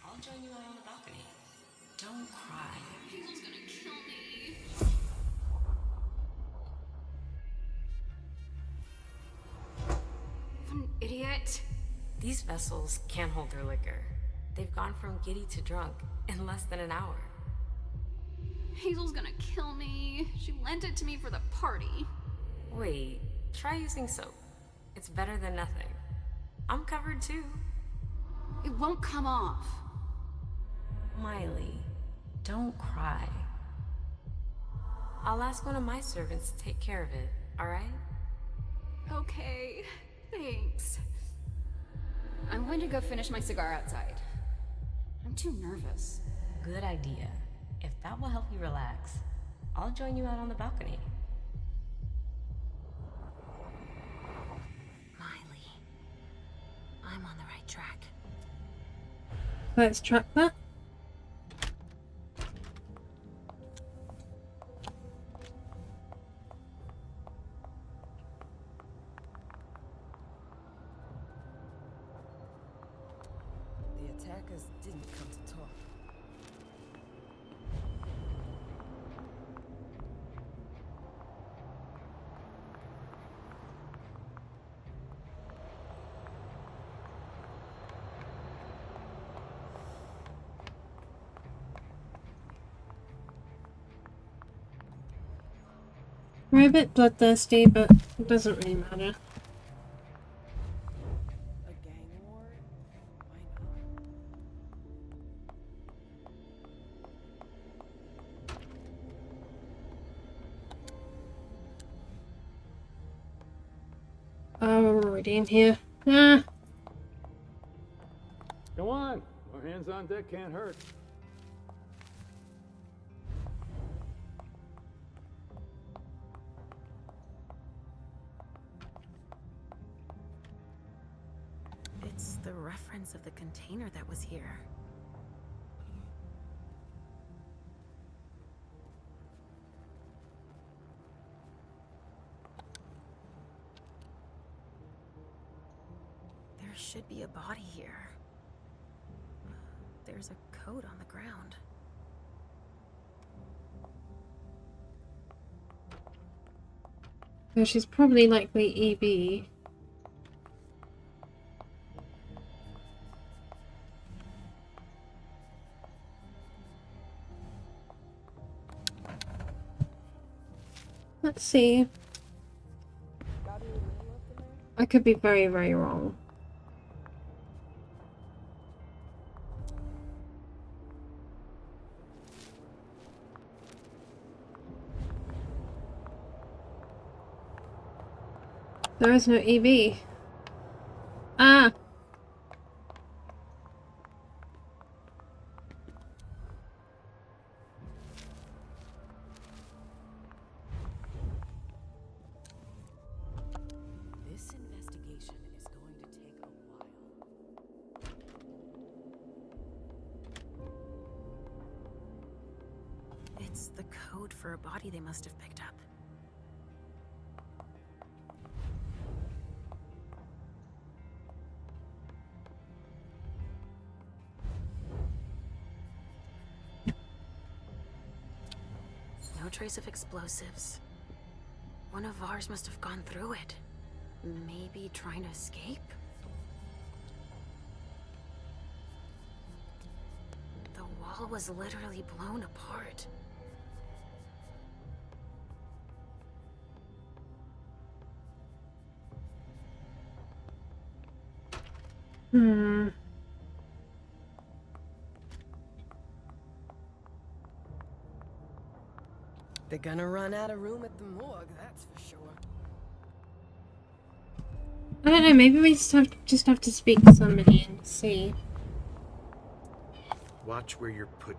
I'll join you out on the balcony. Don't cry. Hazel's gonna kill me. What an idiot. These vessels can't hold their liquor. They've gone from giddy to drunk in less than an hour. Hazel's gonna kill me. She lent it to me for the party. Wait, try using soap. It's better than nothing. I'm covered too. It won't come off. Miley, don't cry. I'll ask one of my servants to take care of it, alright? Okay, thanks. I'm going to go finish my cigar outside. I'm too nervous. Good idea. If that will help you relax, I'll join you out on the balcony. Miley. I'm on the right track. Let's track that. The attackers didn't come to talk. We're a bit bloodthirsty, but it doesn't really matter. A gang war? Why not? already in here. Ah. Come on. More hands on deck can't hurt. It's the reference of the container that was here. There should be a body here. There's a coat on the ground. So she's probably likely EB. Let's see. I could be very, very wrong. There is no EV. Ah! This investigation is going to take a while. It's the code for a body they must have picked up. No trace of explosives. One of ours must have gone through it. Maybe trying to escape? The wall was literally blown apart. They're gonna run out of room at the morgue, that's for sure. I don't know, maybe we just have to speak to somebody and see. Watch where you're putting.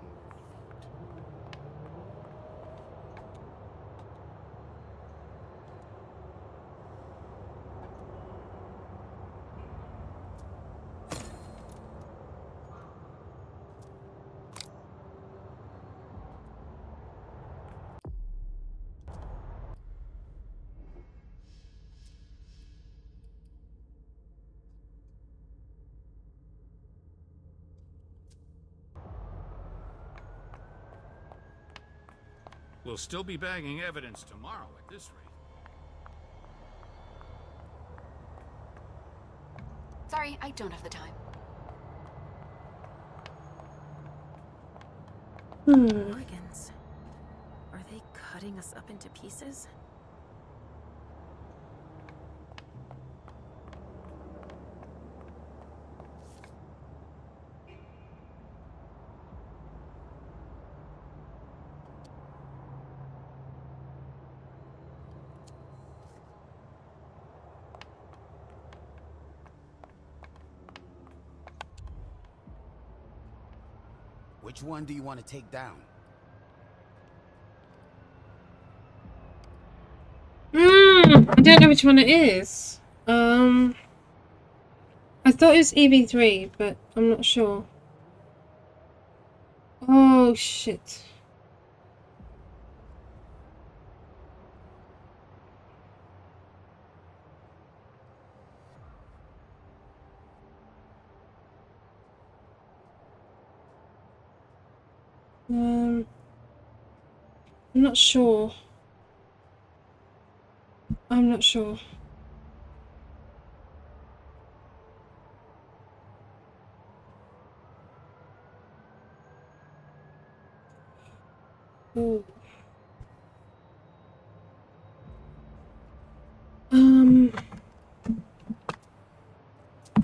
We'll still be bagging evidence tomorrow at this rate. Sorry, I don't have the time. Organs. Are they cutting us up into pieces? Which one do you want to take down? I don't know which one it is. I thought it was EV3, but I'm not sure. Oh shit. I'm not sure. I'm not sure. Ooh.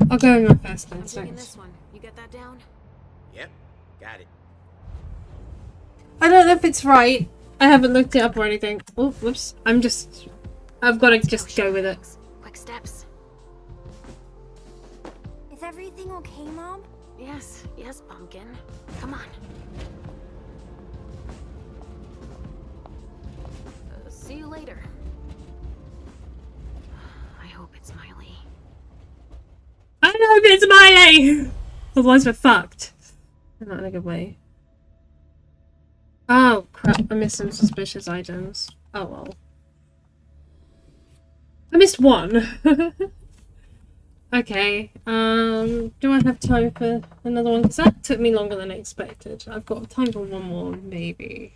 I'll go with my first I'm taking instinct. this one. You get that down? Yep, got it. I don't know if it's right. I haven't looked it up or anything. Oh, whoops. I've got to just go with it. Quick steps. Yes, yes, Pumpkin. Come on. See you later. I hope it's Miley. I hope it's Miley! Otherwise we're fucked. Not in a good way. Oh crap, I missed some suspicious items. Oh well. I missed one. Okay, do I have time for another one? Because that took me longer than expected. I've got time for one more, maybe.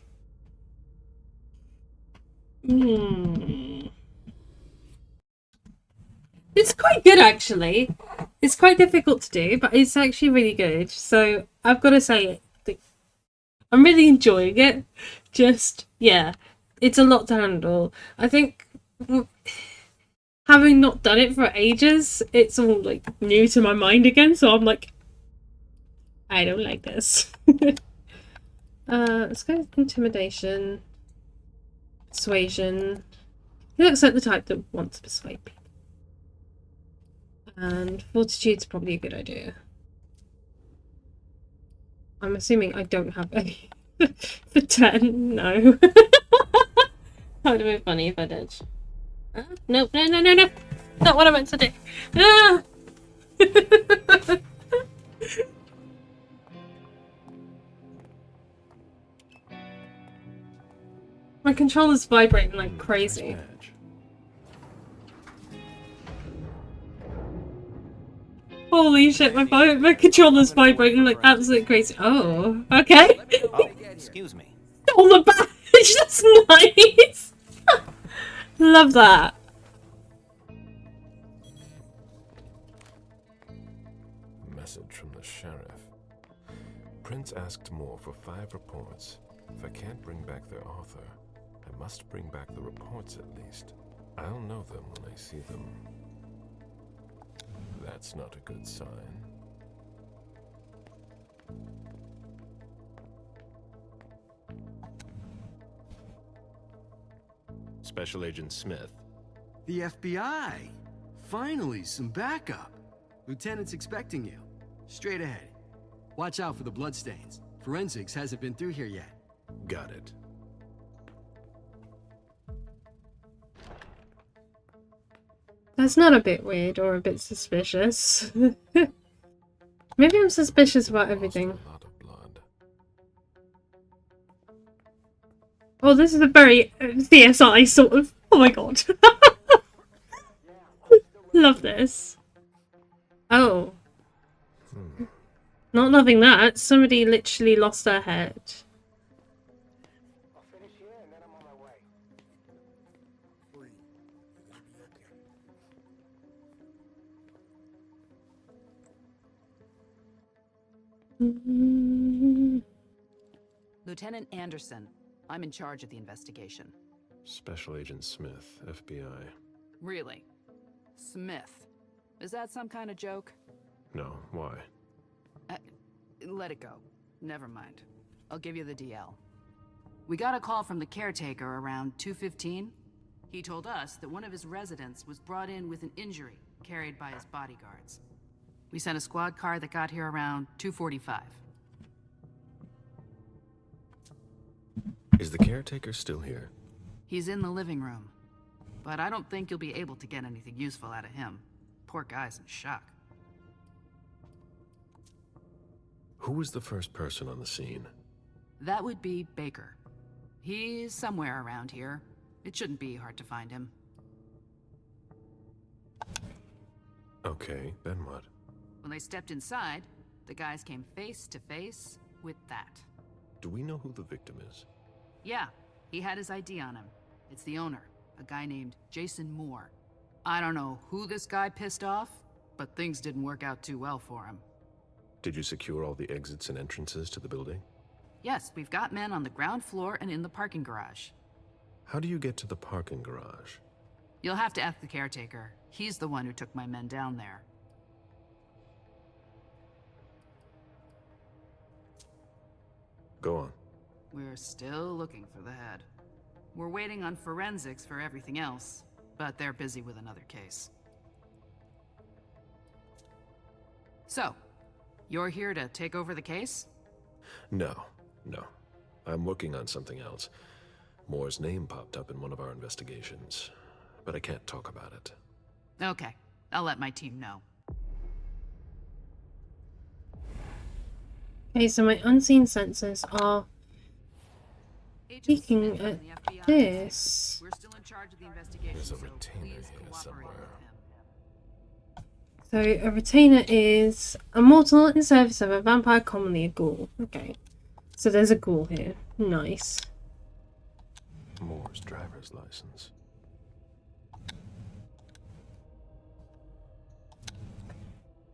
It's quite good, actually. It's quite difficult to do, but it's actually really good. So, I've got to say, I'm really enjoying it. Just, yeah, it's a lot to handle. I think... having not done it for ages, it's all like new to my mind again, so I'm like, I don't like this. Let's go with intimidation, persuasion. He looks like the type that wants to persuade people. And fortitude's probably a good idea. I'm assuming I don't have any for 10. No. That would have been funny if I did. No, no, no, no, no! Not what I meant to do. Ah! My controller's vibrating like crazy. Holy shit, my controller's vibrating like absolutely crazy. Oh, okay. Excuse me. On the badge, that's nice! Love that. Message from the sheriff. Prince asked more for 5 reports. If I can't bring back their author, I must bring back the reports at least. I'll know them when I see them. That's not a good sign. Special Agent Smith. The FBI! Finally, some backup. Lieutenant's expecting you. Straight ahead. Watch out for the bloodstains. Forensics hasn't been through here yet. Got it. That's not a bit weird or a bit suspicious. Maybe I'm suspicious about everything. Oh, this is a very CSI sort of... Oh my god. Love this. Oh. Not loving that. Somebody literally lost their head. Lieutenant Anderson, I'm in charge of the investigation. Special Agent Smith, FBI. Really? Smith? Is that some kind of joke? No, why? Let it go. Never mind. I'll give you the DL. We got a call from the caretaker around 2:15. He told us that one of his residents was brought in with an injury carried by his bodyguards. We sent a squad car that got here around 2:45. Is the caretaker still here? He's in the living room, but I don't think you'll be able to get anything useful out of him. Poor guy's in shock. Who was the first person on the scene? That would be Baker. He's somewhere around here. It shouldn't be hard to find him. Okay, then what? When they stepped inside, the guys came face to face with that. Do we know who the victim is? Yeah, he had his ID on him. It's the owner, a guy named Jason Moore. I don't know who this guy pissed off, but things didn't work out too well for him. Did you secure all the exits and entrances to the building? Yes, we've got men on the ground floor and in the parking garage. How do you get to the parking garage? You'll have to ask the caretaker. He's the one who took my men down there. Go on. We're still looking for the head. We're waiting on forensics for everything else, but they're busy with another case. So, You're here to take over the case? No. I'm working on something else. Moore's name popped up in one of our investigations, but I can't talk about it. Okay, I'll let my team know. Okay, so my unseen sensors are peeking at this. We're still in charge of the investigation. There's a retainer here somewhere. So a retainer is a mortal in service of a vampire, commonly a ghoul. Okay. So there's a ghoul here. Nice. Moore's driver's license.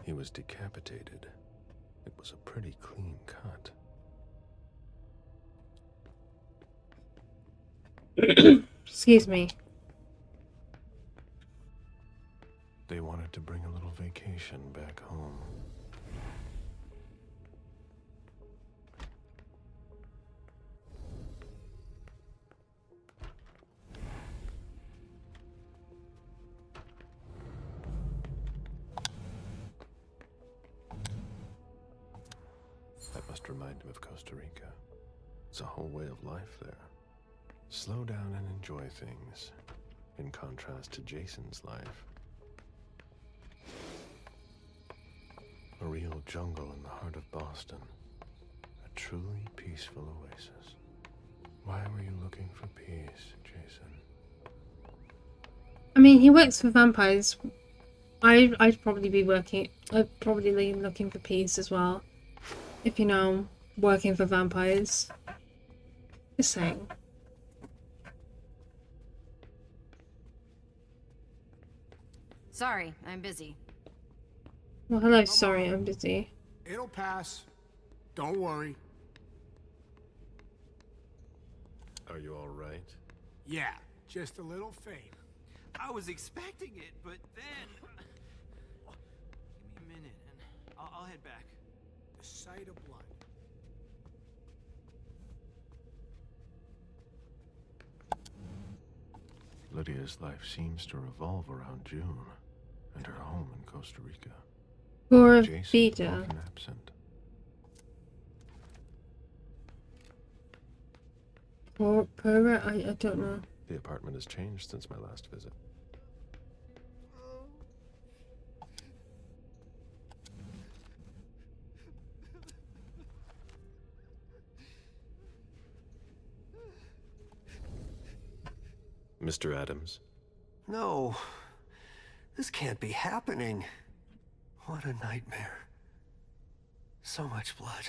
He was decapitated. It was a pretty clean cut. Excuse me. They wanted to bring a little vacation back home. That must remind him of Costa Rica. It's a whole way of life there. Slow down and enjoy things, in contrast to Jason's life. A real jungle in the heart of Boston. A truly peaceful oasis. Why were you looking for peace, Jason? I mean, he works for vampires. I'd probably be looking for peace as well. If you know, working for vampires. Just saying. Sorry, I'm busy. Well, hello, sorry, I'm busy. It'll pass. Don't worry. Are you all right? Yeah, just a little faint. I was expecting it, but then... Give me a minute, and I'll head back. The sight of blood. Lydia's life seems to revolve around June and her home in Costa Rica. Or Jason Vita. often absent. Or Pura, I don't know. The apartment has changed since my last visit. Mr. Adams? No. This can't be happening. What a nightmare. So much blood.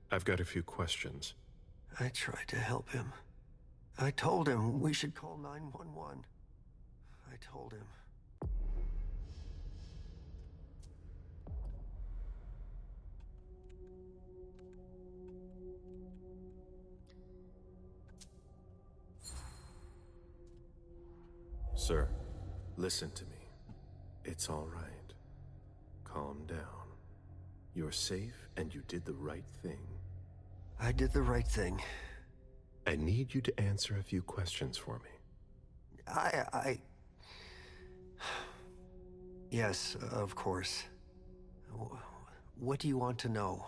I've got a few questions. I tried to help him. I told him we should call 911. I told him. Sir, listen to me. It's all right. Calm down. You're safe and you did the right thing. I did the right thing. I need you to answer a few questions for me. Yes, of course. What do you want to know?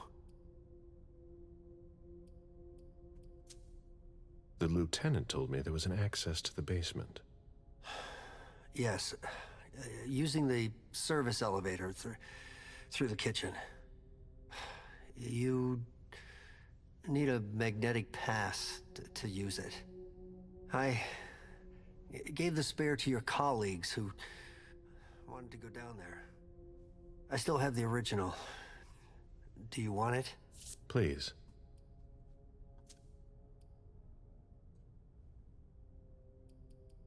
The lieutenant told me there was an access to the basement. Yes, using the service elevator through the kitchen. You need a magnetic pass to use it. I gave the spare to your colleagues who wanted to go down there. I still have the original. Do you want it? Please.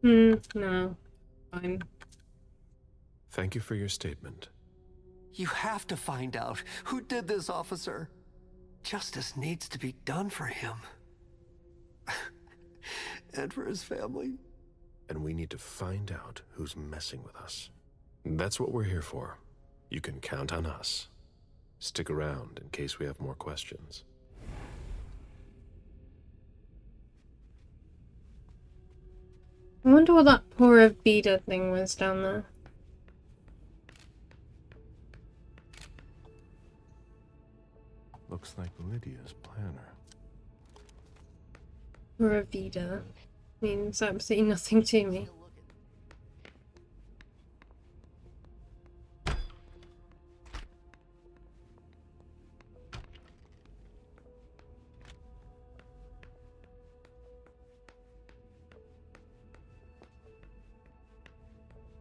No. Fine. Thank you for your statement. You have to find out who did this, officer. Justice needs to be done for him. And for his family. And we need to find out who's messing with us. That's what we're here for. You can count on us. Stick around in case we have more questions. I wonder what that Pura Vida thing was down there. looks like Lydia's planner. Ravida means absolutely nothing to me.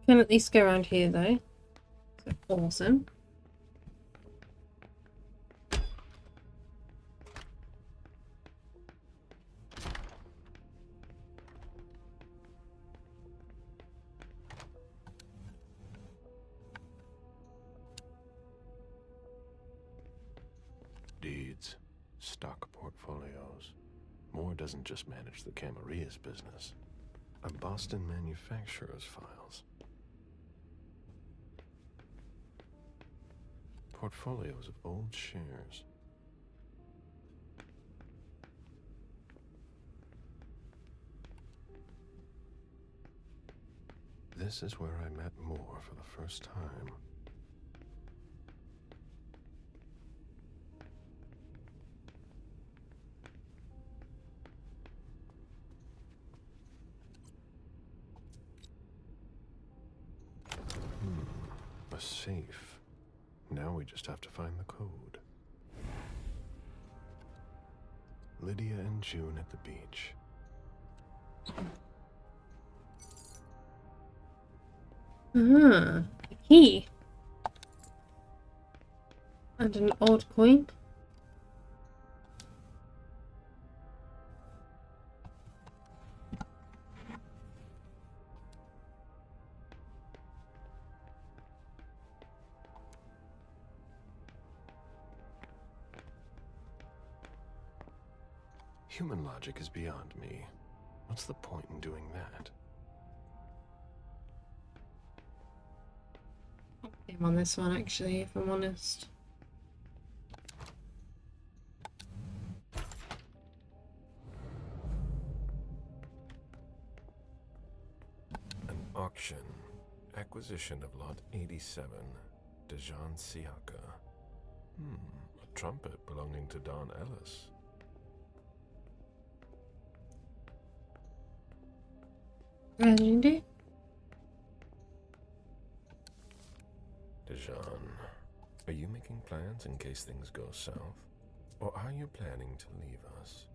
Can at least go around here though. So awesome. Deeds, stock portfolios. Moore doesn't just manage the Camaria's business. A Boston manufacturer's files. Portfolios of old shares. This is where I met Moore for the first time. A safe. Now we just have to find the code. Lydia and June at the beach. A key. And an odd coin. Human logic is beyond me. What's the point in doing that? I'm on this one actually, if I'm honest. An auction. Acquisition of lot 87. Dejan Siaka. A trumpet belonging to Don Ellis. Legendary. Dejan, are you making plans in case things go south? Or are you planning to leave us?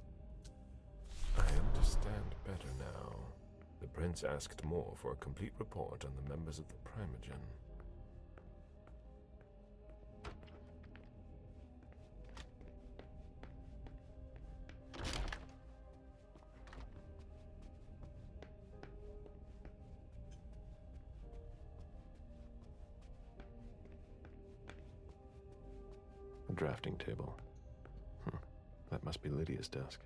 I understand better now. The prince asked more for a complete report on the members of the Primogen. A drafting table. That must be Lydia's desk.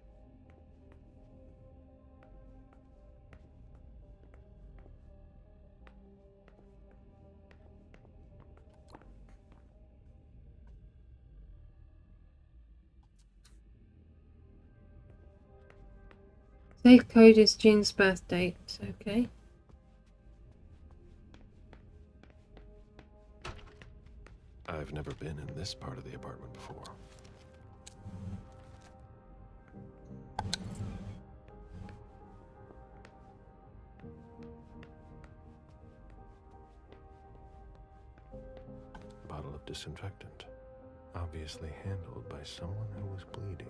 Safe code is June's birth date. Okay. I've never been in this part of the apartment before. Bottle of disinfectant. Obviously handled by someone who was bleeding.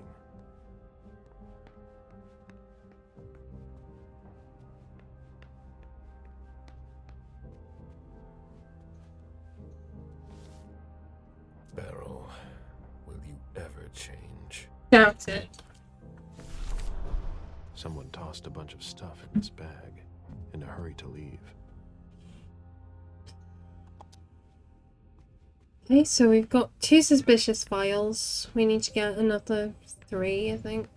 Beryl, will you ever change? Doubt it. Someone tossed a bunch of stuff in this bag, in a hurry to leave. Okay, so we've got 2 suspicious files. We need to get another 3, I think.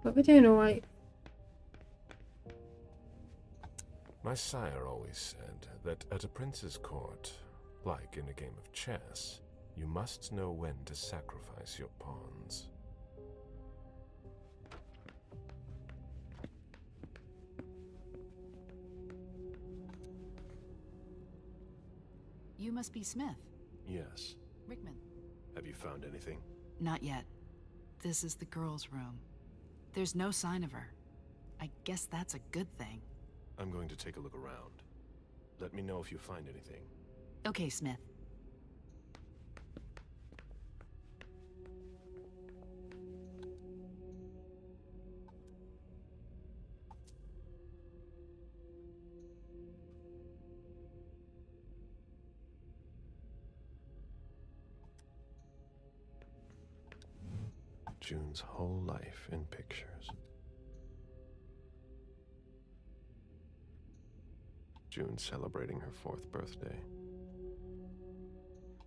But we're doing alright. My sire always said that at a prince's court, like in a game of chess, you must know when to sacrifice your pawns. You must be Smith. Yes. Rickman. Have you found anything? Not yet. This is the girl's room. There's no sign of her. I guess that's a good thing. I'm going to take a look around. Let me know if you find anything. Okay, Smith. June's whole life in pictures. June celebrating her 4th birthday.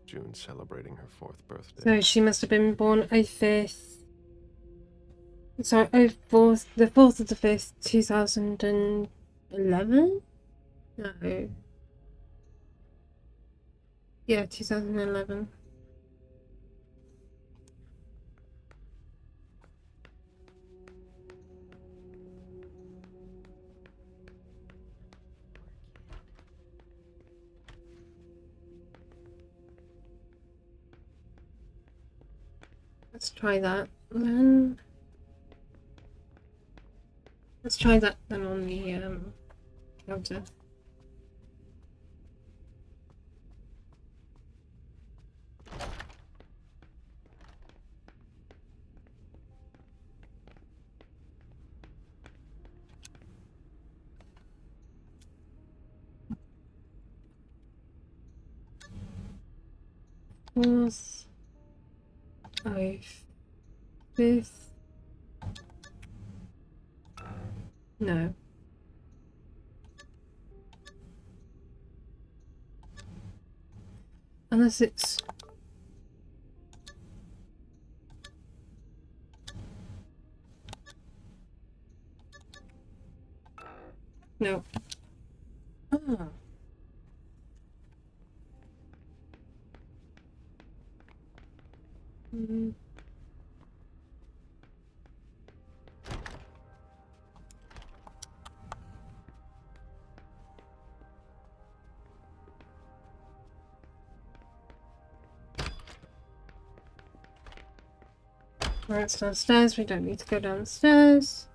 June celebrating her 4th birthday. So she must have been born 5th. Sorry, 4th, the 4th of the 5th, 2011? No. Yeah, 2011. Let's try that. Then let's try that then on the counter. Fourth, 5th. No. Unless it's... No. Ah. Mm. Right, it's downstairs. We don't need to go downstairs.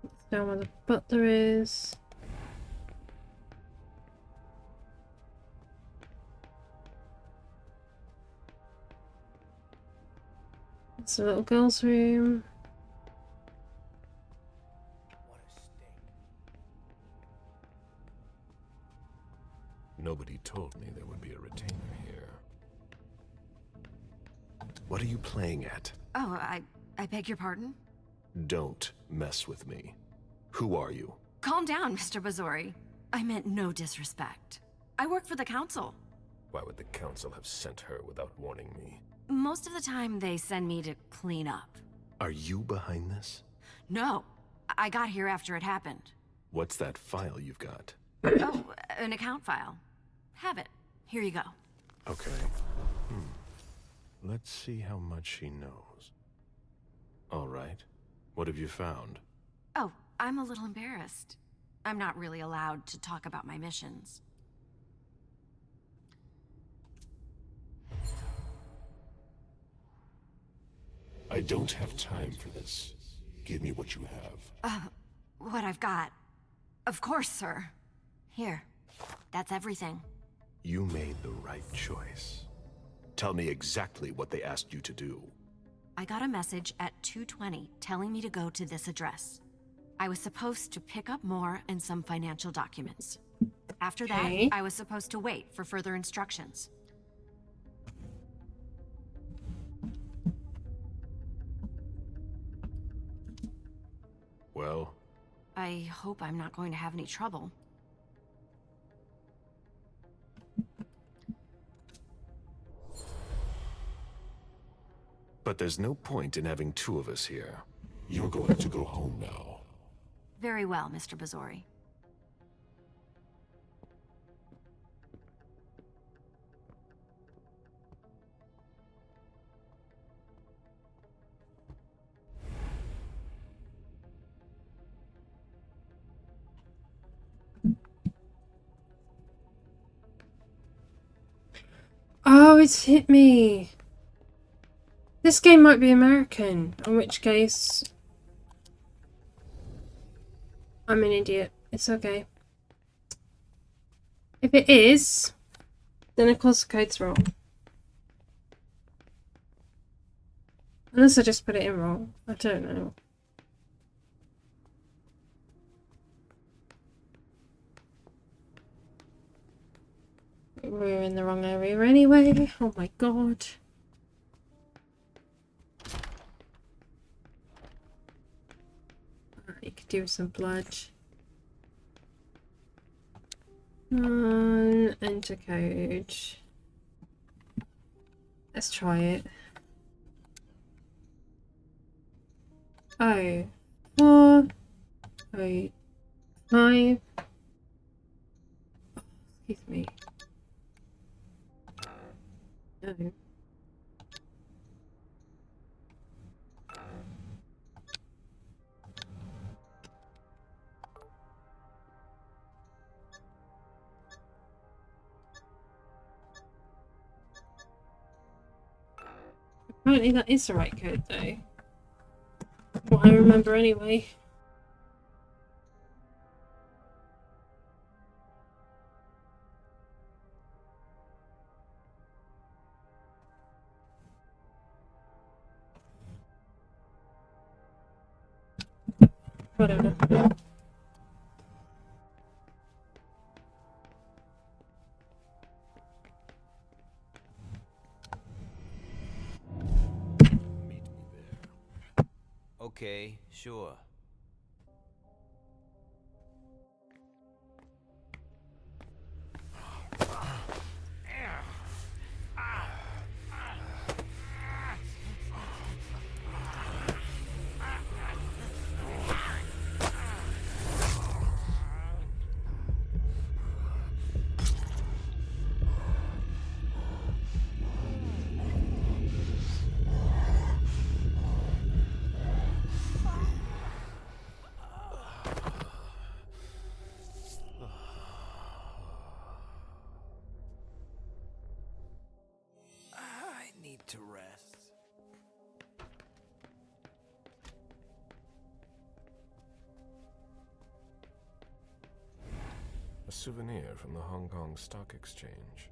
It's down where the butler is. It's the little girl's room. Nobody told me there would be a retainer here. What are you playing at? Oh, I beg your pardon? Don't mess with me. Who are you? Calm down, Mr. Bazori. I meant no disrespect. I work for the council. Why would the council have sent her without warning me? Most of the time, they send me to clean up. Are you behind this? No, I got here after it happened. What's that file you've got? Oh, an account file. Have it. Here you go. Okay. Let's see how much she knows. All right. What have you found? Oh, I'm a little embarrassed. I'm not really allowed to talk about my missions. I don't have time for this. Give me what you have. What I've got. Of course, sir. Here. That's everything. You made the right choice. Tell me exactly what they asked you to do. I got a message at 2:20 telling me to go to this address. I was supposed to pick up more and some financial documents. After that, I was supposed to wait for further instructions. Well? I hope I'm not going to have any trouble. But there's no point in having two of us here. You're going to go home now. Very well, Mr. Bazori. Oh, it's hit me. This game might be American, in which case I'm an idiot. It's okay. If it is, then of course the code's wrong. Unless I just put it in wrong. I don't know. We're in the wrong area anyway. Oh my god. You could do some blood. Enter code. Let's try it. Oh, 4, 8, 5. Excuse me. No. Apparently that is the right code though. What I remember anyway. Whatever. Okay, sure. I need to rest. A souvenir from the Hong Kong Stock Exchange.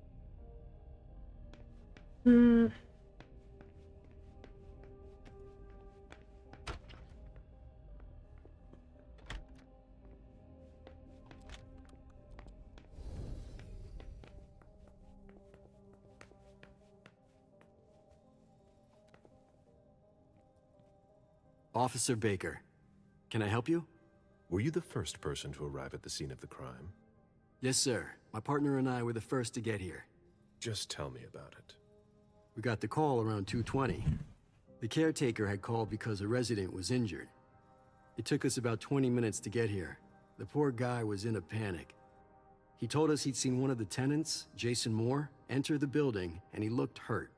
Officer Baker, can I help you? Were you the first person to arrive at the scene of the crime? Yes, sir. My partner and I were the first to get here. Just tell me about it. We got the call around 2:20. The caretaker had called because a resident was injured. It took us about 20 minutes to get here. The poor guy was in a panic. He told us he'd seen one of the tenants, Jason Moore, enter the building, and he looked hurt.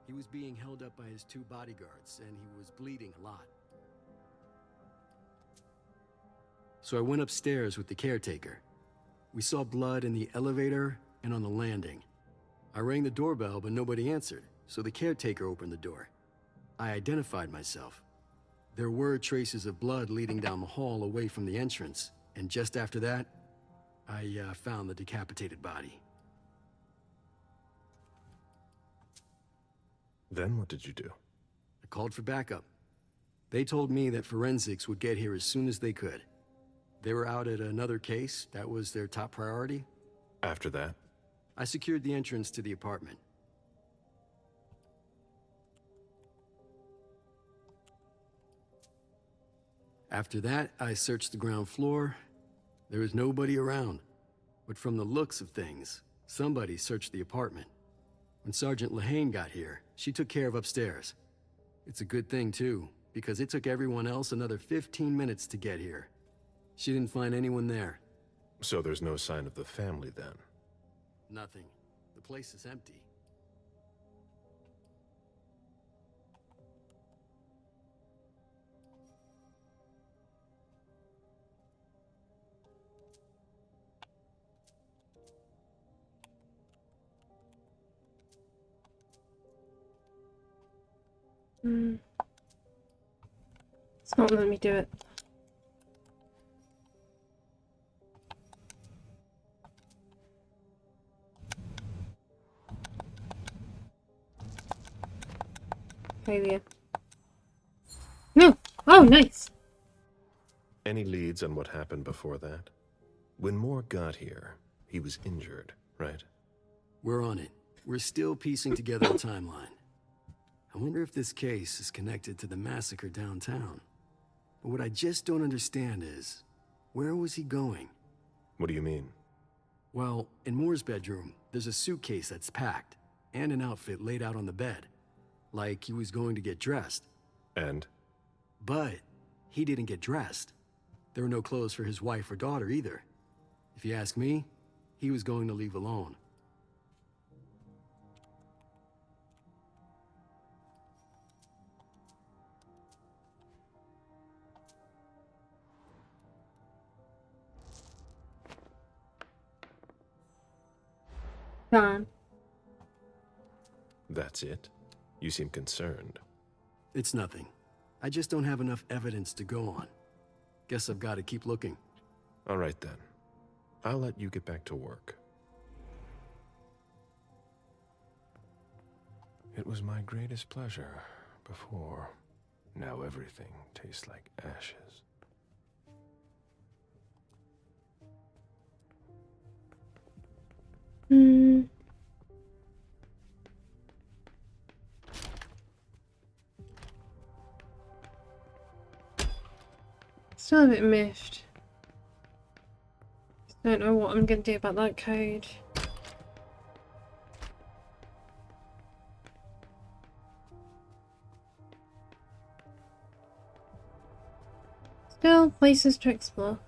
He was being held up by his 2 bodyguards, and he was bleeding a lot. So I went upstairs with the caretaker. We saw blood in the elevator and on the landing. I rang the doorbell, but nobody answered, so the caretaker opened the door. I identified myself. There were traces of blood leading down the hall away from the entrance, and just after that, I found the decapitated body. Then what did you do? I called for backup. They told me that forensics would get here as soon as they could. They were out at another case. That was their top priority. After that? I secured the entrance to the apartment. After that, I searched the ground floor. There was nobody around. But from the looks of things, somebody searched the apartment. When Sergeant Lehane got here, she took care of upstairs. It's a good thing, too, because it took everyone else another 15 minutes to get here. She didn't find anyone there. So there's no sign of the family then? Nothing. The place is empty. It's not letting me do it. Failure. No! Oh, nice! Any leads on what happened before that? When Moore got here, he was injured, right? We're on it. We're still piecing together a timeline. I wonder if this case is connected to the massacre downtown. But what I just don't understand is, where was he going? What do you mean? Well, in Moore's bedroom, there's a suitcase that's packed, and an outfit laid out on the bed. Like he was going to get dressed. And? But he didn't get dressed. There were no clothes for his wife or daughter either. If you ask me, he was going to leave alone. Darn. That's it? You seem concerned. It's nothing. I just don't have enough evidence to go on. Guess I've got to keep looking. All right then. I'll let you get back to work. It was my greatest pleasure before. Now everything tastes like ashes. Still a bit miffed. Don't know what I'm gonna do about that code. Still places to explore.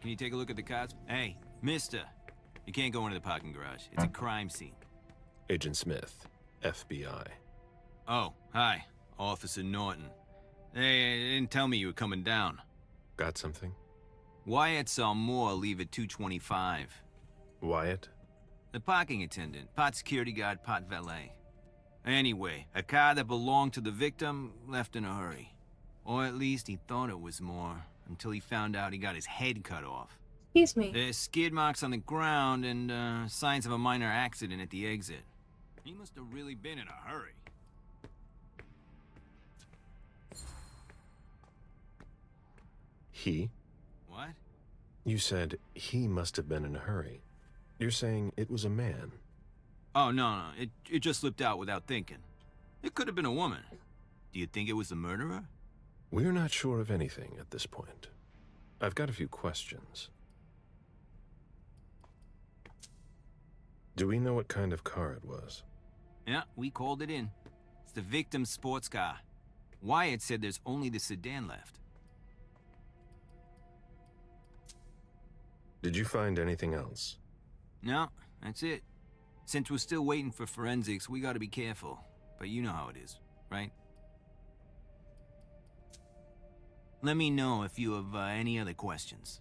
Can you take a look at the cops? Hey, mister. You can't go into the parking garage. It's a crime scene. Agent Smith, FBI. Oh, hi. Officer Norton. Hey, they didn't tell me you were coming down. Got something? Wyatt saw Moore leave at 2:25. Wyatt? The parking attendant. Part security guard, part valet. Anyway, a car that belonged to the victim left in a hurry. Or at least he thought it was Moore, until he found out he got his head cut off. Excuse me. There's skid marks on the ground and signs of a minor accident at the exit. He must have really been in a hurry. He? What? You said he must have been in a hurry. You're saying it was a man? Oh, no. It just slipped out without thinking. It could have been a woman. Do you think it was the murderer? We're not sure of anything at this point. I've got a few questions. Do we know what kind of car it was? Yeah, we called it in. It's the victim's sports car. Wyatt said there's only the sedan left. Did you find anything else? No, that's it. Since we're still waiting for forensics, we gotta be careful. But you know how it is, right? Let me know if you have any other questions.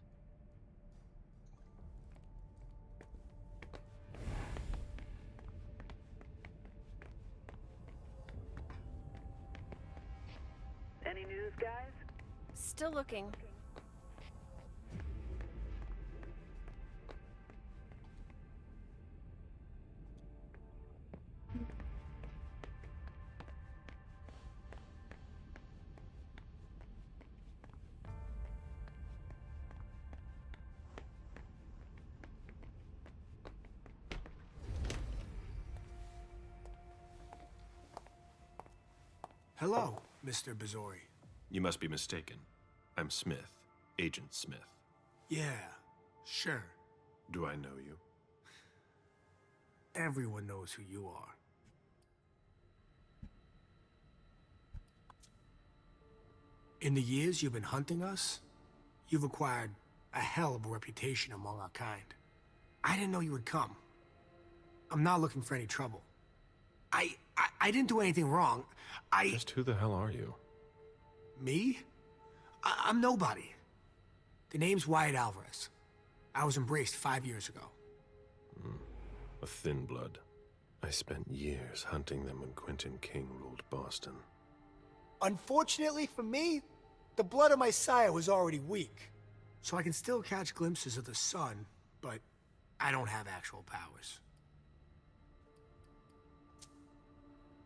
Any news, guys? Still looking. Hello, Mr. Bizori. You must be mistaken. I'm Smith, Agent Smith. Yeah, sure. Do I know you? Everyone knows who you are. In the years you've been hunting us, you've acquired a hell of a reputation among our kind. I didn't know you would come. I'm not looking for any trouble. I didn't do anything wrong. Just who the hell are you? Me? I'm nobody. The name's Wyatt Alvarez. I was embraced 5 years ago. A thin blood. I spent years hunting them when Quentin King ruled Boston. Unfortunately for me, the blood of my sire was already weak. So I can still catch glimpses of the sun, but I don't have actual powers.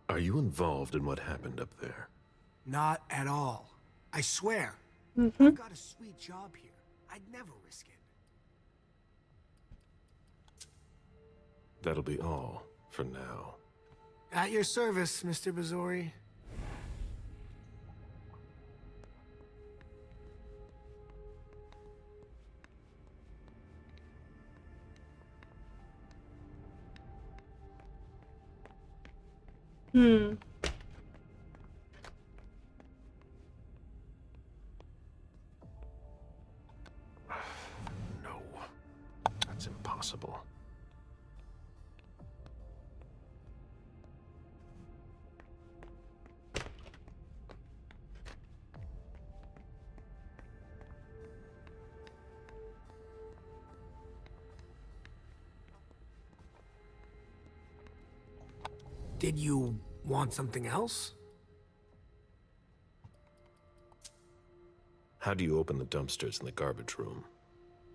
Are you involved in what happened up there? Not at all. I swear. Mm-hmm. I've got a sweet job here. I'd never risk it. That'll be all for now. At your service, Mr. Bazori. Hmm. No. That's impossible. Did you want something else? How do you open the dumpsters in the garbage room?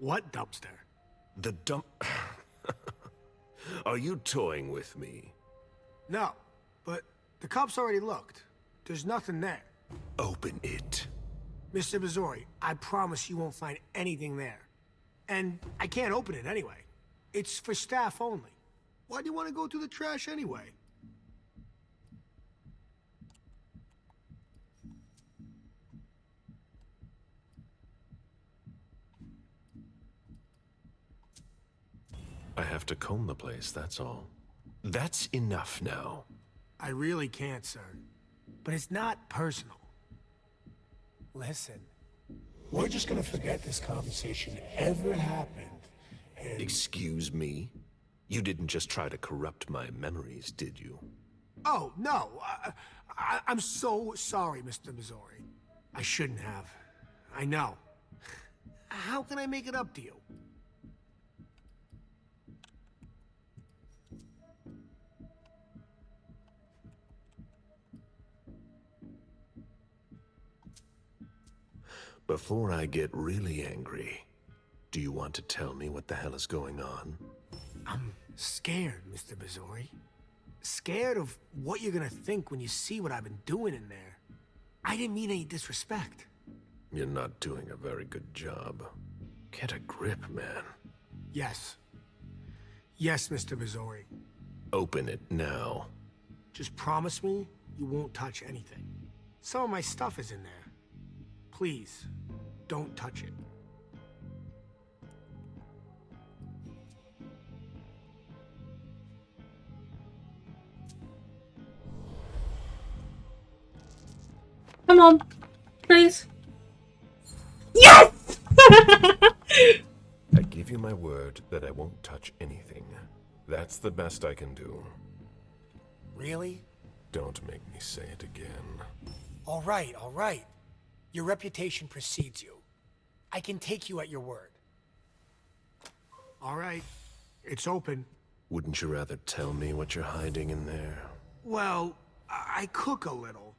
What dumpster? The dump... Are you toying with me? No, but the cops already looked. There's nothing there. Open it. Mr. Bazori, I promise you won't find anything there. And I can't open it anyway. It's for staff only. Why do you want to go through the trash anyway? I have to comb the place, that's all. That's enough now. I really can't, sir. But it's not personal. Listen, we're just gonna forget this conversation ever happened, and... Excuse me? You didn't just try to corrupt my memories, did you? Oh, no. I'm so sorry, Mr. Bazori. I shouldn't have. I know. How can I make it up to you? Before I get really angry, do you want to tell me what the hell is going on? I'm scared, Mr. Bazori. Scared of what you're gonna think when you see what I've been doing in there. I didn't mean any disrespect. You're not doing a very good job. Get a grip, man. Yes. Yes, Mr. Bazori. Open it now. Just promise me you won't touch anything. Some of my stuff is in there. Please, don't touch it. Come on, please. Yes! I give you my word that I won't touch anything. That's the best I can do. Really? Don't make me say it again. All right, all right. Your reputation precedes you. I can take you at your word. All right, it's open. Wouldn't you rather tell me what you're hiding in there? Well, I cook a little.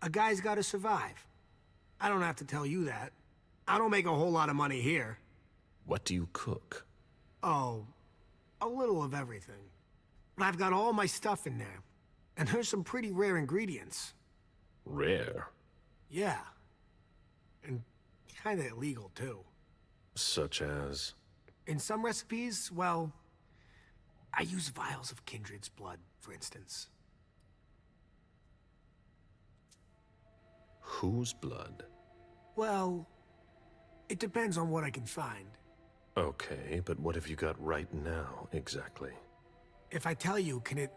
A guy's gotta survive. I don't have to tell you that. I don't make a whole lot of money here. What do you cook? Oh, a little of everything. But I've got all my stuff in there. And there's some pretty rare ingredients. Rare? Yeah. And kinda illegal, too. Such as? In some recipes, well, I use vials of kindred's blood, for instance. Whose blood? Well, it depends on what I can find. Okay, but what have you got right now, exactly? If I tell you, can it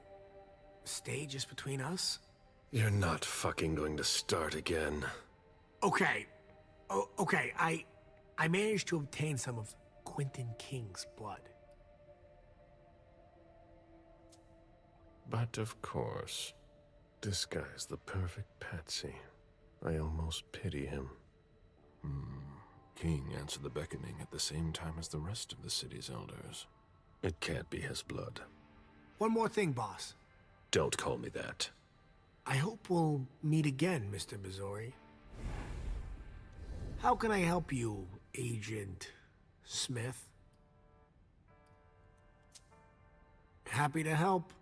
stay just between us? You're not fucking going to start again. Okay. Okay, I managed to obtain some of Quentin King's blood. But of course, this guy's the perfect patsy. I almost pity him. King answered the beckoning at the same time as the rest of the city's elders. It can't be his blood. One more thing, boss. Don't call me that. I hope we'll meet again, Mr. Missouri. How can I help you, Agent Smith? Happy to help.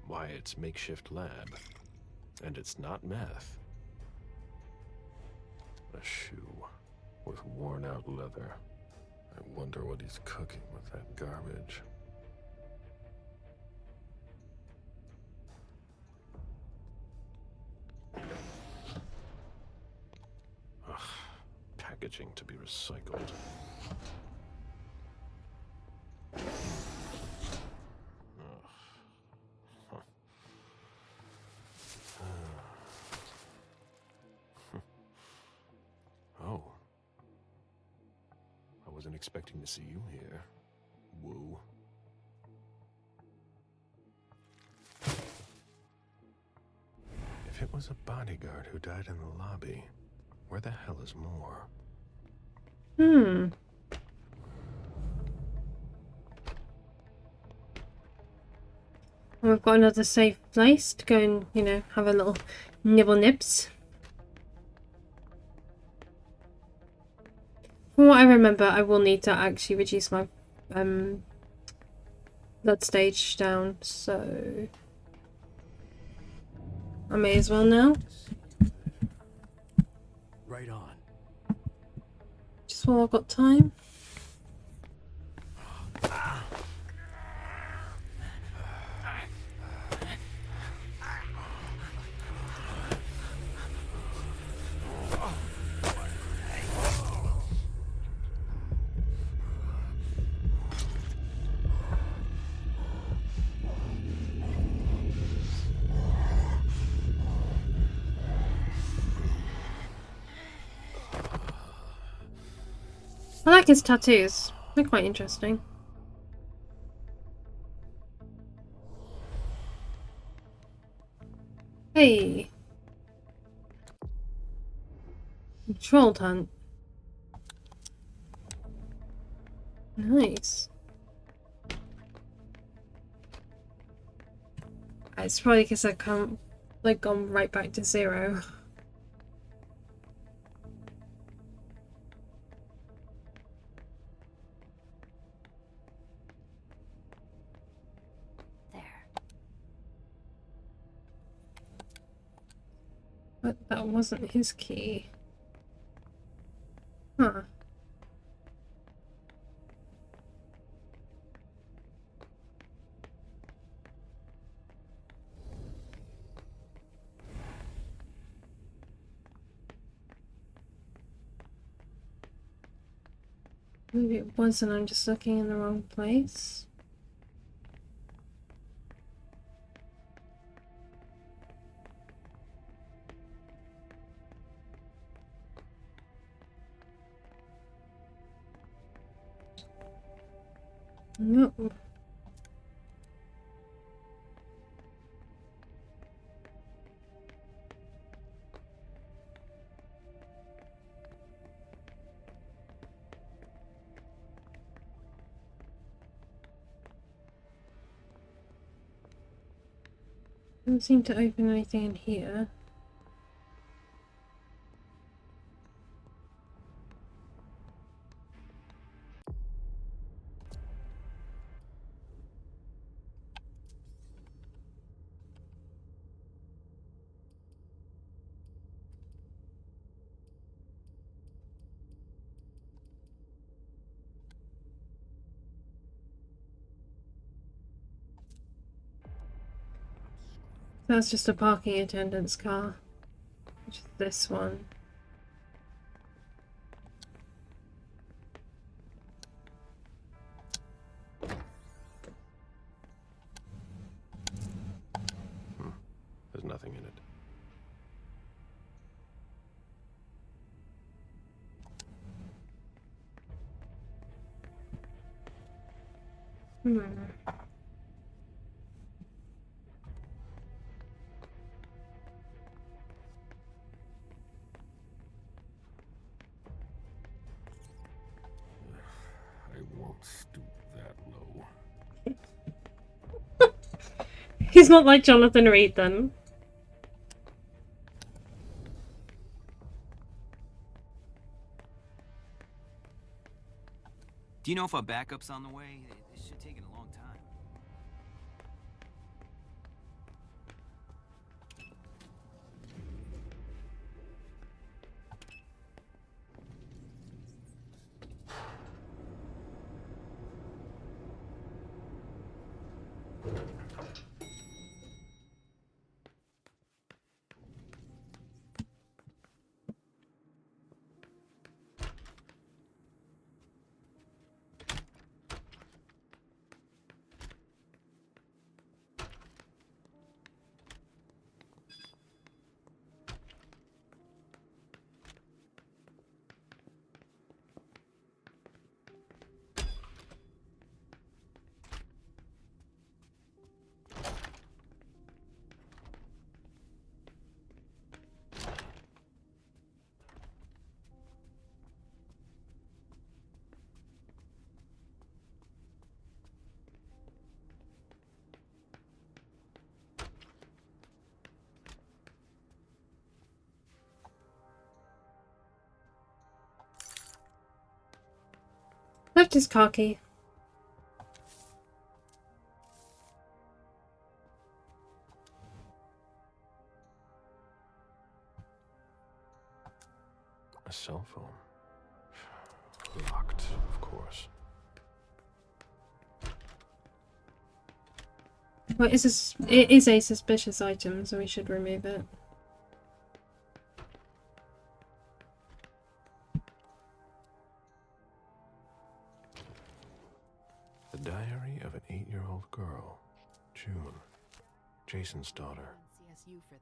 Wyatt's makeshift lab. And it's not meth. A shoe with worn-out leather. I wonder what he's cooking with that garbage. Ugh, packaging to be recycled. Oh. I wasn't expecting to see you here. Woo. If it was a bodyguard who died in the lobby, where the hell is Moore? We've got another safe place to go and, you know, have a little nibble nibs. From what I remember, I will need to actually reduce my blood stage down, so I may as well now. Right on. Just while I've got time. I like his tattoos. They're quite interesting. Hey. Troll hunt. Nice. It's probably because I can't, like, gone right back to 0. But that wasn't his key. Huh. Maybe it was and I'm just looking in the wrong place. No. Doesn't seem to open anything in here. That's just a parking attendant's car. Which is this one. There's nothing in it. I won't stoop that low. He's not like Jonathan Reed then. Do you know if our backup's on the way? It should take a long time. Left his car key. A cell phone. Locked, of course. Well, it is a suspicious item, so we should remove it. The diary of an 8-year-old girl, June, Jason's daughter. CSU for that.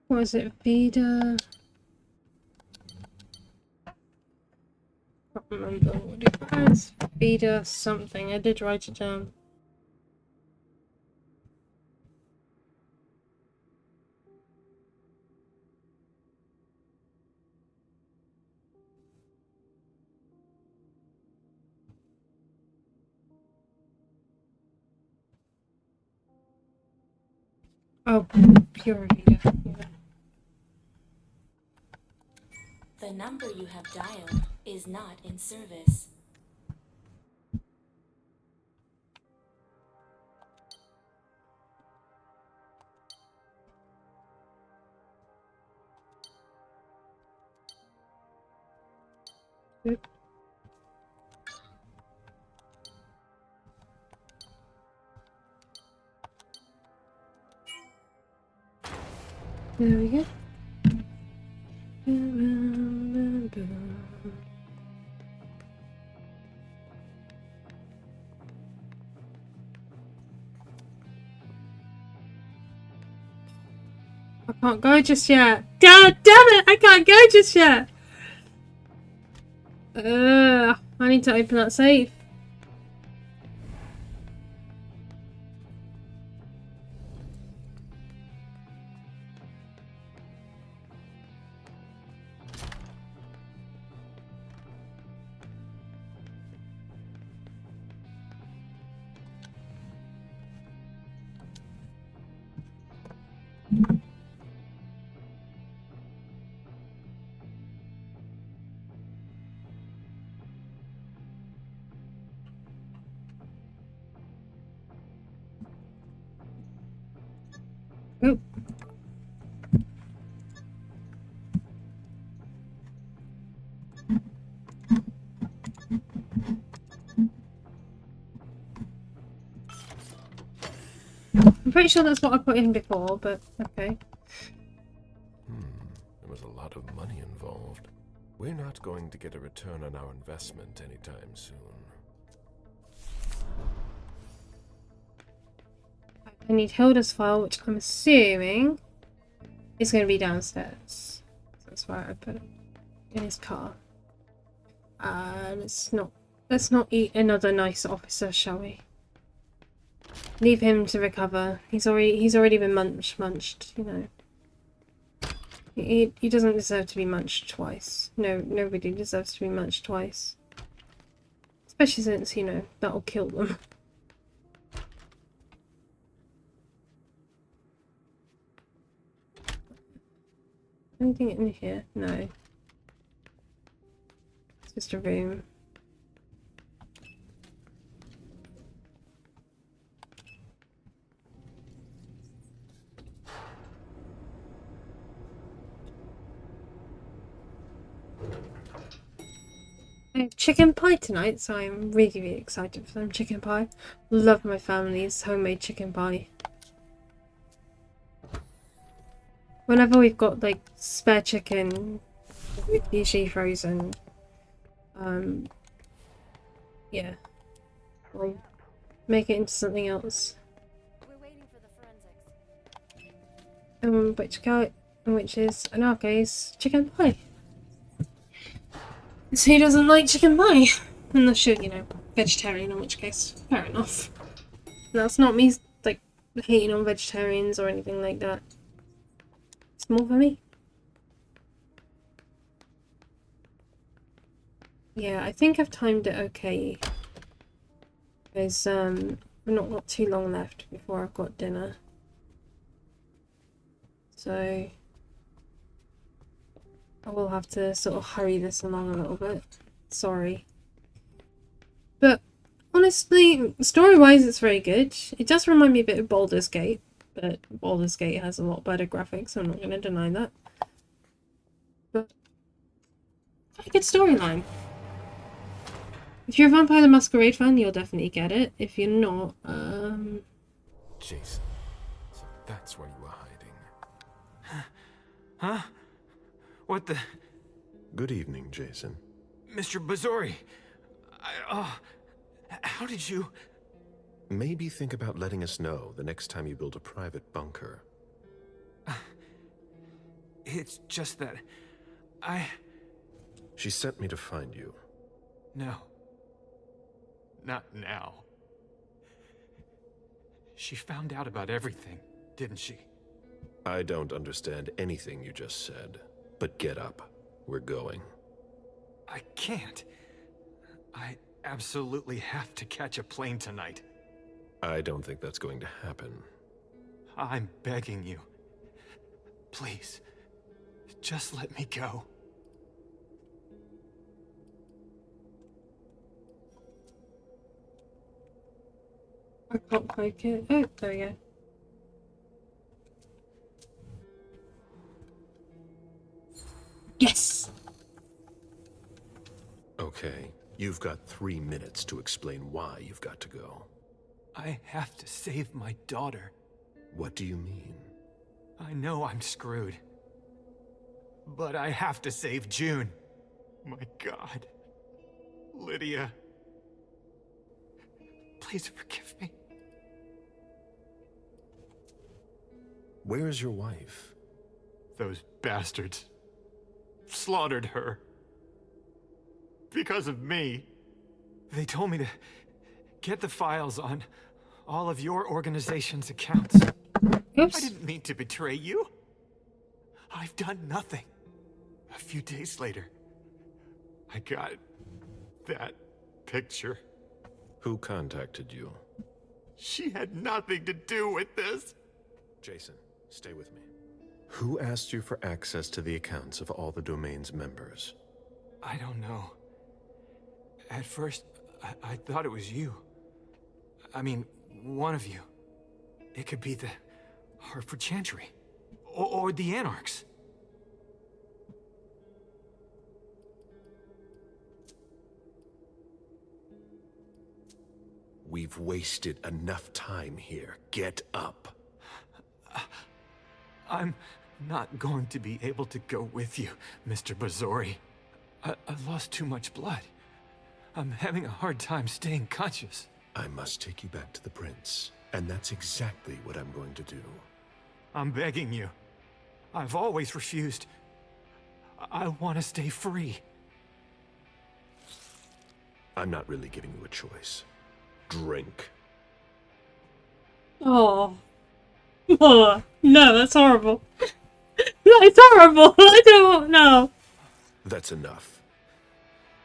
What is it? Vida? I can't remember what it was. Vida something. I did write it down. Oh, pure Vida. Yeah. The number you have dialed is not in service. Yep. There we go. I can't go just yet. God damn it! I can't go just yet. I need to open that safe. Oh. I'm pretty sure that's what I put in before, but okay. There was a lot of money involved. We're not going to get a return on our investment anytime soon. I need Hilda's file, which I'm assuming is going to be downstairs. So that's why I put it in his car. Let's not eat another nice officer, shall we? Leave him to recover. He's already been munched, you know. He doesn't deserve to be munched twice. No, nobody deserves to be munched twice. Especially since, you know, that'll kill them. Anything in here? No. It's just a room. I have chicken pie tonight, so I'm really, really excited for some chicken pie. Love my family's homemade chicken pie. Whenever we've got like spare chicken, usually frozen, yeah, we'll make it into something else. We're waiting for the forensics. Which is, in our case, chicken pie. So who doesn't like chicken pie? Unless you're, you know, vegetarian, in which case, fair enough. That's not me, like, hating on vegetarians or anything like that. It's more for me. Yeah, I think I've timed it okay. There's, I've not got too long left before I've got dinner. So I will have to sort of hurry this along a little bit. Sorry. But honestly, story-wise, it's very good. It does remind me a bit of Baldur's Gate, but Baldur's Gate has a lot better graphics, so I'm not going to deny that. But a good storyline. If you're a Vampire the Masquerade fan, you'll definitely get it. If you're not, Jason, so that's where you were hiding. Huh? What the... Good evening, Jason. Mr. Bazori, how did you... Maybe think about letting us know the next time you build a private bunker. It's just that... She sent me to find you. No. Not now. She found out about everything, didn't she? I don't understand anything you just said, but get up. We're going. I can't. I absolutely have to catch a plane tonight. I don't think that's going to happen. I'm begging you. Please, just let me go. I can't poke it. Oh, there we go. Yes! Okay, you've got 3 minutes to explain why you've got to go. I have to save my daughter. What do you mean? I know I'm screwed. But I have to save June. My God. Lydia. Please forgive me. Where is your wife? Those bastards slaughtered her. Because of me. They told me to get the files on all of your organization's accounts. Oops. I didn't mean to betray you. I've done nothing. A few days later, I got that picture. Who contacted you? She had nothing to do with this. Jason, stay with me. Who asked you for access to the accounts of all the domain's members? I don't know. At first, I thought it was you. I mean, one of you. It could be the Hartford Chantry. Or the Anarchs. We've wasted enough time here. Get up. I'm not going to be able to go with you, Mr. Bazori. I've lost too much blood. I'm having a hard time staying conscious. I must take you back to the Prince, and that's exactly what I'm going to do. I'm begging you. I've always refused. I want to stay free. I'm not really giving you a choice. Drink. Oh. Oh, no, that's horrible. That's horrible. I don't know. That's enough.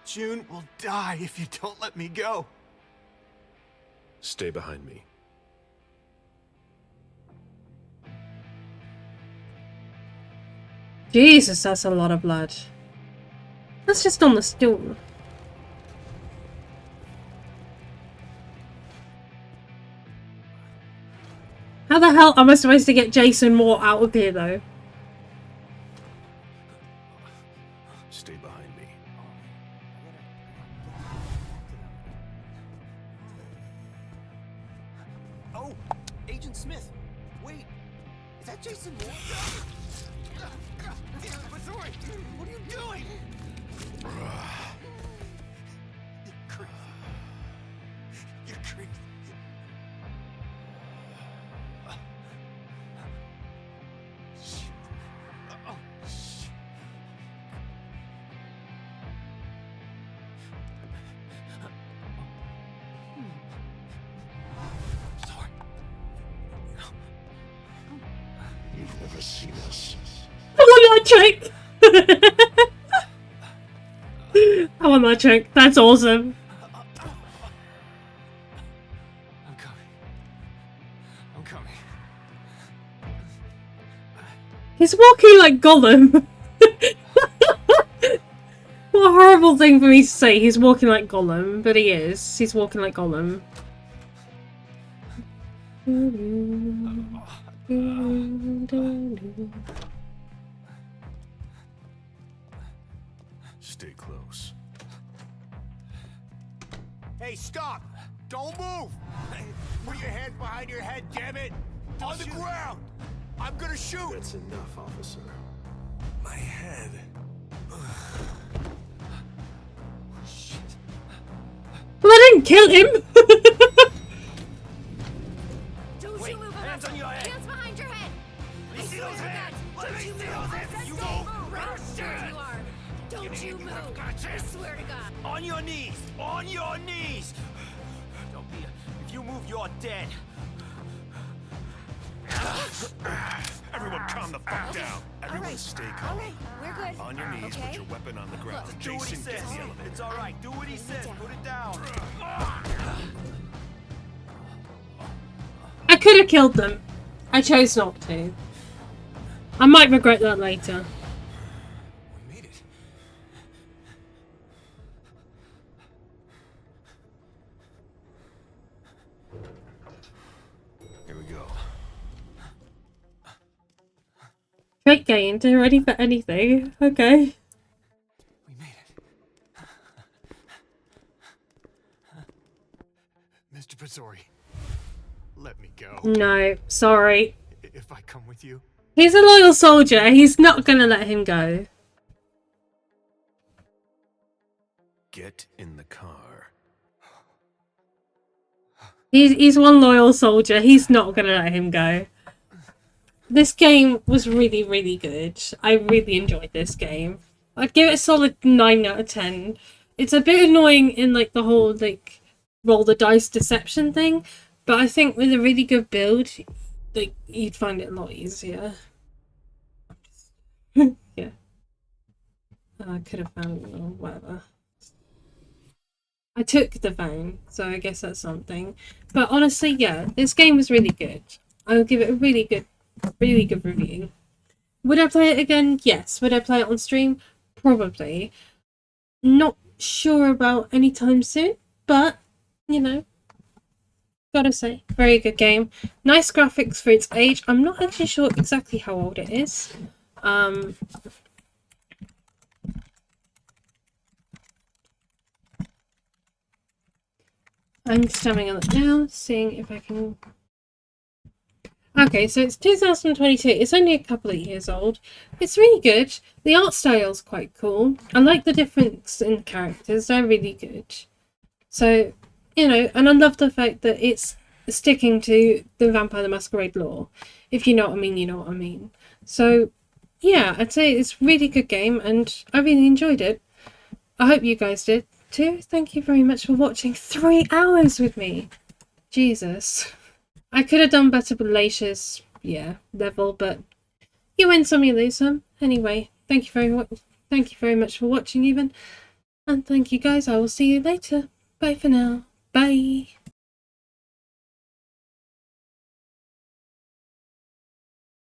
June will die if you don't let me go. Stay behind me. Jesus, that's a lot of blood. That's just on the stool. How the hell am I supposed to get Jason Moore out of here, though? Stay behind me. Oh, Agent Smith. Wait, is that Jason Moore? Sorry, what are you doing? You're crazy. You're crazy. You've never seen us. I want that trick! I want that trick. That's awesome. I'm coming. I'm coming. He's walking like Gollum. What a horrible thing for me to say. He's walking like Gollum, but he is. He's walking like Gollum. Stay close. Hey, stop! Don't move! Put your hands behind your head, damn it! On the ground! I'm gonna shoot! That's enough, officer. My head. Well, I didn't kill him! Don't Wait, you move hands on your head! Hands behind your head! Let me see those hands! Let me see those hands! You Don't move! move! Bastard you are! Don't you move! I swear to God! On your knees! On your knees! Don't be if you move, you're dead. Everyone calm the fuck down. Everyone right. stay calm. Alright, we're good. On your knees, okay? put your weapon on the ground. Do what he Jason, says. get in the elevator. It's all right. Do what he says. Put it down. I could have killed them. I chose not to. I might regret that later. We made it. Here we go. Trick gained. Ready for anything. Okay. We made it. Mr. Bazori, let me go. No, sorry. If I come with you. He's a loyal soldier. He's not gonna let him go. Get in the car. He's one loyal soldier. He's not gonna let him go. This game was really, really good. I really enjoyed this game. I'd give it a solid 9 out of 10. It's a bit annoying in like the whole like roll the dice deception thing, but I think with a really good build, like you'd find it a lot easier. Yeah. I could have found it or whatever. I took the phone, so I guess that's something. But honestly, yeah, this game was really good. I'll give it a really good review. Would I play it again? Yes. Would I play it on stream? Probably. Not sure about anytime soon, but, you know, Gotta say, very good game. Nice graphics for its age. I'm not actually sure exactly how old it is. I'm just having a look now, seeing if I can... Okay, so it's 2022. It's only a couple of years old. It's really good. The art style's quite cool. I like the difference in the characters. They're really good. So, you know, and I love the fact that it's sticking to the Vampire the Masquerade lore. If you know what I mean, you know what I mean. So, yeah, I'd say it's a really good game, and I really enjoyed it. I hope you guys did too. Thank you very much for watching 3 hours with me. Jesus. I could have done better with Lacia's, level, but you win some, you lose some. Anyway, thank you very much for watching even. And thank you guys, I will see you later. Bye for now. Bye.